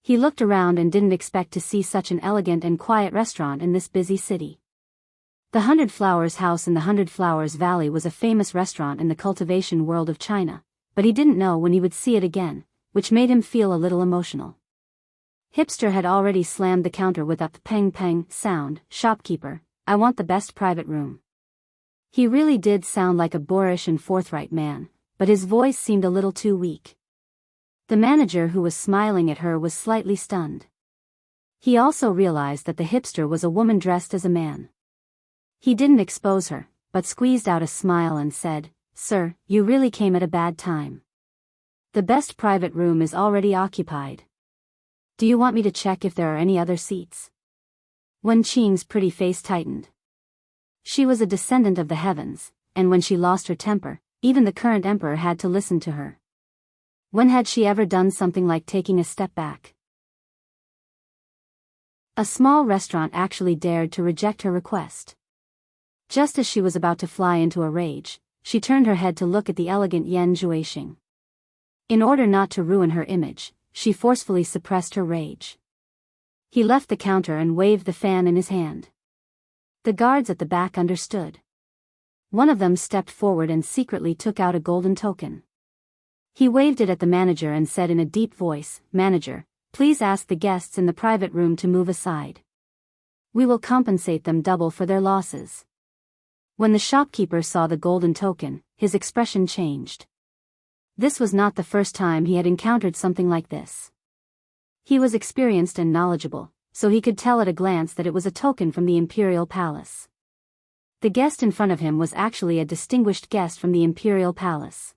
He looked around and didn't expect to see such an elegant and quiet restaurant in this busy city. The 100 Flowers House in the 100 Flowers Valley was a famous restaurant in the cultivation world of China, but he didn't know when he would see it again, which made him feel a little emotional. Hipster had already slammed the counter with a peng peng sound. Shopkeeper, I want the best private room. He really did sound like a boorish and forthright man, but his voice seemed a little too weak. The manager who was smiling at her was slightly stunned. He also realized that the hipster was a woman dressed as a man. He didn't expose her, but squeezed out a smile and said, "Sir, you really came at a bad time. The best private room is already occupied. Do you want me to check if there are any other seats?" Wen Qing's pretty face tightened. She was a descendant of the heavens, and when she lost her temper, even the current emperor had to listen to her. When had she ever done something like taking a step back? A small restaurant actually dared to reject her request. Just as she was about to fly into a rage, she turned her head to look at the elegant Yan Juexing. In order not to ruin her image, she forcefully suppressed her rage. He left the counter and waved the fan in his hand. The guards at the back understood. One of them stepped forward and secretly took out a golden token. He waved it at the manager and said in a deep voice, "Manager, please ask the guests in the private room to move aside. We will compensate them double for their losses." When the shopkeeper saw the golden token, his expression changed. This was not the first time he had encountered something like this. He was experienced and knowledgeable, so he could tell at a glance that it was a token from the imperial palace. The guest in front of him was actually a distinguished guest from the imperial palace.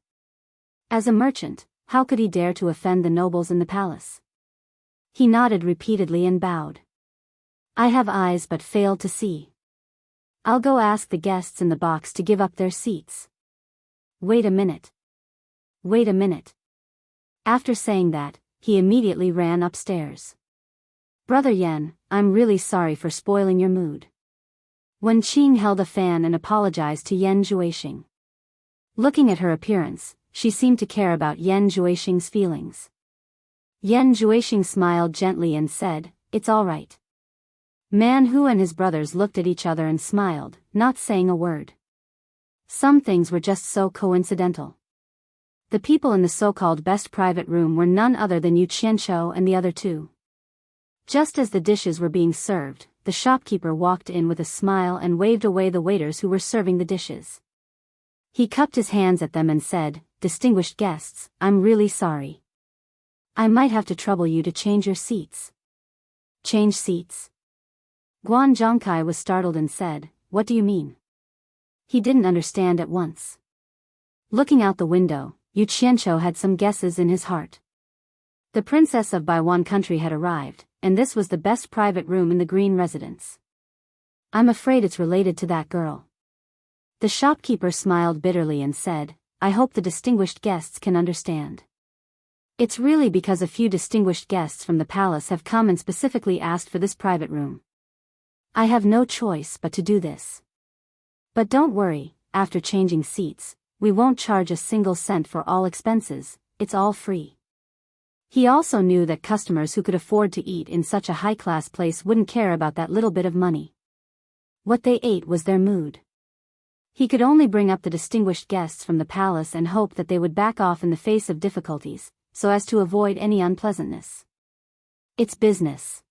As a merchant, how could he dare to offend the nobles in the palace? He nodded repeatedly and bowed. "I have eyes but failed to see. I'll go ask the guests in the box to give up their seats." "Wait a minute. Wait a minute." After saying that, he immediately ran upstairs. "Brother Yan, I'm really sorry for spoiling your mood." Wen Qing held a fan and apologized to Yan Juexing. Looking at her appearance, she seemed to care about Yan Juexing's feelings. Yan Juexing smiled gently and said, "It's all right." Man Hu and his brothers looked at each other and smiled, not saying a word. Some things were just so coincidental. The people in the so-called best private room were none other than Yu Qianqiu and the other two. Just as the dishes were being served, the shopkeeper walked in with a smile and waved away the waiters who were serving the dishes. He cupped his hands at them and said, "Distinguished guests, I'm really sorry. I might have to trouble you to change your seats." "Change seats?" Guan Zhongkai was startled and said, "What do you mean?" He didn't understand at once. Looking out the window, Yu Qianqiu had some guesses in his heart. The princess of Baiwan country had arrived, and this was the best private room in the green residence. "I'm afraid it's related to that girl." The shopkeeper smiled bitterly and said, "I hope the distinguished guests can understand. It's really because a few distinguished guests from the palace have come and specifically asked for this private room. I have no choice but to do this. But don't worry, after changing seats, we won't charge a single cent for all expenses, it's all free." He also knew that customers who could afford to eat in such a high-class place wouldn't care about that little bit of money. What they ate was their mood. He could only bring up the distinguished guests from the palace and hope that they would back off in the face of difficulties, so as to avoid any unpleasantness. It's business.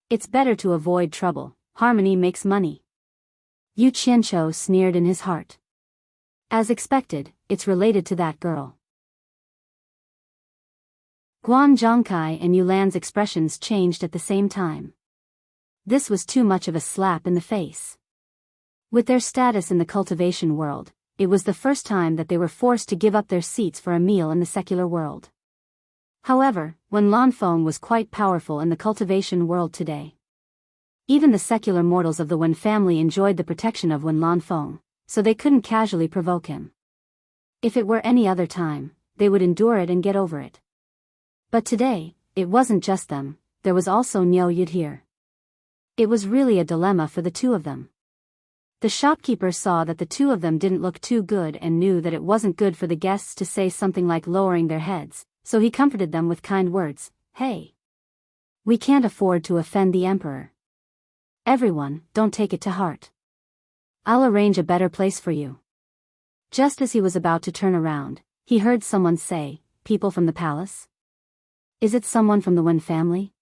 It's better to avoid trouble, harmony makes money. Yu Qianqiu sneered in his heart. As expected, it's related to that girl. Guan Zhongkai and Yulan's expressions changed at the same time. This was too much of a slap in the face. With their status in the cultivation world, it was the first time that they were forced to give up their seats for a meal in the secular world. However, Wen Lanfeng was quite powerful in the cultivation world today. Even the secular mortals of the Wen family enjoyed the protection of Wen Lanfeng, so they couldn't casually provoke him. If it were any other time, they would endure it and get over it. But today, it wasn't just them, there was also Niu Yud here. It was really a dilemma for the two of them. The shopkeeper saw that the two of them didn't look too good and knew that it wasn't good for the guests to say something like lowering their heads, so he comforted them with kind words. "Hey, we can't afford to offend the emperor. Everyone, don't take it to heart. I'll arrange a better place for you." Just as he was about to turn around, he heard someone say, "People from the palace? Is it someone from the Wen family?"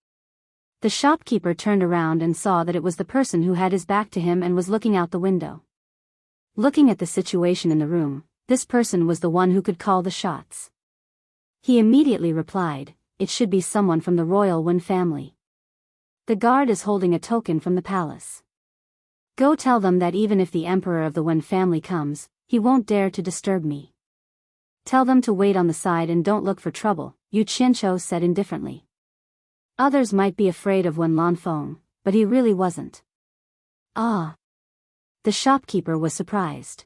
The shopkeeper turned around and saw that it was the person who had his back to him and was looking out the window. Looking at the situation in the room, this person was the one who could call the shots. He immediately replied, "It should be someone from the royal Wen family." The guard is holding a token from the palace. Go tell them that even if the emperor of the Wen family comes, he won't dare to disturb me. Tell them to wait on the side and don't look for trouble, Yu Qianqiu said indifferently. Others might be afraid of Wen Lanfeng, but he really wasn't. Ah! The shopkeeper was surprised.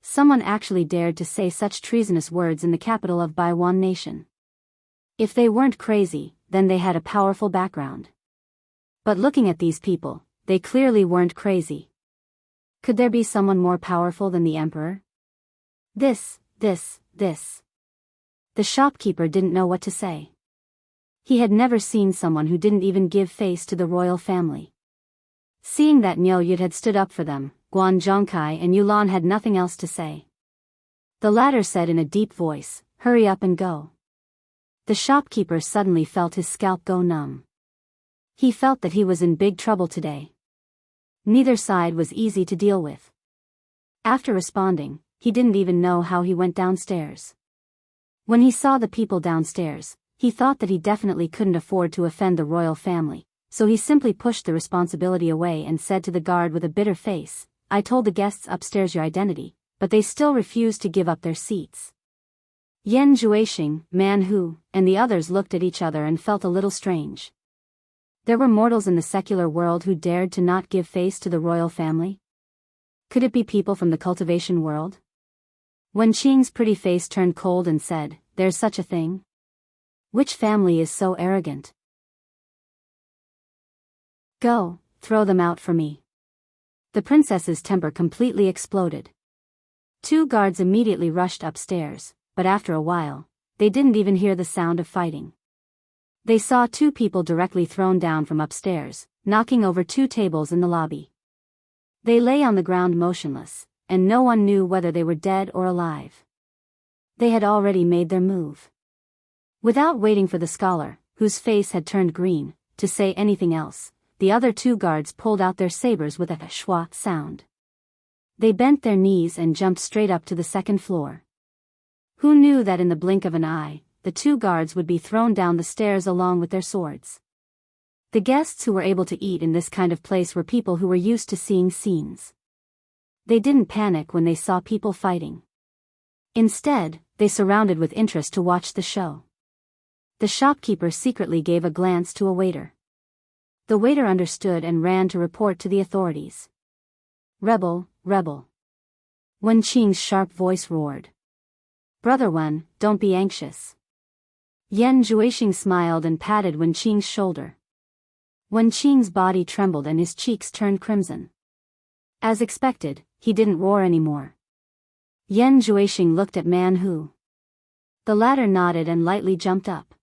Someone actually dared to say such treasonous words in the capital of Baiwan nation. If they weren't crazy, then they had a powerful background. But looking at these people, they clearly weren't crazy. Could there be someone more powerful than the emperor? This. The shopkeeper didn't know what to say. He had never seen someone who didn't even give face to the royal family. Seeing that Niu Yud had stood up for them, Guan Zhongkai and Yulan had nothing else to say. The latter said in a deep voice, "Hurry up and go." The shopkeeper suddenly felt his scalp go numb. He felt that he was in big trouble today. Neither side was easy to deal with. After responding, he didn't even know how he went downstairs. When he saw the people downstairs, he thought that he definitely couldn't afford to offend the royal family, so he simply pushed the responsibility away and said to the guard with a bitter face, "I told the guests upstairs your identity, but they still refused to give up their seats." Yan Zhuixing, Man Hu, and the others looked at each other and felt a little strange. There were mortals in the secular world who dared to not give face to the royal family? Could it be people from the cultivation world? Wen Qing's pretty face turned cold and said, "There's such a thing? Which family is so arrogant? Go, throw them out for me." The princess's temper completely exploded. 2 guards immediately rushed upstairs, but after a while, they didn't even hear the sound of fighting. They saw 2 people directly thrown down from upstairs, knocking over 2 tables in the lobby. They lay on the ground motionless, and no one knew whether they were dead or alive. They had already made their move. Without waiting for the scholar, whose face had turned green, to say anything else, the other 2 guards pulled out their sabers with a schwa sound. They bent their knees and jumped straight up to the 2nd floor. Who knew that in the blink of an eye, the 2 guards would be thrown down the stairs along with their swords? The guests who were able to eat in this kind of place were people who were used to seeing scenes. They didn't panic when they saw people fighting. Instead, they surrounded with interest to watch the show. The shopkeeper secretly gave a glance to a waiter. The waiter understood and ran to report to the authorities. "Rebel, rebel." Wen Qing's sharp voice roared. "Brother Wen, don't be anxious." Yan Zhuixing smiled and patted Wen Qing's shoulder. Wen Qing's body trembled and his cheeks turned crimson. As expected, he didn't roar anymore. Yan Zhuixing looked at Man Hu. The latter nodded and lightly jumped up.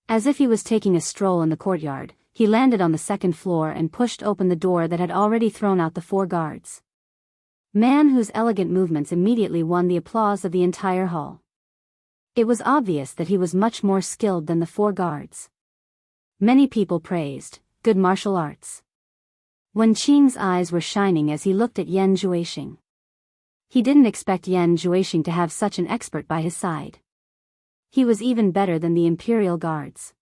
As if he was taking a stroll in the courtyard, he landed on the 2nd floor and pushed open the door that had already thrown out the 4 guards. Man Hu's elegant movements immediately won the applause of the entire hall. It was obvious that he was much more skilled than the 4 guards. Many people praised, "Good martial arts." Wen Qing's eyes were shining as he looked at Yan Zhuixing. He didn't expect Yan Zhuixing to have such an expert by his side. He was even better than the imperial guards.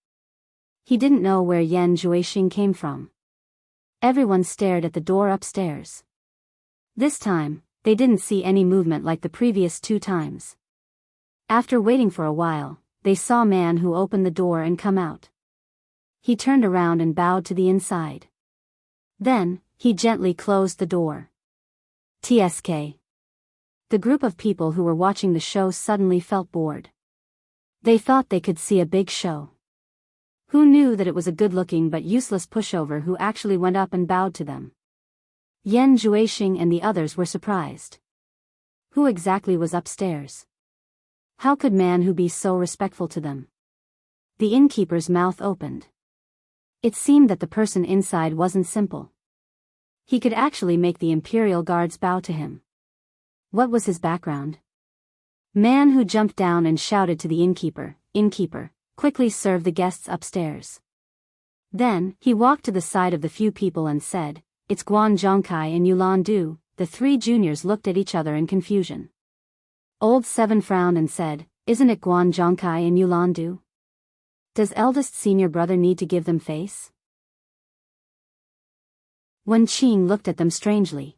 He didn't know where Yan Zhuixing came from. Everyone stared at the door upstairs. This time, they didn't see any movement like the previous 2 times. After waiting for a while, they saw Man Hu open the door and come out. He turned around and bowed to the inside. Then, he gently closed the door. TSK. The group of people who were watching the show suddenly felt bored. They thought they could see a big show. Who knew that it was a good-looking but useless pushover who actually went up and bowed to them? Yan Zhuixing and the others were surprised. Who exactly was upstairs? How could Man Hu be so respectful to them? The innkeeper's mouth opened. It seemed that the person inside wasn't simple. He could actually make the imperial guards bow to him. What was his background? Man Hu jumped down and shouted to the innkeeper, "Innkeeper, quickly serve the guests upstairs." Then, he walked to the side of the few people and said, "It's Guan Zhongkai and Yulan Du." The 3 juniors looked at each other in confusion. Old 7 frowned and said, "Isn't it Guan Zhongkai and Yulan Du? Does eldest senior brother need to give them face?" Wen Qing looked at them strangely.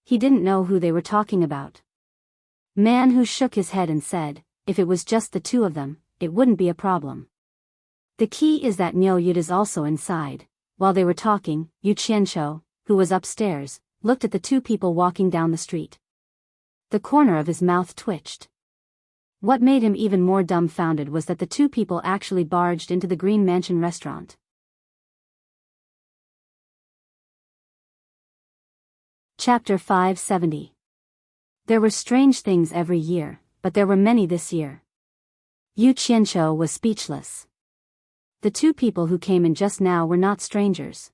He didn't know who they were talking about. Man Hu shook his head and said, if it was just the two of them, it wouldn't be a problem. The key is that Niu Yud is also inside. While they were talking, Yu Qianqiu, who was upstairs, looked at the two people walking down the street. The corner of his mouth twitched. What made him even more dumbfounded was that the two people actually barged into the Green Mansion restaurant. Chapter 570. There were strange things every year, but there were many this year. Yu Qianqiu was speechless. The two people who came in just now were not strangers.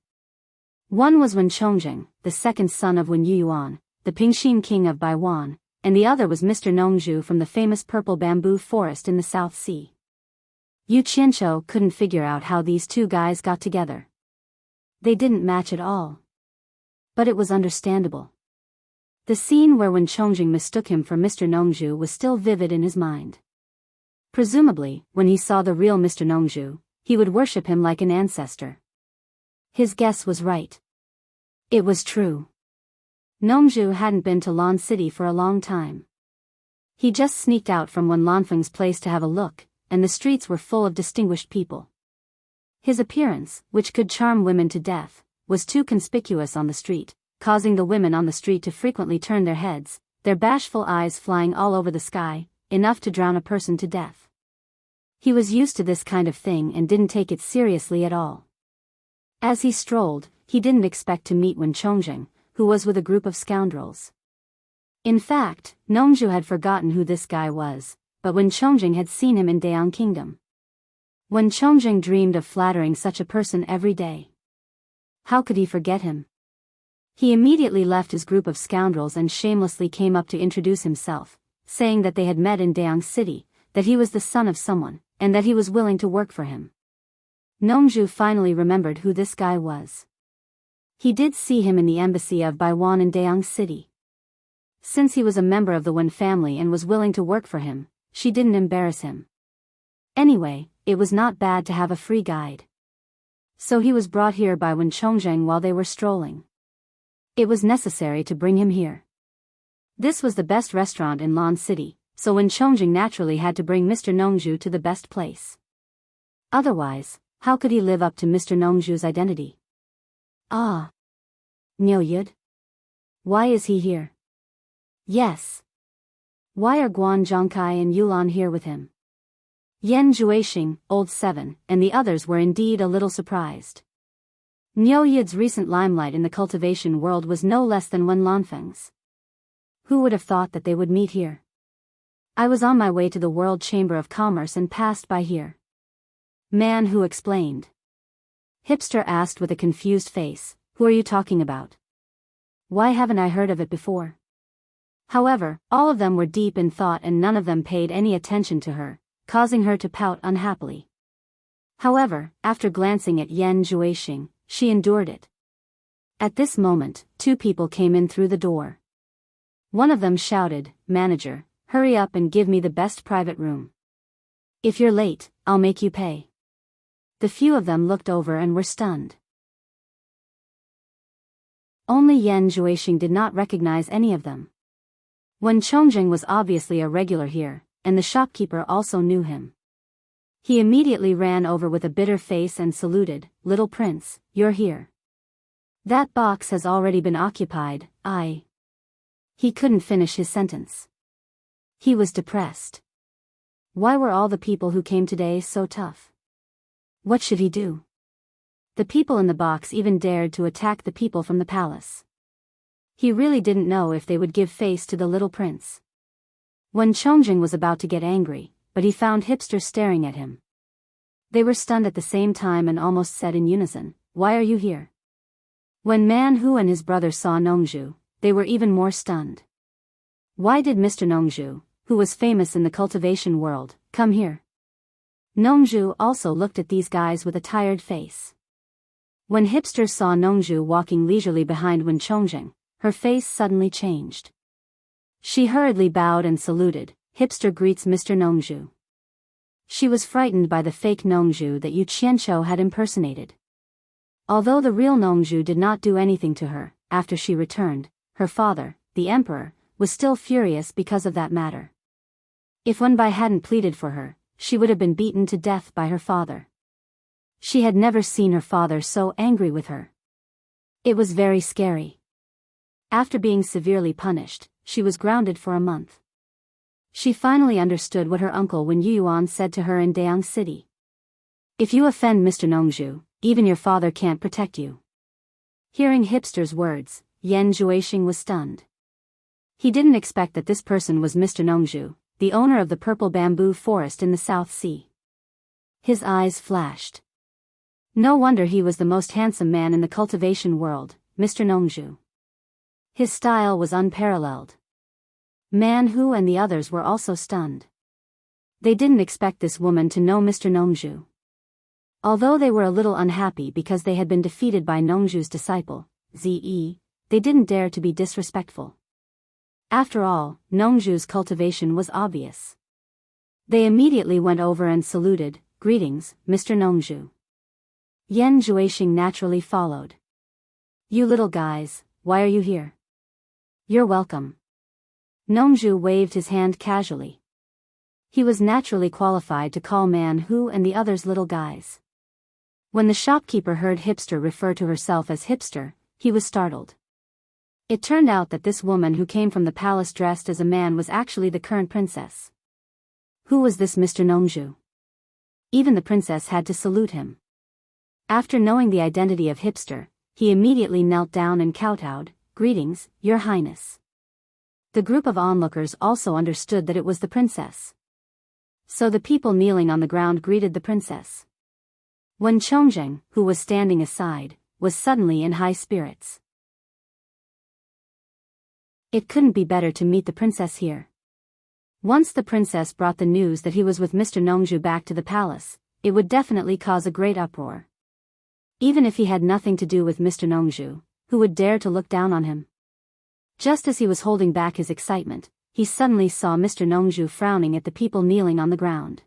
One was Wen Chongjing, the second son of Wen Yuyuan, the Pingxin king of Baiwan, and the other was Mr. Nongzhu from the famous purple bamboo forest in the South Sea. Yu Qianqiu couldn't figure out how these two guys got together. They didn't match at all. But it was understandable. The scene where Wen Chongjing mistook him for Mr. Nongzhu was still vivid in his mind. Presumably, when he saw the real Mr. Nongzhu, he would worship him like an ancestor. His guess was right. It was true. Nongzhu hadn't been to Lan City for a long time. He just sneaked out from Wen Lanfeng's place to have a look, and the streets were full of distinguished people. His appearance, which could charm women to death, was too conspicuous on the street, causing the women on the street to frequently turn their heads, their bashful eyes flying all over the sky, enough to drown a person to death. He was used to this kind of thing and didn't take it seriously at all. As he strolled, he didn't expect to meet Wen Chongjing, who was with a group of scoundrels. In fact, Nongzhu had forgotten who this guy was, but Wen Chongjing had seen him in Dayang Kingdom. Wen Chongjing dreamed of flattering such a person every day. How could he forget him? He immediately left his group of scoundrels and shamelessly came up to introduce himself, saying that they had met in Dayang City, that he was the son of someone, and that he was willing to work for him. Nongzhu finally remembered who this guy was. He did see him in the embassy of Baiwan in Dayang City. Since he was a member of the Wen family and was willing to work for him, she didn't embarrass him. Anyway, it was not bad to have a free guide. So he was brought here by Wen Chongjing while they were strolling. It was necessary to bring him here. This was the best restaurant in Lan City, so Wen Chongjing naturally had to bring Mr. Nongzhu to the best place. Otherwise, how could he live up to Mr. Nongzhu's identity? Ah. Niu Yud? Why is he here? Yes. Why are Guan Zhongkai and Yulan here with him? Yan Juexing, Old 7, and the others were indeed a little surprised. Niu Yud's recent limelight in the cultivation world was no less than Wen Lanfeng's. Who would have thought that they would meet here? I was on my way to the World Chamber of Commerce and passed by here. Man Hu explained. Hipster asked with a confused face, who are you talking about? Why haven't I heard of it before? However, all of them were deep in thought and none of them paid any attention to her, causing her to pout unhappily. However, after glancing at Yan Juexing, she endured it. At this moment, two people came in through the door. One of them shouted, "Manager, hurry up and give me the best private room. If you're late, I'll make you pay." The few of them looked over and were stunned. Only Yan Juexing did not recognize any of them. Wen Chongjing was obviously a regular here, and the shopkeeper also knew him. He immediately ran over with a bitter face and saluted, "Little prince, you're here. That box has already been occupied, He couldn't finish his sentence. He was depressed. Why were all the people who came today so tough? What should he do? The people in the box even dared to attack the people from the palace. He really didn't know if they would give face to the little prince. Wen Chongjing was about to get angry, but he found Hipster staring at him. They were stunned at the same time and almost said in unison, "Why are you here?" When Man Hu and his brother saw Nongzhu, they were even more stunned. Why did Mr. Nongzhu, who was famous in the cultivation world, come here? Nongzhu also looked at these guys with a tired face. When Hipster saw Nongzhu walking leisurely behind Wen Chongjing, her face suddenly changed. She hurriedly bowed and saluted, "Hipster greets Mr. Nongzhu." She was frightened by the fake Nongzhu that Yu Qianqiu had impersonated. Although the real Nongju did not do anything to her, after she returned, her father, the emperor, was still furious because of that matter. If Wenbai hadn't pleaded for her, she would have been beaten to death by her father. She had never seen her father so angry with her. It was very scary. After being severely punished, she was grounded for a month. She finally understood what her uncle Wen Yuan said to her in Dayang City. If you offend Mr. Nongju, even your father can't protect you. Hearing Hipster's words, Yan Juexing was stunned. He didn't expect that this person was Mr. Nongju, the owner of the purple bamboo forest in the South Sea. His eyes flashed. No wonder he was the most handsome man in the cultivation world, Mr. Nongju. His style was unparalleled. Man Hu and the others were also stunned. They didn't expect this woman to know Mr. Nongju. Although they were a little unhappy because they had been defeated by Nongju's disciple, Ze, they didn't dare to be disrespectful. After all, Nongju's cultivation was obvious. They immediately went over and saluted, "Greetings, Mr. Nongju." Yan Juexing naturally followed. "You little guys, why are you here?" "You're welcome." Nongju waved his hand casually. He was naturally qualified to call Man Hu and the others little guys. When the shopkeeper heard Hipster refer to herself as Hipster, he was startled. It turned out that this woman who came from the palace dressed as a man was actually the current princess. Who was this Mr. Nongju? Even the princess had to salute him. After knowing the identity of Hipster, he immediately knelt down and kowtowed, "Greetings, Your Highness." The group of onlookers also understood that it was the princess. So the people kneeling on the ground greeted the princess. Wen Chongzheng, who was standing aside, was suddenly in high spirits. It couldn't be better to meet the princess here. Once the princess brought the news that he was with Mr. Nongju back to the palace, it would definitely cause a great uproar. Even if he had nothing to do with Mr. Nongju, who would dare to look down on him? Just as he was holding back his excitement, he suddenly saw Mr. Nongju frowning at the people kneeling on the ground.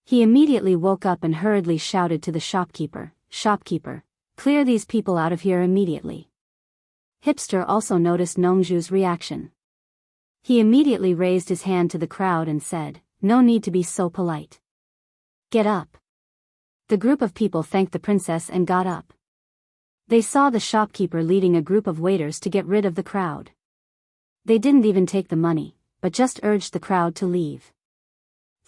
He immediately woke up and hurriedly shouted to the shopkeeper, "Shopkeeper, clear these people out of here immediately." Hipster also noticed Nongju's reaction. He immediately raised his hand to the crowd and said, "No need to be so polite. Get up." The group of people thanked the princess and got up. They saw the shopkeeper leading a group of waiters to get rid of the crowd. They didn't even take the money, but just urged the crowd to leave.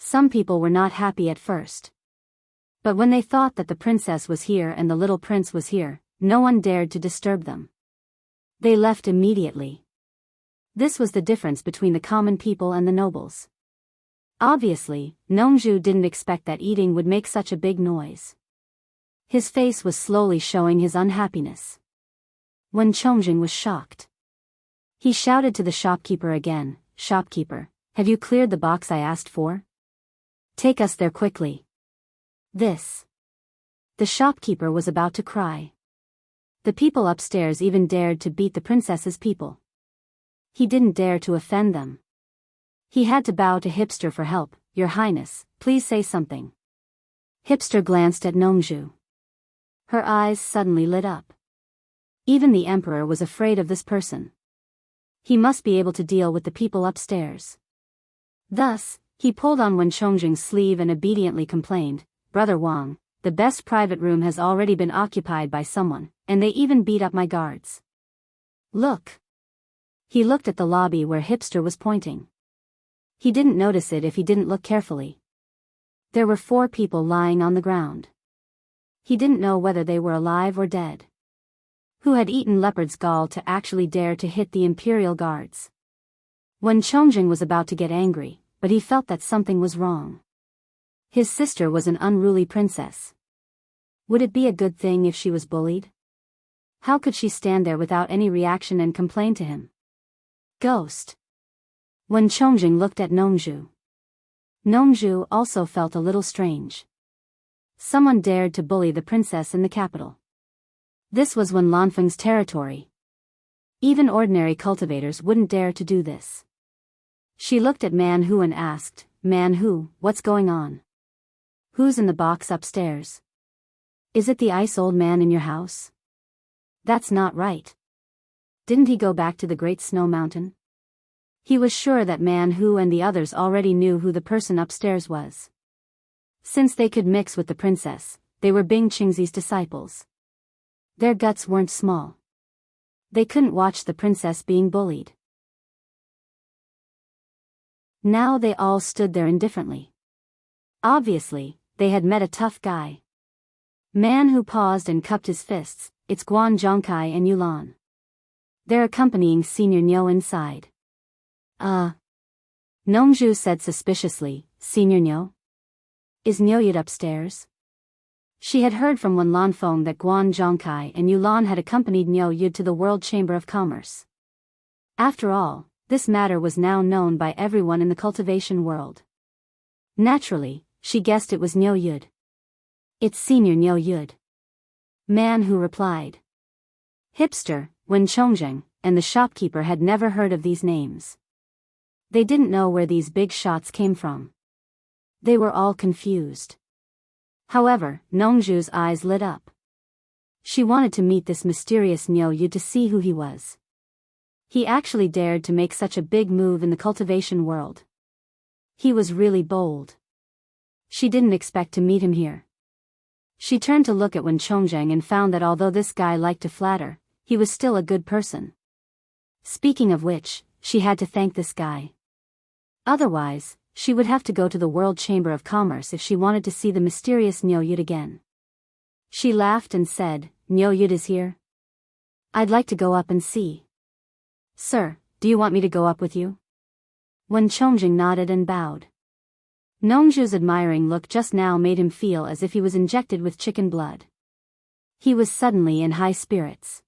Some people were not happy at first. But when they thought that the princess was here and the little prince was here, no one dared to disturb them. They left immediately. This was the difference between the common people and the nobles. Obviously, Nongju didn't expect that eating would make such a big noise. His face was slowly showing his unhappiness. Wen Chongzheng was shocked. He shouted to the shopkeeper again, "Shopkeeper, have you cleared the box I asked for? Take us there quickly." This. The shopkeeper was about to cry. The people upstairs even dared to beat the princess's people. He didn't dare to offend them. He had to bow to Hipster for help. "Your Highness, please say something." Hipster glanced at Nongju. Her eyes suddenly lit up. Even the emperor was afraid of this person. He must be able to deal with the people upstairs. Thus, he pulled on Wen Chongzheng's sleeve and obediently complained, "Brother Wang, the best private room has already been occupied by someone, and they even beat up my guards. Look." He looked at the lobby where Hipster was pointing. He didn't notice it if he didn't look carefully. There were 4 people lying on the ground. He didn't know whether they were alive or dead. Who had eaten leopard's gall to actually dare to hit the imperial guards? Wen Chongzheng was about to get angry, but he felt that something was wrong. His sister was an unruly princess. Would it be a good thing if she was bullied? How could she stand there without any reaction and complain to him? Ghost. Wen Chongzheng looked at Nongju. Nongju also felt a little strange. Someone dared to bully the princess in the capital. This was Wen Lanfeng's territory. Even ordinary cultivators wouldn't dare to do this. She looked at Man Hu and asked, "Man Hu, what's going on? Who's in the box upstairs?" Is it the ice old man in your house? That's not right. Didn't he go back to the Great Snow Mountain? He was sure that Man Hu and the others already knew who the person upstairs was. Since they could mix with the princess, they were Bing Qingzi's disciples. Their guts weren't small. They couldn't watch the princess being bullied. Now they all stood there indifferently. Obviously, they had met a tough guy. Man Hu paused and cupped his fists. It's Guan Zhongkai and Yulan. They're accompanying Senior Niu inside. Nongzhu said suspiciously, Senior Niu? Is Niu Yud upstairs? She had heard from Wen Lanfeng that Guan Zhongkai and Yulan had accompanied Niu Yud to the World Chamber of Commerce. After all, this matter was now known by everyone in the cultivation world. Naturally, she guessed it was Niu Yud. It's Senior Niu Yud. Man Hu replied. Hipster, Wen Chongzheng, and the shopkeeper had never heard of these names. They didn't know where these big shots came from. They were all confused. However, Nongzhu's eyes lit up. She wanted to meet this mysterious Niu Yud to see who he was. He actually dared to make such a big move in the cultivation world. He was really bold. She didn't expect to meet him here. She turned to look at Wen Chongzheng and found that although this guy liked to flatter, he was still a good person. Speaking of which, she had to thank this guy. Otherwise, she would have to go to the World Chamber of Commerce if she wanted to see the mysterious Niu Yud again. She laughed and said, Niu Yud is here? I'd like to go up and see. Sir, do you want me to go up with you? Wen Chongzheng nodded and bowed. Nongzhu's admiring look just now made him feel as if he was injected with chicken blood. He was suddenly in high spirits.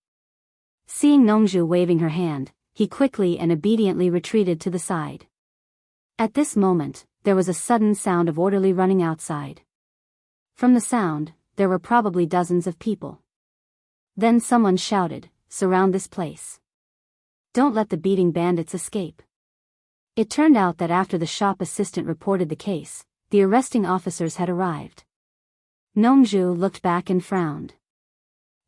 Seeing Nongzhu waving her hand, he quickly and obediently retreated to the side. At this moment, there was a sudden sound of orderly running outside. From the sound, there were probably dozens of people. Then someone shouted, "Surround this place. Don't let the beating bandits escape." It turned out that after the shop assistant reported the case, the arresting officers had arrived. Nongzhu looked back and frowned.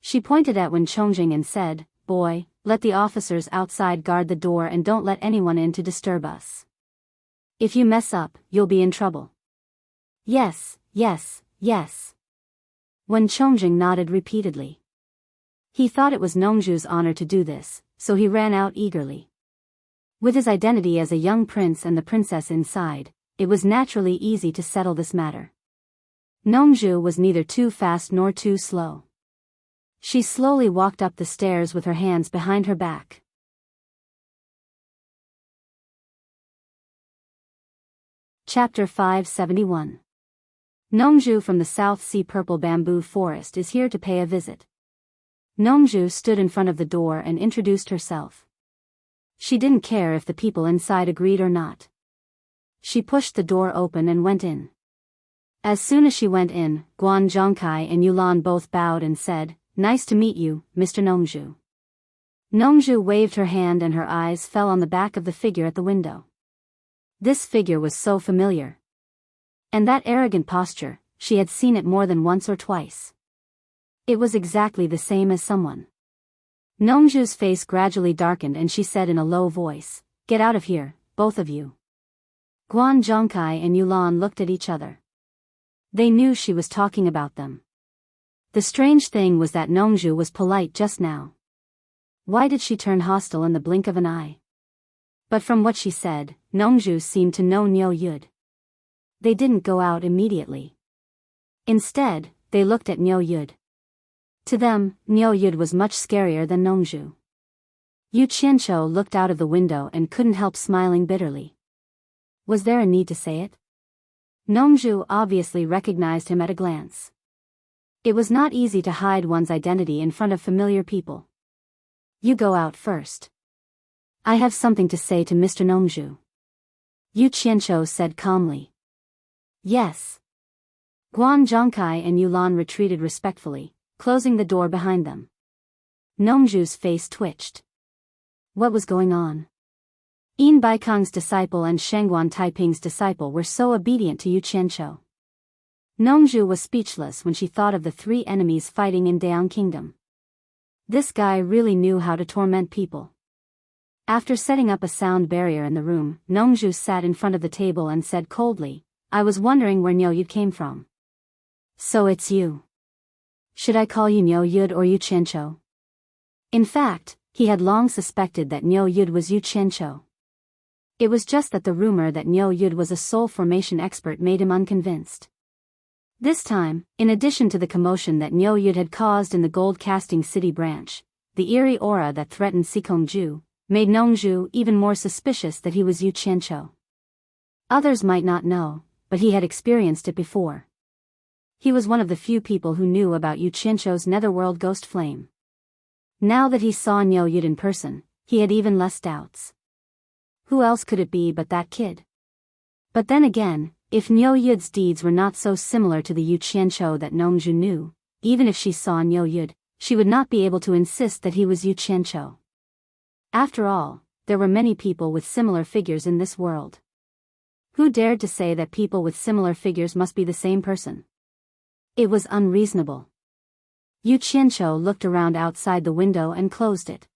She pointed at Wen Chongzheng and said, "Boy, let the officers outside guard the door and don't let anyone in to disturb us. If you mess up, you'll be in trouble." Yes, yes, yes. Wen Chongzheng nodded repeatedly. He thought it was Nongzhu's honor to do this, so he ran out eagerly. With his identity as a young prince and the princess inside, it was naturally easy to settle this matter. Nongzhu was neither too fast nor too slow. She slowly walked up the stairs with her hands behind her back. Chapter 571. Nongzhu from the South Sea Purple Bamboo Forest is here to pay a visit. Nongzhu stood in front of the door and introduced herself. She didn't care if the people inside agreed or not. She pushed the door open and went in. As soon as she went in, Guan Zhongkai and Yulan both bowed and said, "Nice to meet you, Mr. Nongzhu." Nongzhu waved her hand and her eyes fell on the back of the figure at the window. This figure was so familiar. And that arrogant posture, she had seen it more than once or twice. It was exactly the same as someone. Nongzhu's face gradually darkened and she said in a low voice, "Get out of here, both of you." Guan Zhongkai and Yulan looked at each other. They knew she was talking about them. The strange thing was that Nongzhu was polite just now. Why did she turn hostile in the blink of an eye? But from what she said, Nongzhu seemed to know Niu Yud. They didn't go out immediately. Instead, they looked at Niu Yud. To them, Niu Yud was much scarier than Nongzhu. Yu Qianqiu looked out of the window and couldn't help smiling bitterly. Was there a need to say it? Nongzhu obviously recognized him at a glance. It was not easy to hide one's identity in front of familiar people. "You go out first. I have something to say to Mr. Nongzhu," Yu Qianqiu said calmly. "Yes." Guan Zhongkai and Yulan retreated respectfully, closing the door behind them. Nongzhu's face twitched. What was going on? Yin Baikong's disciple and Shangguan Taiping's disciple were so obedient to Yu Qianqiu. Nongju was speechless when she thought of the three enemies fighting in Daang Kingdom. This guy really knew how to torment people. After setting up a sound barrier in the room, Nongju sat in front of the table and said coldly, "I was wondering where Nyo Yud came from." "So it's you. Should I call you Nyo Yud or Yu Qiancho?" In fact, he had long suspected that Nyo Yud was Yu Qiancho. It was just that the rumor that Nyo Yud was a soul formation expert made him unconvinced. This time, in addition to the commotion that Nyo Yud had caused in the gold casting city branch, the eerie aura that threatened Sikongju made Nongju even more suspicious that he was Yu Qiancho. Others might not know, but he had experienced it before. He was one of the few people who knew about Yu Qiancho's netherworld ghost flame. Now that he saw Nyo Yud in person, he had even less doubts. Who else could it be but that kid? But then again, if Nyo Yud's deeds were not so similar to the Yu Qiancho that Nongju knew, even if she saw Nyo Yud, she would not be able to insist that he was Yu Qiancho. After all, there were many people with similar figures in this world. Who dared to say that people with similar figures must be the same person? It was unreasonable. Yu Qiancho looked around outside the window and closed it.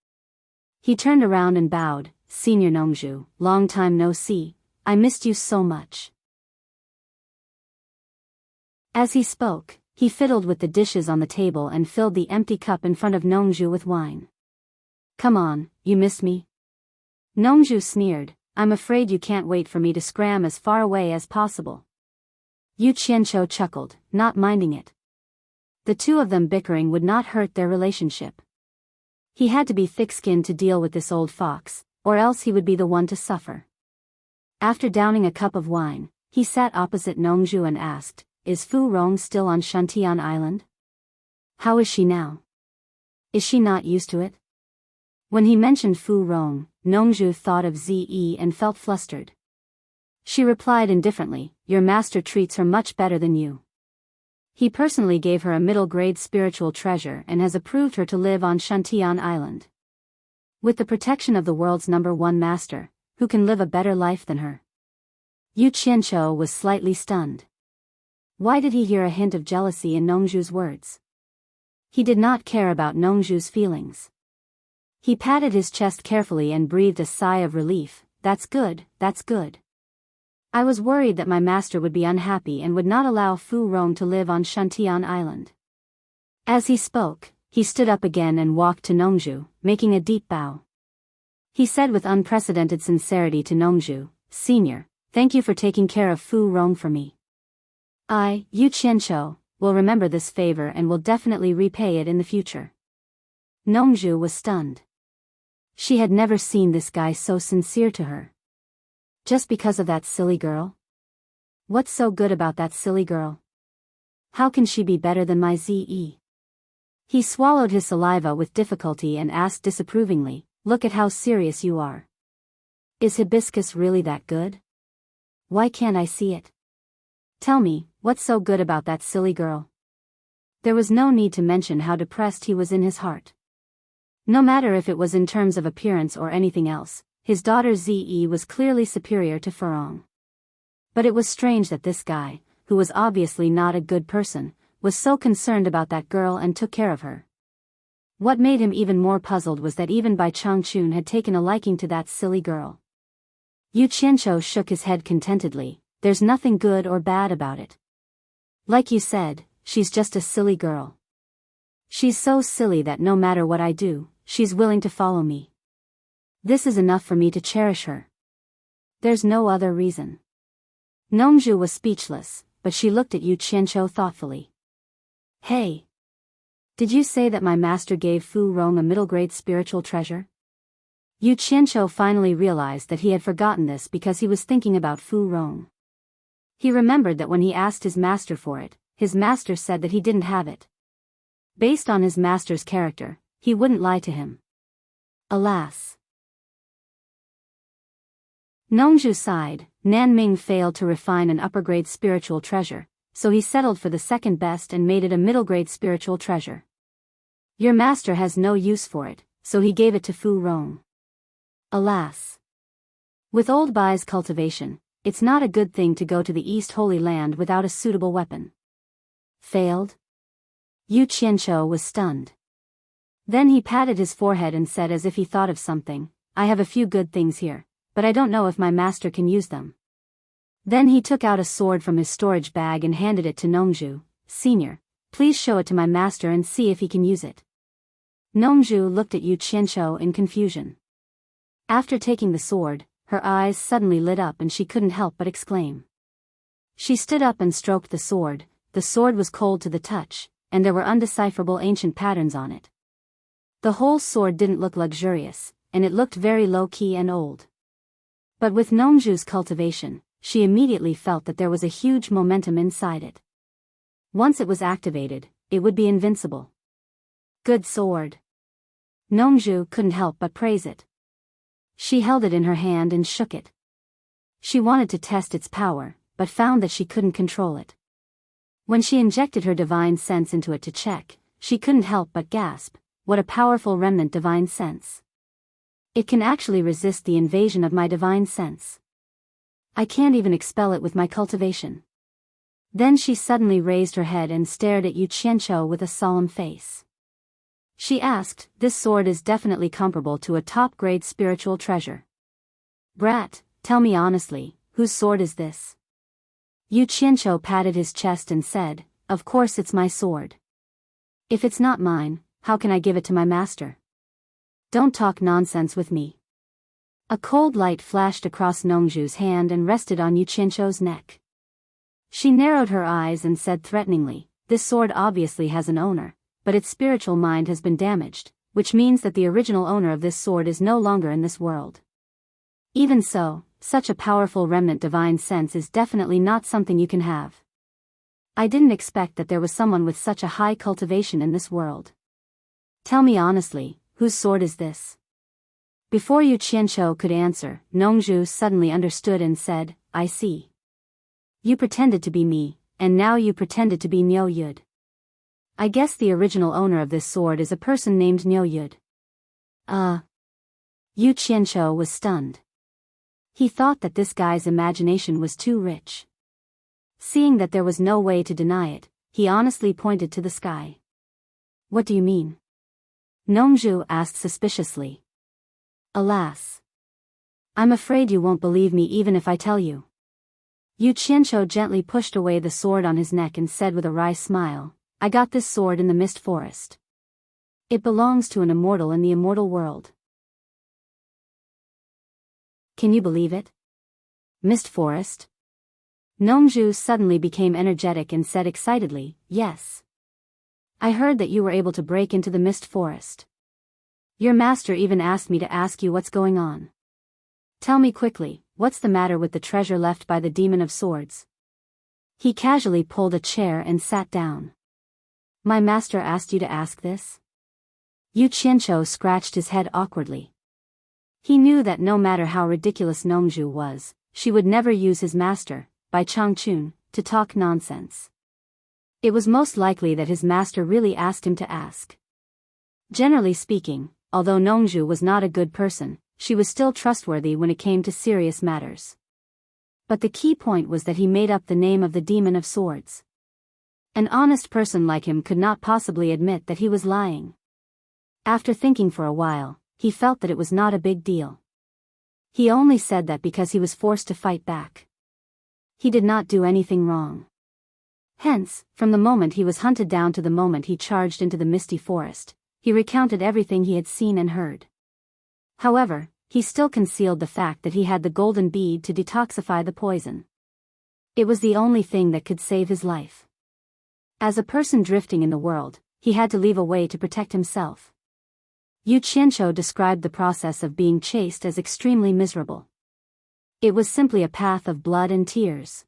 He turned around and bowed. "Senior Nongju, long time no see, I missed you so much." As he spoke, he fiddled with the dishes on the table and filled the empty cup in front of Nongju with wine. "Come on, you missed me?" Nongju sneered, "I'm afraid you can't wait for me to scram as far away as possible." Yu Qiancho chuckled, not minding it. The two of them bickering would not hurt their relationship. He had to be thick-skinned to deal with this old fox, or else he would be the one to suffer. After downing a cup of wine, he sat opposite Nongju and asked, "Is Fu Rong still on Shantian Island? How is she now? Is she not used to it?" When he mentioned Fu Rong, Nongju thought of Ze and felt flustered. She replied indifferently, "Your master treats her much better than you. He personally gave her a middle-grade spiritual treasure and has approved her to live on Shantian Island. With the protection of the world's #1 master, who can live a better life than her?" Yu Qiancho was slightly stunned. Why did he hear a hint of jealousy in Nongju's words? He did not care about Nongju's feelings. He patted his chest carefully and breathed a sigh of relief. That's good, that's good. I was worried that my master would be unhappy and would not allow Fu Rong to live on Shantian Island." As he spoke, he stood up again and walked to Nongju, making a deep bow. He said with unprecedented sincerity to Nongju, "Senior, thank you for taking care of Fu Rong for me. I, Yu Qiancho, will remember this favor and will definitely repay it in the future." Nongju was stunned. She had never seen this guy so sincere to her. Just because of that silly girl? What's so good about that silly girl? How can she be better than my Ze? He swallowed his saliva with difficulty and asked disapprovingly, "Look at how serious you are. Is hibiscus really that good? Why can't I see it? Tell me, what's so good about that silly girl?" There was no need to mention how depressed he was in his heart. No matter if it was in terms of appearance or anything else, his daughter Ze was clearly superior to Furong. But it was strange that this guy, who was obviously not a good person, was so concerned about that girl and took care of her. What made him even more puzzled was that even Bai Changchun had taken a liking to that silly girl. Yu Qiancho shook his head contentedly. "There's nothing good or bad about it. Like you said, she's just a silly girl. She's so silly that no matter what I do, she's willing to follow me. This is enough for me to cherish her. There's no other reason." Nongju was speechless, but she looked at Yu Qiancho thoughtfully. "Hey! Did you say that my master gave Fu Rong a middle-grade spiritual treasure?" Yu Qiancho finally realized that he had forgotten this because he was thinking about Fu Rong. He remembered that when he asked his master for it, his master said that he didn't have it. Based on his master's character, he wouldn't lie to him. Alas. Nongju sighed. Nanming failed to refine an upper-grade spiritual treasure, so he settled for the second best and made it a middle-grade spiritual treasure. Your master has no use for it, so he gave it to Fu Rong. Alas. With Old Bai's cultivation, it's not a good thing to go to the East Holy Land without a suitable weapon. Failed? Yu Qianqiu was stunned. Then he patted his forehead and said as if he thought of something, I have a few good things here, but I don't know if my master can use them. Then he took out a sword from his storage bag and handed it to Nongzhu. Senior, please show it to my master and see if he can use it. Nongzhu looked at Yu Qianqiu in confusion. After taking the sword, her eyes suddenly lit up and she couldn't help but exclaim. She stood up and stroked the sword was cold to the touch, and there were undecipherable ancient patterns on it. The whole sword didn't look luxurious, and it looked very low-key and old. But with Nongzhu's cultivation, she immediately felt that there was a huge momentum inside it. Once it was activated, it would be invincible. Good sword. Nongzhu couldn't help but praise it. She held it in her hand and shook it. She wanted to test its power, but found that she couldn't control it. When she injected her divine sense into it to check, she couldn't help but gasp, what a powerful remnant divine sense. It can actually resist the invasion of my divine sense. I can't even expel it with my cultivation. Then she suddenly raised her head and stared at Yu Qianqiu with a solemn face. She asked, this sword is definitely comparable to a top-grade spiritual treasure. Brat, tell me honestly, whose sword is this? Yu Qianqiu patted his chest and said, of course it's my sword. If it's not mine, how can I give it to my master? Don't talk nonsense with me. A cold light flashed across Nongzhu's hand and rested on Yu Qianqiu's neck. She narrowed her eyes and said threateningly, this sword obviously has an owner, but its spiritual mind has been damaged, which means that the original owner of this sword is no longer in this world. Even so, such a powerful remnant divine sense is definitely not something you can have. I didn't expect that there was someone with such a high cultivation in this world. Tell me honestly, whose sword is this? Before Yu Qianqiu could answer, Nongzhu suddenly understood and said, I see. You pretended to be me, and now you pretended to be Niu Yud. I guess the original owner of this sword is a person named Niu Yud. Yu Qianqiu was stunned. He thought that this guy's imagination was too rich. Seeing that there was no way to deny it, he honestly pointed to the sky. What do you mean? Nongzhu asked suspiciously. Alas. I'm afraid you won't believe me even if I tell you. Yu Qianqiu gently pushed away the sword on his neck and said with a wry smile, I got this sword in the mist forest. It belongs to an immortal in the immortal world. Can you believe it? Mist forest? Nongzhu suddenly became energetic and said excitedly, yes. I heard that you were able to break into the mist forest. Your master even asked me to ask you what's going on. Tell me quickly, what's the matter with the treasure left by the demon of swords? He casually pulled a chair and sat down. My master asked you to ask this? Yu Qianqiu scratched his head awkwardly. He knew that no matter how ridiculous Nongzhu was, she would never use his master, Bai Changchun, to talk nonsense. It was most likely that his master really asked him to ask. Generally speaking, although Nongzhu was not a good person, she was still trustworthy when it came to serious matters. But the key point was that he made up the name of the demon of swords. An honest person like him could not possibly admit that he was lying. After thinking for a while, he felt that it was not a big deal. He only said that because he was forced to fight back. He did not do anything wrong. Hence, from the moment he was hunted down to the moment he charged into the misty forest, he recounted everything he had seen and heard. However, he still concealed the fact that he had the golden bead to detoxify the poison. It was the only thing that could save his life. As a person drifting in the world, he had to leave a way to protect himself. Yu Qianqiu described the process of being chased as extremely miserable. It was simply a path of blood and tears.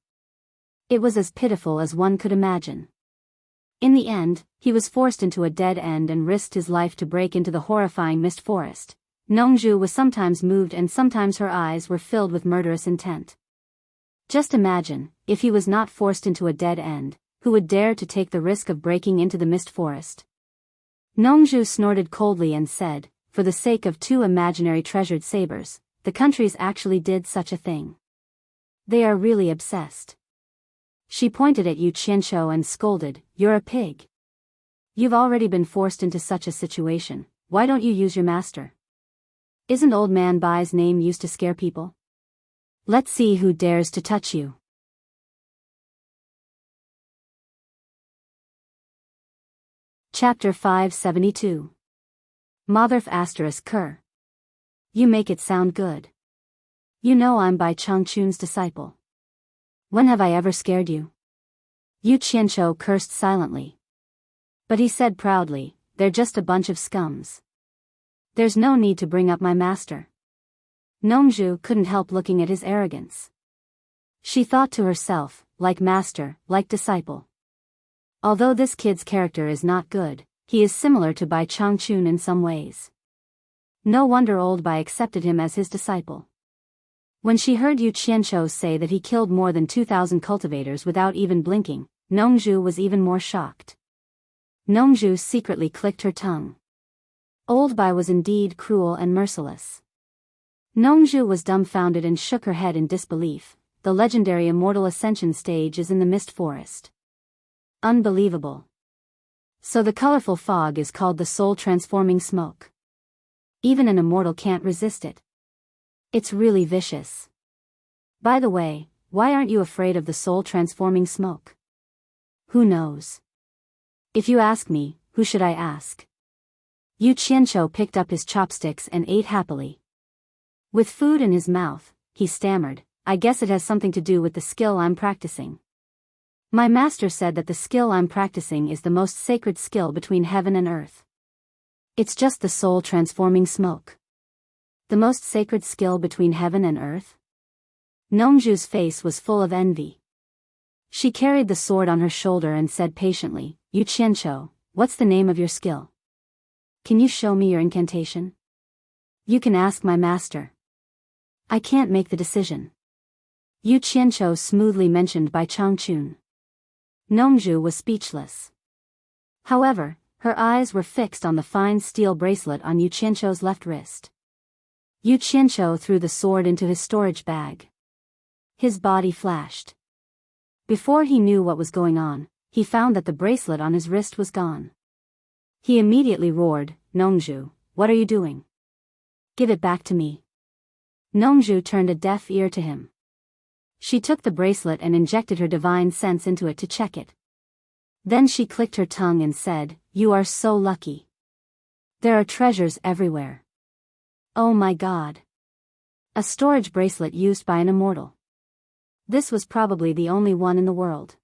It was as pitiful as one could imagine. In the end, he was forced into a dead end and risked his life to break into the horrifying mist forest. Nongzhu was sometimes moved and sometimes her eyes were filled with murderous intent. Just imagine, if he was not forced into a dead end, who would dare to take the risk of breaking into the mist forest? Nongzhu snorted coldly and said, for the sake of two imaginary treasured sabers, the countries actually did such a thing. They are really obsessed. She pointed at Yu Qianzhou and scolded, "You're a pig. You've already been forced into such a situation, why don't you use your master? Isn't old man Bai's name used to scare people? Let's see who dares to touch you." Chapter 572. Motherf ****. You make it sound good. You know I'm Bai Changchun's disciple. When have I ever scared you? Yu Qianzhou cursed silently. But he said proudly, "They're just a bunch of scums. There's no need to bring up my master." Nongzhu couldn't help looking at his arrogance. She thought to herself, like master, like disciple. Although this kid's character is not good, he is similar to Bai Changchun in some ways. No wonder old Bai accepted him as his disciple. When she heard Yu Qianzhou say that he killed more than 2,000 cultivators without even blinking, Nongzhu was even more shocked. Nongzhu secretly clicked her tongue. Old Bai was indeed cruel and merciless. Nongzhu was dumbfounded and shook her head in disbelief. The legendary Immortal Ascension stage is in the mist forest. Unbelievable. So the colorful fog is called the soul-transforming smoke. Even an immortal can't resist it. It's really vicious. By the way, why aren't you afraid of the soul-transforming smoke? Who knows? If you ask me, who should I ask? Yu Qianzhou picked up his chopsticks and ate happily. With food in his mouth, he stammered, "I guess it has something to do with the skill I'm practicing. My master said that the skill I'm practicing is the most sacred skill between heaven and earth. It's just the soul-transforming smoke. The most sacred skill between heaven and earth?" Nongzhu's face was full of envy. She carried the sword on her shoulder and said patiently, "Yu Qianzhou, what's the name of your skill? Can you show me your incantation?" "You can ask my master. I can't make the decision." Yu Qianzhou smoothly mentioned Bai Changchun. Nongzhu was speechless. However, her eyes were fixed on the fine steel bracelet on Yu Qianzhou's left wrist. Yu Qianzhou threw the sword into his storage bag. His body flashed. Before he knew what was going on, he found that the bracelet on his wrist was gone. He immediately roared, "Nongzhu, what are you doing? Give it back to me." Nongzhu turned a deaf ear to him. She took the bracelet and injected her divine sense into it to check it. Then she clicked her tongue and said, "You are so lucky. There are treasures everywhere. Oh my God. A storage bracelet used by an immortal. This was probably the only one in the world.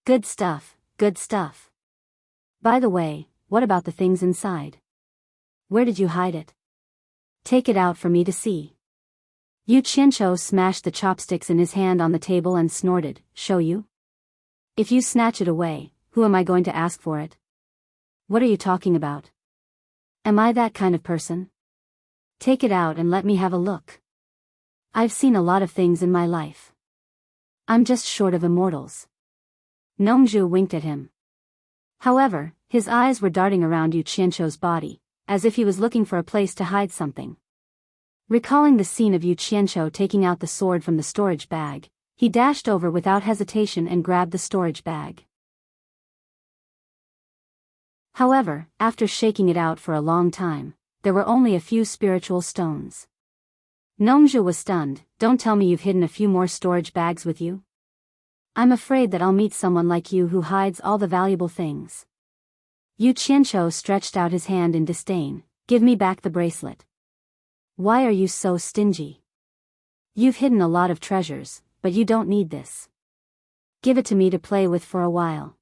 Good stuff, good stuff. By the way, what about the things inside? Where did you hide it? Take it out for me to see." Yu Qianzhou smashed the chopsticks in his hand on the table and snorted, "Show you? If you snatch it away, who am I going to ask for it? What are you talking about? Am I that kind of person? Take it out and let me have a look. I've seen a lot of things in my life. I'm just short of immortals." Nongzhu winked at him. However, his eyes were darting around Yu Qianzhou's body, as if he was looking for a place to hide something. Recalling the scene of Yu Qianzhou taking out the sword from the storage bag, he dashed over without hesitation and grabbed the storage bag. However, after shaking it out for a long time, there were only a few spiritual stones. Nongzhu was stunned. "Don't tell me you've hidden a few more storage bags with you? I'm afraid that I'll meet someone like you who hides all the valuable things." Yu Qianzhou stretched out his hand in disdain. "Give me back the bracelet. Why are you so stingy? You've hidden a lot of treasures, but you don't need this. Give it to me to play with for a while.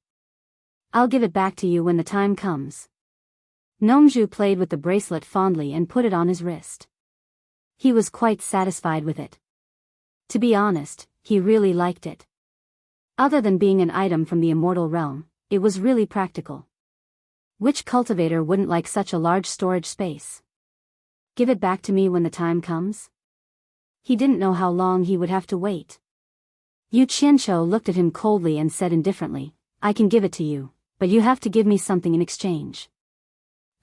I'll give it back to you when the time comes." Nongzhu played with the bracelet fondly and put it on his wrist. He was quite satisfied with it. To be honest, he really liked it. Other than being an item from the immortal realm, it was really practical. Which cultivator wouldn't like such a large storage space? Give it back to me when the time comes? He didn't know how long he would have to wait. Yu Qianzhou looked at him coldly and said indifferently, "I can give it to you, but you have to give me something in exchange.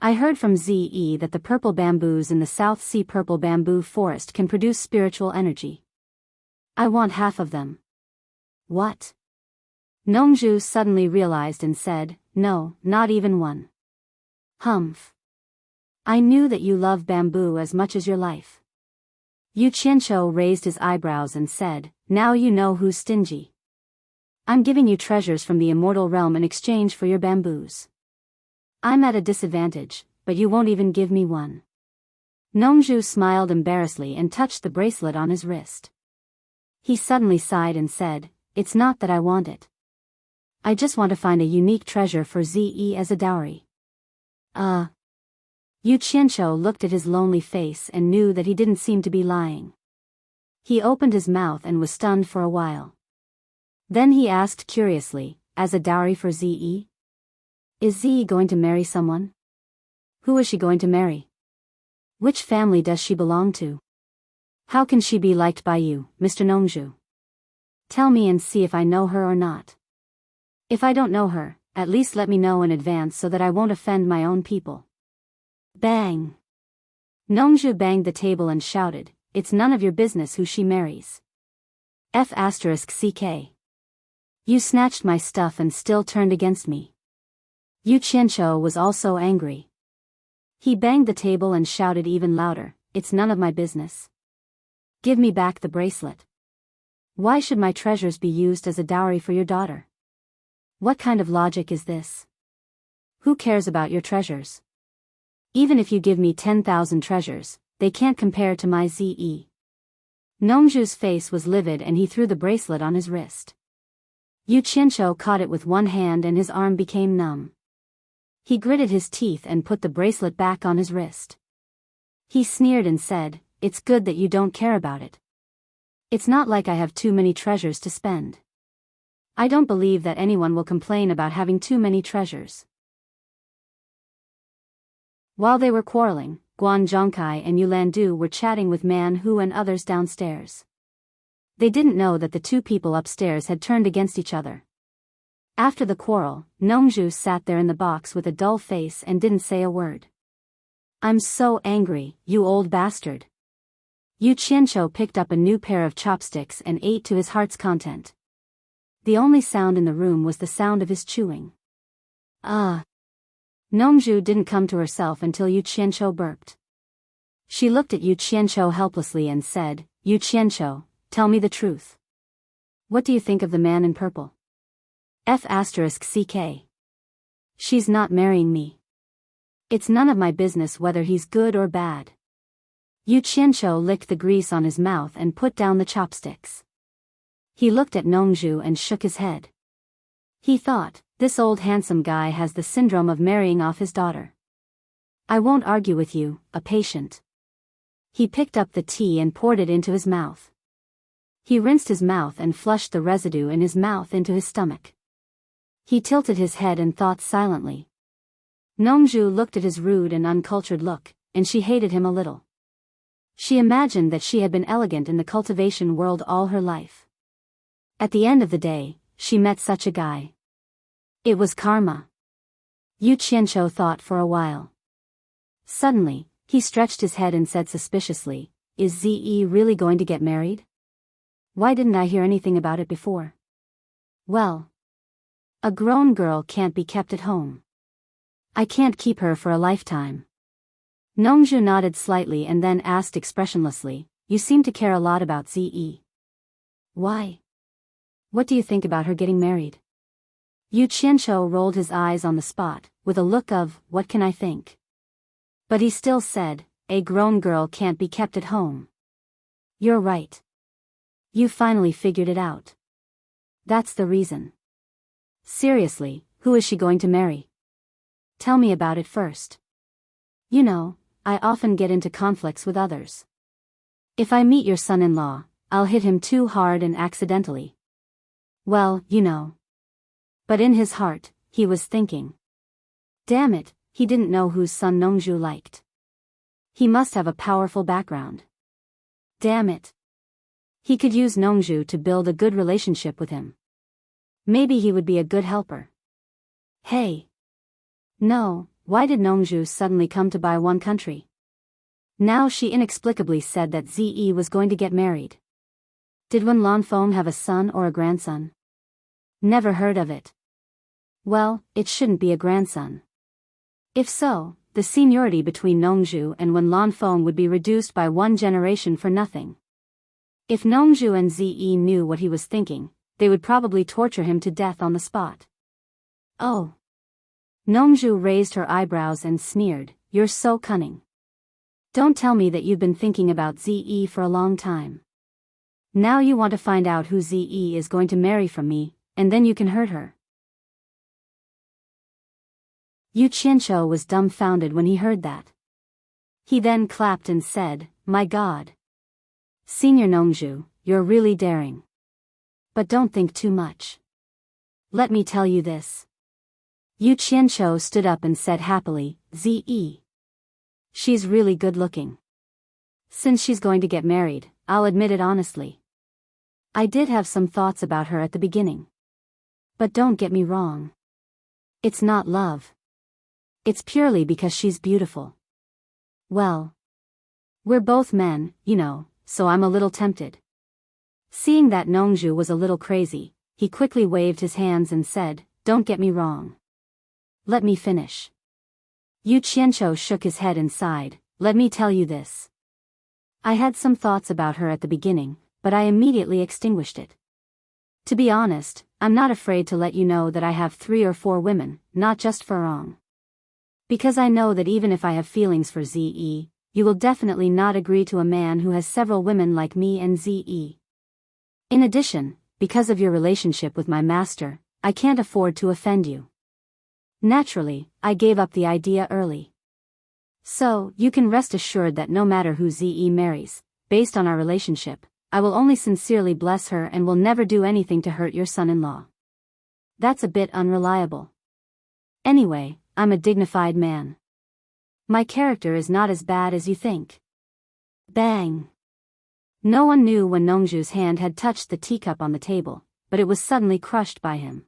I heard from Ze that the purple bamboos in the South Sea purple bamboo forest can produce spiritual energy. I want half of them." "What? Nongju suddenly realized and said, "No, not even one." "Humph. I knew that you love bamboo as much as your life." Yu Qianqiu raised his eyebrows and said, "Now you know who's stingy. I'm giving you treasures from the immortal realm in exchange for your bamboos. I'm at a disadvantage, but you won't even give me one." Nongju smiled embarrassedly and touched the bracelet on his wrist. He suddenly sighed and said, "It's not that I want it. I just want to find a unique treasure for Ze as a dowry." Yu Qianqiu looked at his lonely face and knew that he didn't seem to be lying. He opened his mouth and was stunned for a while. Then he asked curiously, "As a dowry for Ze? Is Ze going to marry someone? Who is she going to marry? Which family does she belong to? How can she be liked by you, Mr. Nongju? Tell me and see if I know her or not. If I don't know her, at least let me know in advance so that I won't offend my own people." Bang! Nongju banged the table and shouted, "It's none of your business who she marries. F***ck. You snatched my stuff and still turned against me." Yu Qianqiu was also angry. He banged the table and shouted even louder, "It's none of my business. Give me back the bracelet. Why should my treasures be used as a dowry for your daughter? What kind of logic is this? Who cares about your treasures? Even if you give me 10,000 treasures, they can't compare to my Ze." Nongju's face was livid and he threw the bracelet on his wrist. Yu Qianqiu caught it with one hand and his arm became numb. He gritted his teeth and put the bracelet back on his wrist. He sneered and said, "It's good that you don't care about it. It's not like I have too many treasures to spend. I don't believe that anyone will complain about having too many treasures." While they were quarreling, Guan Zhongkai and Yulandu were chatting with Man Hu and others downstairs. They didn't know that the two people upstairs had turned against each other. After the quarrel, Nongju sat there in the box with a dull face and didn't say a word. "I'm so angry, you old bastard." Yu Qianqiu picked up a new pair of chopsticks and ate to his heart's content. The only sound in the room was the sound of his chewing. Nongju didn't come to herself until Yu Qianqiu burped. She looked at Yu Qianqiu helplessly and said, "Yu Qianqiu, tell me the truth. What do you think of the man in purple? F***ck. She's not marrying me. It's none of my business whether he's good or bad." Yu Qianqiu licked the grease on his mouth and put down the chopsticks. He looked at Nongju and shook his head. He thought, this old handsome guy has the syndrome of marrying off his daughter. "I won't argue with you, a patient." He picked up the tea and poured it into his mouth. He rinsed his mouth and flushed the residue in his mouth into his stomach. He tilted his head and thought silently. Nongju looked at his rude and uncultured look, and she hated him a little. She imagined that she had been elegant in the cultivation world all her life. At the end of the day, she met such a guy. It was karma. Yu Qianqiu thought for a while. Suddenly, he stretched his head and said suspiciously, "Is Ze really going to get married? Why didn't I hear anything about it before?" "Well, a grown girl can't be kept at home. I can't keep her for a lifetime." Nongju nodded slightly and then asked expressionlessly, "You seem to care a lot about Ze. Why? What do you think about her getting married?" Yu Qianqiu rolled his eyes on the spot, with a look of, "What can I think?" But he still said, "A grown girl can't be kept at home. You're right. You finally figured it out. That's the reason. Seriously, who is she going to marry? Tell me about it first. You know, I often get into conflicts with others. If I meet your son-in-law, I'll hit him too hard and accidentally. Well, you know." But in his heart, he was thinking, damn it, he didn't know whose son Nongju liked. He must have a powerful background. Damn it. He could use Nongju to build a good relationship with him. Maybe he would be a good helper. Hey. No, why did Nongju suddenly come to buy one country? Now she inexplicably said that Ze was going to get married. Did Wen Lanfeng have a son or a grandson? Never heard of it. Well, it shouldn't be a grandson. If so, the seniority between Nongzhu and Wen Lanfeng would be reduced by 1 generation for nothing. If Nongzhu and Zi knew what he was thinking, they would probably torture him to death on the spot. Oh. Nongzhu raised her eyebrows and sneered, "You're so cunning. Don't tell me that you've been thinking about Zi for a long time. Now you want to find out who Zi is going to marry from me, and then you can hurt her." Yu Qianqiu was dumbfounded when he heard that. He then clapped and said, "My God. Senior Nongzhu, you're really daring. But don't think too much. Let me tell you this." Yu Qianqiu stood up and said happily, "Zi. She's really good looking. Since she's going to get married, I'll admit it honestly. I did have some thoughts about her at the beginning. But don't get me wrong. It's not love. It's purely because she's beautiful. Well, we're both men, you know, so I'm a little tempted." Seeing that Nongzhu was a little crazy, he quickly waved his hands and said, "Don't get me wrong. Let me finish." Yu Qianqiu shook his head and sighed, "Let me tell you this. I had some thoughts about her at the beginning, but I immediately extinguished it. To be honest, I'm not afraid to let you know that I have 3 or 4 women, not just Furong. Because I know that even if I have feelings for Zi, you will definitely not agree to a man who has several women like me and Zi. In addition, because of your relationship with my master, I can't afford to offend you. Naturally, I gave up the idea early. So, you can rest assured that no matter who Zi marries, based on our relationship, I will only sincerely bless her and will never do anything to hurt your son-in-law. That's a bit unreliable. Anyway, I'm a dignified man. My character is not as bad as you think." Bang! No one knew when Nongzhu's hand had touched the teacup on the table, but it was suddenly crushed by him.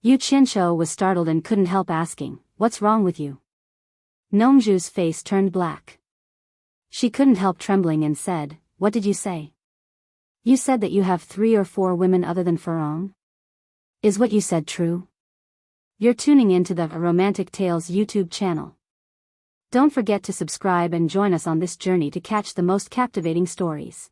Yu Qianqiu was startled and couldn't help asking, "What's wrong with you?" Nongzhu's face turned black. She couldn't help trembling and said, "What did you say? You said that you have 3 or 4 women other than Furong? Is what you said true?" You're tuning into the Romantic Tales YouTube channel. Don't forget to subscribe and join us on this journey to catch the most captivating stories.